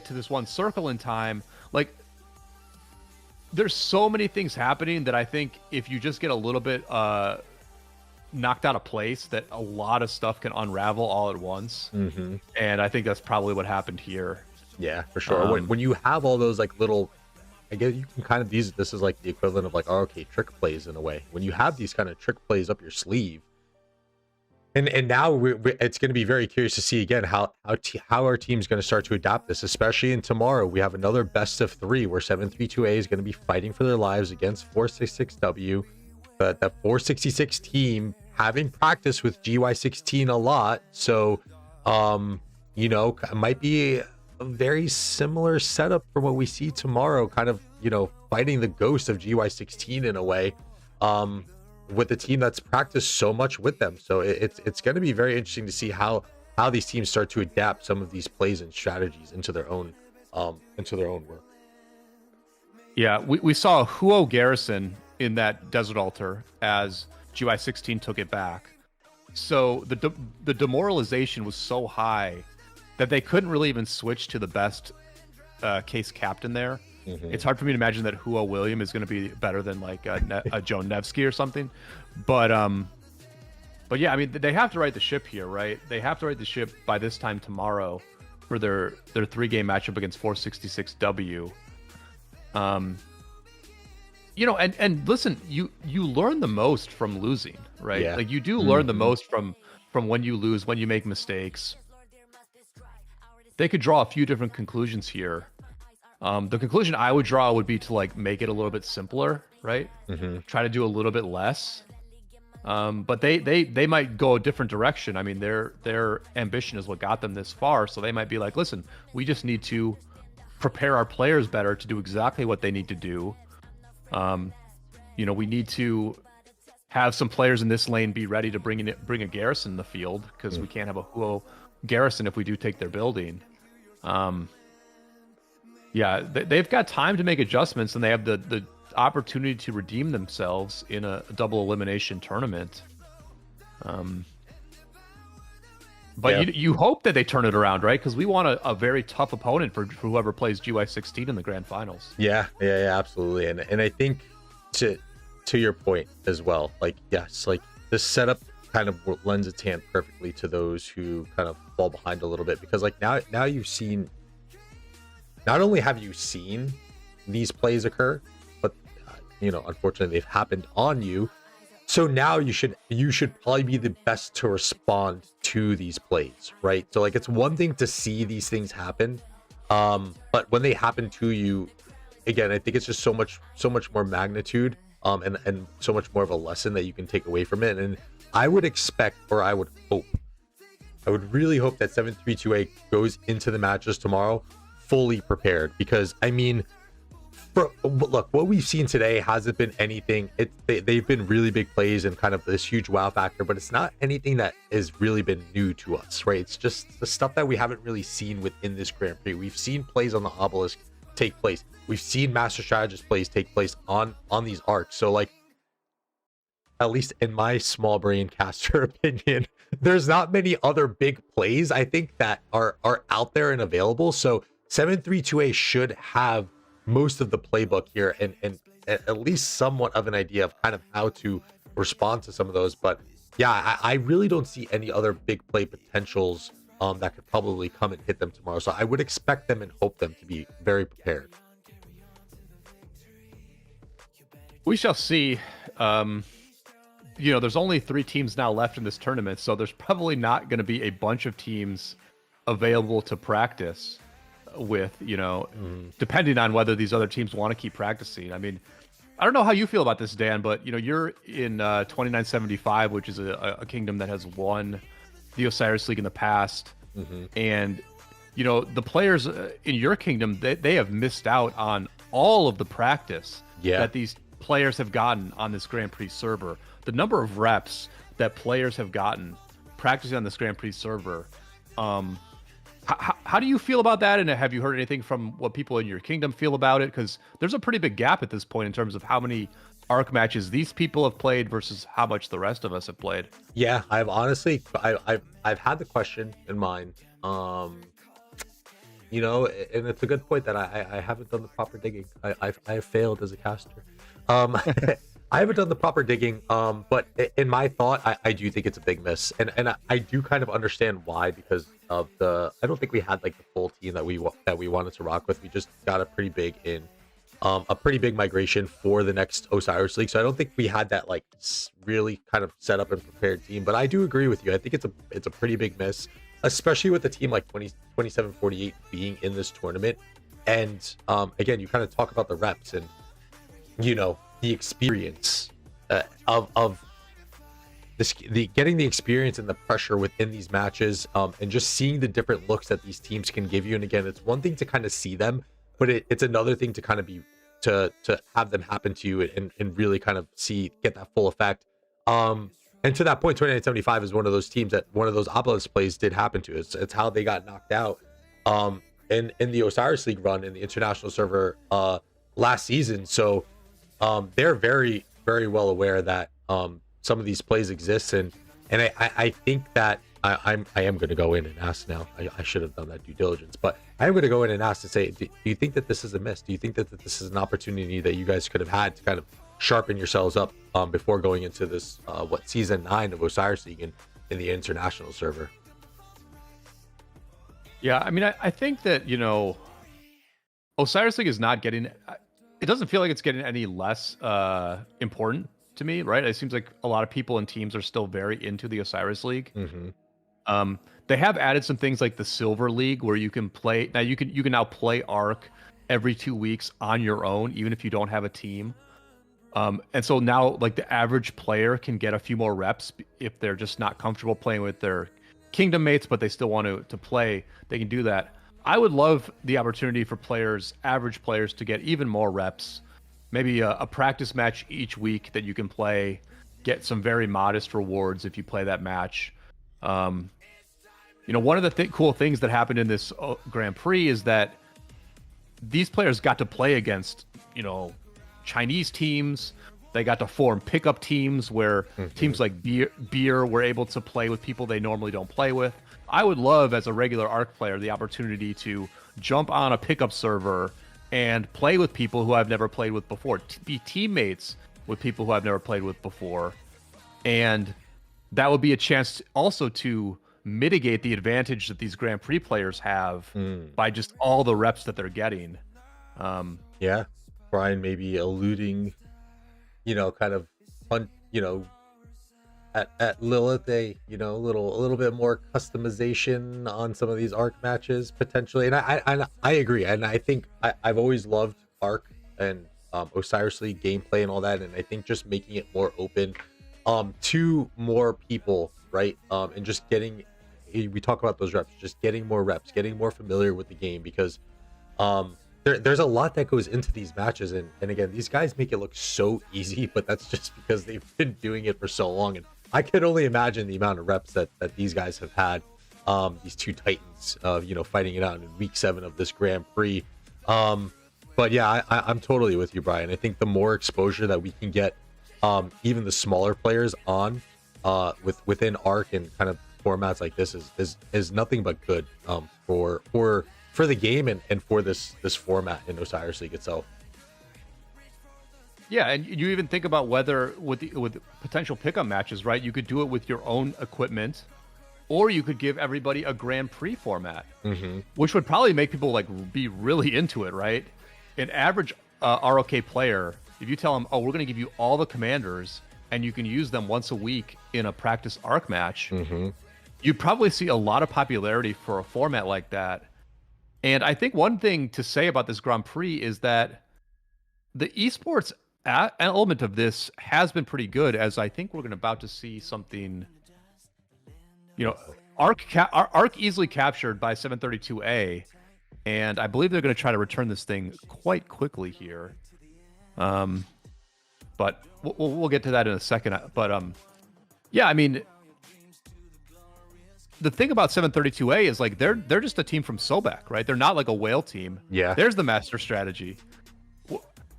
to this one circle in time. Like, there's so many things happening that I think if you just get a little bit knocked out of place, that a lot of stuff can unravel all at once. Mm-hmm. And I think that's probably what happened here. Yeah, for sure. When you have all those like little, I guess you can kind of use this is like the equivalent of like, oh, okay, trick plays in a way. When you have these kind of trick plays up your sleeve, and now it's going to be very curious to see again how our team's going to start to adapt this, especially in tomorrow. We have another best of 3 where 732A is going to be fighting for their lives against 466W. But that 466 team having practice with GY16 a lot, so you know, it might be a very similar setup from what we see tomorrow, kind of, you know, fighting the ghost of GY16 in a way. with a team that's practiced so much with them. So it's going to be very interesting to see how these teams start to adapt some of these plays and strategies into their own work. Yeah, we saw a Huo garrison in that Desert Altar as GY16 took it back. So the demoralization was so high that they couldn't really even switch to the best case captain there. It's hard for me to imagine that Huo William is going to be better than like a Joan Nevsky or something. But yeah, I mean, they have to right the ship here, right? They have to right the ship by this time tomorrow for their 3-game matchup against 466W. You know, and listen, you learn the most from losing, right? Yeah. Like you do learn the most from when you lose, when you make mistakes. They could draw a few different conclusions here. The conclusion I would draw would be to like make it a little bit simpler, right? Try to do a little bit less. But they might go a different direction. I mean, their ambition is what got them this far, so they might be like, listen, we just need to prepare our players better to do exactly what they need to do. You know, we need to have some players in this lane be ready to bring a garrison in the field, because we can't have a Huo garrison if we do take their building. Yeah, they've got time to make adjustments, and they have the opportunity to redeem themselves in a double elimination tournament. But you hope that they turn it around, right? Because we want a very tough opponent for whoever plays GY16 in the grand finals. Yeah, absolutely. And I think to your point as well, like, yes, like the setup kind of lends its hand perfectly to those who kind of fall behind a little bit, because like now you've seen, not only have you seen these plays occur, but you know, unfortunately they've happened on you. So now you should probably be the best to respond to these plays, right? So like, it's one thing to see these things happen, but when they happen to you, again, I think it's just so much more magnitude, and so much more of a lesson that you can take away from it. And I would expect, or I would really hope that 732A goes into the matches tomorrow fully prepared, because I mean, look, what we've seen today hasn't been anything. They've been really big plays and kind of this huge wow factor, but it's not anything that has really been new to us, right? It's just the stuff that we haven't really seen within this Grand Prix. We've seen plays on the obelisk take place. We've seen master strategist plays take place on these arcs. So like, at least in my small brain caster opinion, there's not many other big plays, I think, that are out there and available. So 732A should have most of the playbook here, and at least somewhat of an idea of kind of how to respond to some of those. But yeah, I really don't see any other big play potentials that could probably come and hit them tomorrow. So I would expect them and hope them to be very prepared. We shall see. You know, there's only 3 teams now left in this tournament, so there's probably not going to be a bunch of teams available to practice with, you know, depending on whether these other teams want to keep practicing. I mean, I don't know how you feel about this, Dan, but, you know, you're in 2975, which is a kingdom that has won the Osiris League in the past. And, you know, the players in your kingdom, they have missed out on all of the practice that these players have gotten on this Grand Prix server. The number of reps that players have gotten practicing on this Grand Prix server. How do you feel about that? And have you heard anything from what people in your kingdom feel about it? Because there's a pretty big gap at this point in terms of how many arc matches these people have played versus how much the rest of us have played. I've had the question in mind. You know, and it's a good point that I haven't done the proper digging. I have failed as a caster. I haven't done the proper digging, but in my thought, I do think it's a big miss, and I do kind of understand why, because of I don't think we had like the full team that we wanted to rock with. We just got a pretty big migration for the next Osiris League, so I don't think we had that like really kind of set up and prepared team. But I do agree with you. I think it's a pretty big miss, especially with a team like 2748 being in this tournament. And again, you kind of talk about the reps and, you know, the experience of this, getting the experience and the pressure within these matches, and just seeing the different looks that these teams can give you. And again, it's one thing to kind of see them, but it's another thing to kind of to have them happen to you and really kind of get that full effect. And to that point, 2975 is one of those teams that one of those obelisk plays did happen to. It's how they got knocked out in the Osiris League run in the international server last season. So they're very, very well aware that some of these plays exist, and I think that I am going to go in and ask now. I should have done that due diligence, but I am going to go in and ask to say, do you think that this is a miss? Do you think that this is an opportunity that you guys could have had to kind of sharpen yourselves up before going into this season 9 of Osiris League in the international server? Yeah, I mean, I think that, you know, Osiris League is not getting, it doesn't feel like it's getting any less important to me, right? It seems like a lot of people and teams are still very into the Osiris League. They have added some things like the Silver League, where you can play now. You can now play Arc every 2 weeks on your own, even if you don't have a team. And so now, like, the average player can get a few more reps if they're just not comfortable playing with their kingdom mates, but they still want to play. They can do that. I would love the opportunity for players, average players, to get even more reps. Maybe a practice match each week that you can play, get some very modest rewards if you play that match. You know, one of the cool things that happened in this Grand Prix is that these players got to play against, you know, Chinese teams. They got to form pickup teams where teams like Beer were able to play with people they normally don't play with. I would love, as a regular Arc player, the opportunity to jump on a pickup server and play with people who I've never played with before, be teammates with people who I've never played with before. And that would be a chance also to mitigate the advantage that these Grand Prix players have by just all the reps that they're getting. Yeah, Brian maybe alluding, you know, kind of, you know, at Lilith, a little bit more customization on some of these Arc matches potentially, and I agree, and I think I've always loved Arc and Osiris League gameplay and all that, and I think just making it more open to more people, right, and just getting, we talk about those reps, just getting more reps, getting more familiar with the game, because there's a lot that goes into these matches, and again, these guys make it look so easy, but that's just because they've been doing it for so long. And I could only imagine the amount of reps that these guys have had, these two titans, you know, fighting it out in week 7 of this Grand Prix. But yeah, I'm totally with you, Brian. I think the more exposure that we can get, even the smaller players on within Arc and kind of formats like this is nothing but good for the game and for this format in Osiris League itself. Yeah, and you even think about whether with potential pickup matches, right? You could do it with your own equipment, or you could give everybody a Grand Prix format, which would probably make people like be really into it, right? An average ROK player, if you tell them, "Oh, we're going to give you all the commanders, and you can use them once a week in a practice Arc match," you'd probably see a lot of popularity for a format like that. And I think one thing to say about this Grand Prix is that the esports element of this has been pretty good, as I think we're about to see something, you know, Arc easily captured by 732A, and I believe they're going to try to return this thing quite quickly here. But we'll get to that in a second. But yeah, I mean, the thing about 732A is like they're just a team from Sobek, right? They're not like a whale team. Yeah. There's the master strategy.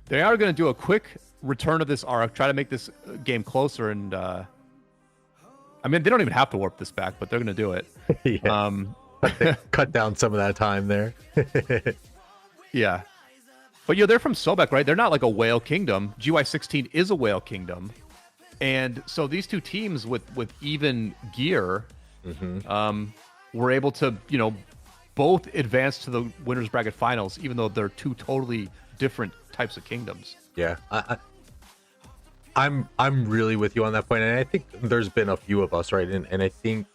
They are going to do a quick return of this Arc, try to make this game closer, and I mean, they don't even have to warp this back, but they're going to do it. Yeah. Cut down some of that time there. Yeah. But, you know, they're from Sobek, right? They're not like a whale kingdom. GY16 is a whale kingdom. And so these two teams with even gear were able to, you know, both advance to the winners bracket finals, even though they're two totally different types of kingdoms. Yeah, I'm really with you on that point, and I think there's been a few of us, right? And I think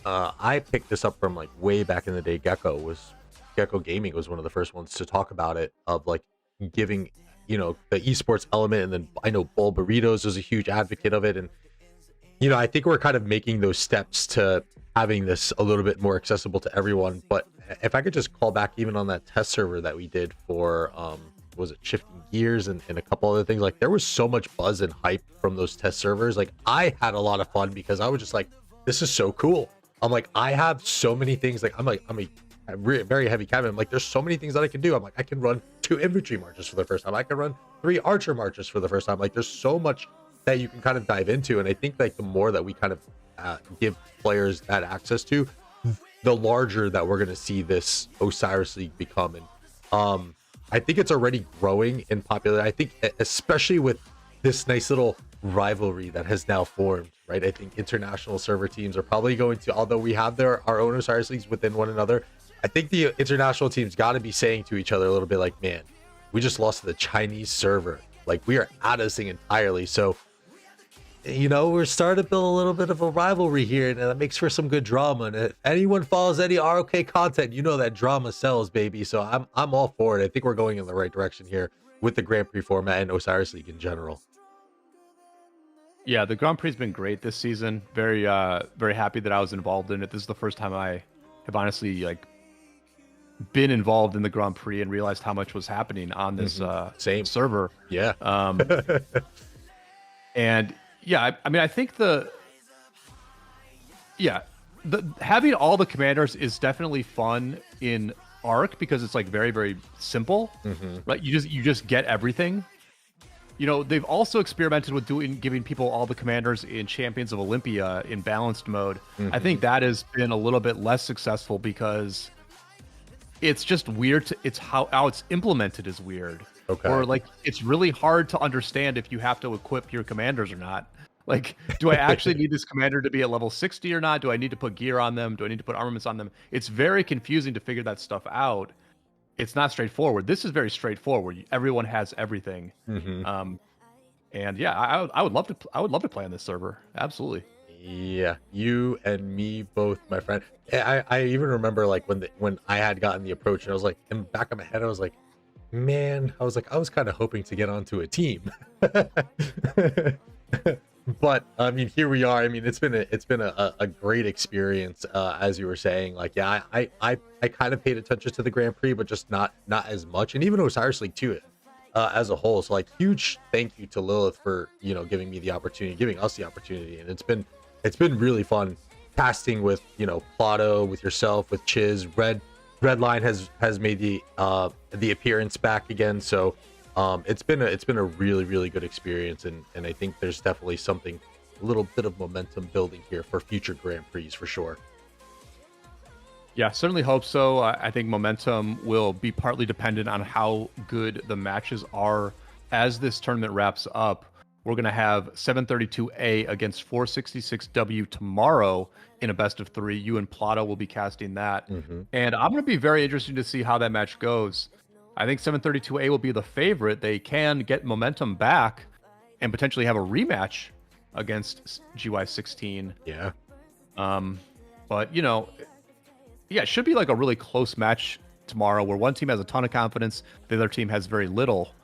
I picked this up from like way back in the day. Gecko Gaming was one of the first ones to talk about it, of like giving, you know, the esports element, and then I know Bull Burritos is a huge advocate of it, and you know, I think we're kind of making those steps to having this a little bit more accessible to everyone. But if I could just call back even on that test server that we did for was it Shifting Gears and a couple other things. Like there was so much buzz and hype from those test servers. Like I had a lot of fun because I was just like, this is so cool. I'm like, I have so many things. Like I'm a very heavy captain. I'm like, there's so many things that I can do. I'm like, I can run 2 infantry marches for the first time. I can run 3 archer marches for the first time. Like there's so much that you can kind of dive into. And I think like the more that we kind of give players that access to, the larger that we're going to see this Osiris League become. And I think it's already growing in popularity. I think especially with this nice little rivalry that has now formed, right? I think international server teams are probably going to, although we have our own Osiris Leagues within one another, I think the international teams got to be saying to each other a little bit like, man, we just lost to the Chinese server. Like we are out of this thing entirely. So, you know, we're starting to build a little bit of a rivalry here, and that makes for some good drama. And if anyone follows any ROK content, you know that drama sells, baby. So I'm all for it. I think we're going in the right direction here with the Grand Prix format and Osiris League in general. Yeah, the Grand Prix has been great this season. Very happy that I was involved in it. This is the first time I have honestly like been involved in the Grand Prix and realized how much was happening on this same server. Yeah. And yeah, I mean, I think having all the commanders is definitely fun in Arc because it's like very, very simple. Right? You just get everything. You know, they've also experimented with giving people all the commanders in Champions of Olympia in balanced mode. I think that has been a little bit less successful because it's just weird. It's how it's implemented is weird. Okay. Or like it's really hard to understand if you have to equip your commanders or not. Like, do I actually need this commander to be at level 60 or not? Do I need to put gear on them? Do I need to put armaments on them? It's very confusing to figure that stuff out. It's not straightforward. This is very straightforward. Everyone has everything. And yeah, I would love to play on this server. Absolutely. Yeah, you and me both, my friend. I even remember like when I had gotten the approach, and I was like, in the back of my head, I was like, man, I was kind of hoping to get onto a team. But I mean, here we are. I mean, it's been a great experience, as you were saying. Like, yeah, I kind of paid attention to the Grand Prix, but just not as much, and even Osiris League too, as a whole. So like, huge thank you to Lilith for giving me the opportunity, giving us the opportunity, and it's been really fun casting with Plato, with yourself, with Chiz. Redline has made the appearance back again, so. It's been a really good experience, and I think there's definitely a little bit of momentum building here for future Grand Prix for sure. Yeah, certainly hope so. I think momentum will be partly dependent on how good the matches are as this tournament wraps up. We're going to have 732A against 466W tomorrow in a best of 3. You and Plato will be casting that, and I'm going to be very interested to see how that match goes. I think 732A will be the favorite. They can get momentum back and potentially have a rematch against GY16. Yeah. But it should be like a really close match tomorrow where one team has a ton of confidence, the other team has very little,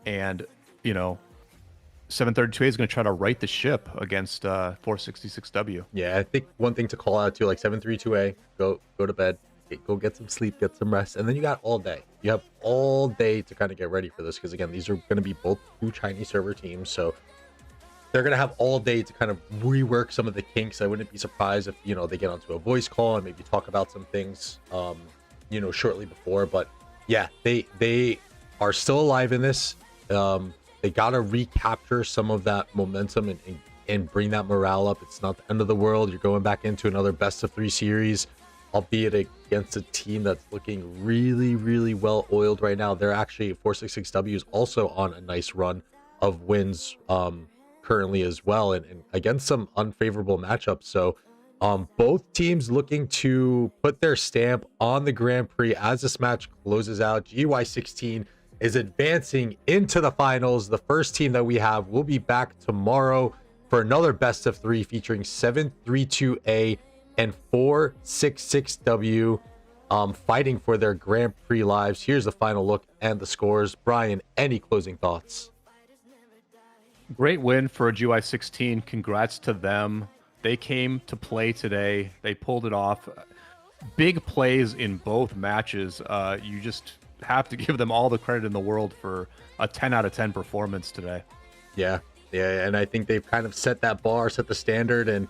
and 732A is going to try to right the ship against 466W. Yeah, I think one thing to call out too, like 732A, go to bed. Go get some sleep, get some rest, and then you got all day. You have all day to kind of get ready for this, because again, these are going to be both 2 Chinese server teams, so they're going to have all day to kind of rework some of the kinks. I wouldn't be surprised if they get onto a voice call and maybe talk about some things shortly before. But yeah, they are still alive in this. They got to recapture some of that momentum and bring that morale up. It's not the end of the world. You're going back into another best of 3 series, albeit against a team that's looking really well oiled right now. They're actually, 466W is also on a nice run of wins currently as well, and against some unfavorable matchups. So both teams looking to put their stamp on the Grand Prix as this match closes out. GY16 is advancing into the finals. The first team that we have will be back tomorrow for another best of 3 featuring 732A and 466W fighting for their Grand Prix lives. Here's the final look and the scores. Brian, any closing thoughts? Great win for GY16. Congrats to them. They came to play today. They pulled it off. Big plays in both matches. have to give them all the credit in the world for a 10 out of 10 performance today. Yeah, and I think they've kind of set that bar, set the standard, and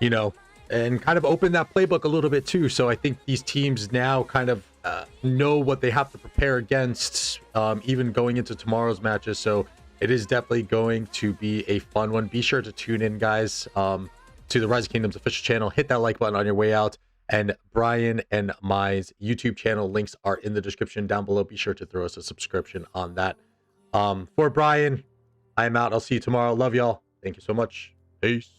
you know, and kind of opened that playbook a little bit too. So I think these teams now kind of know what they have to prepare against, even going into tomorrow's matches. So it is definitely going to be a fun one. Be sure to tune in, guys, to the Rise of Kingdoms official channel. Hit that like button on your way out. And Brian and my YouTube channel links are in the description down below. Be sure to throw us a subscription on that. For Brian, I'm out. I'll see you tomorrow. Love y'all. Thank you so much. Peace.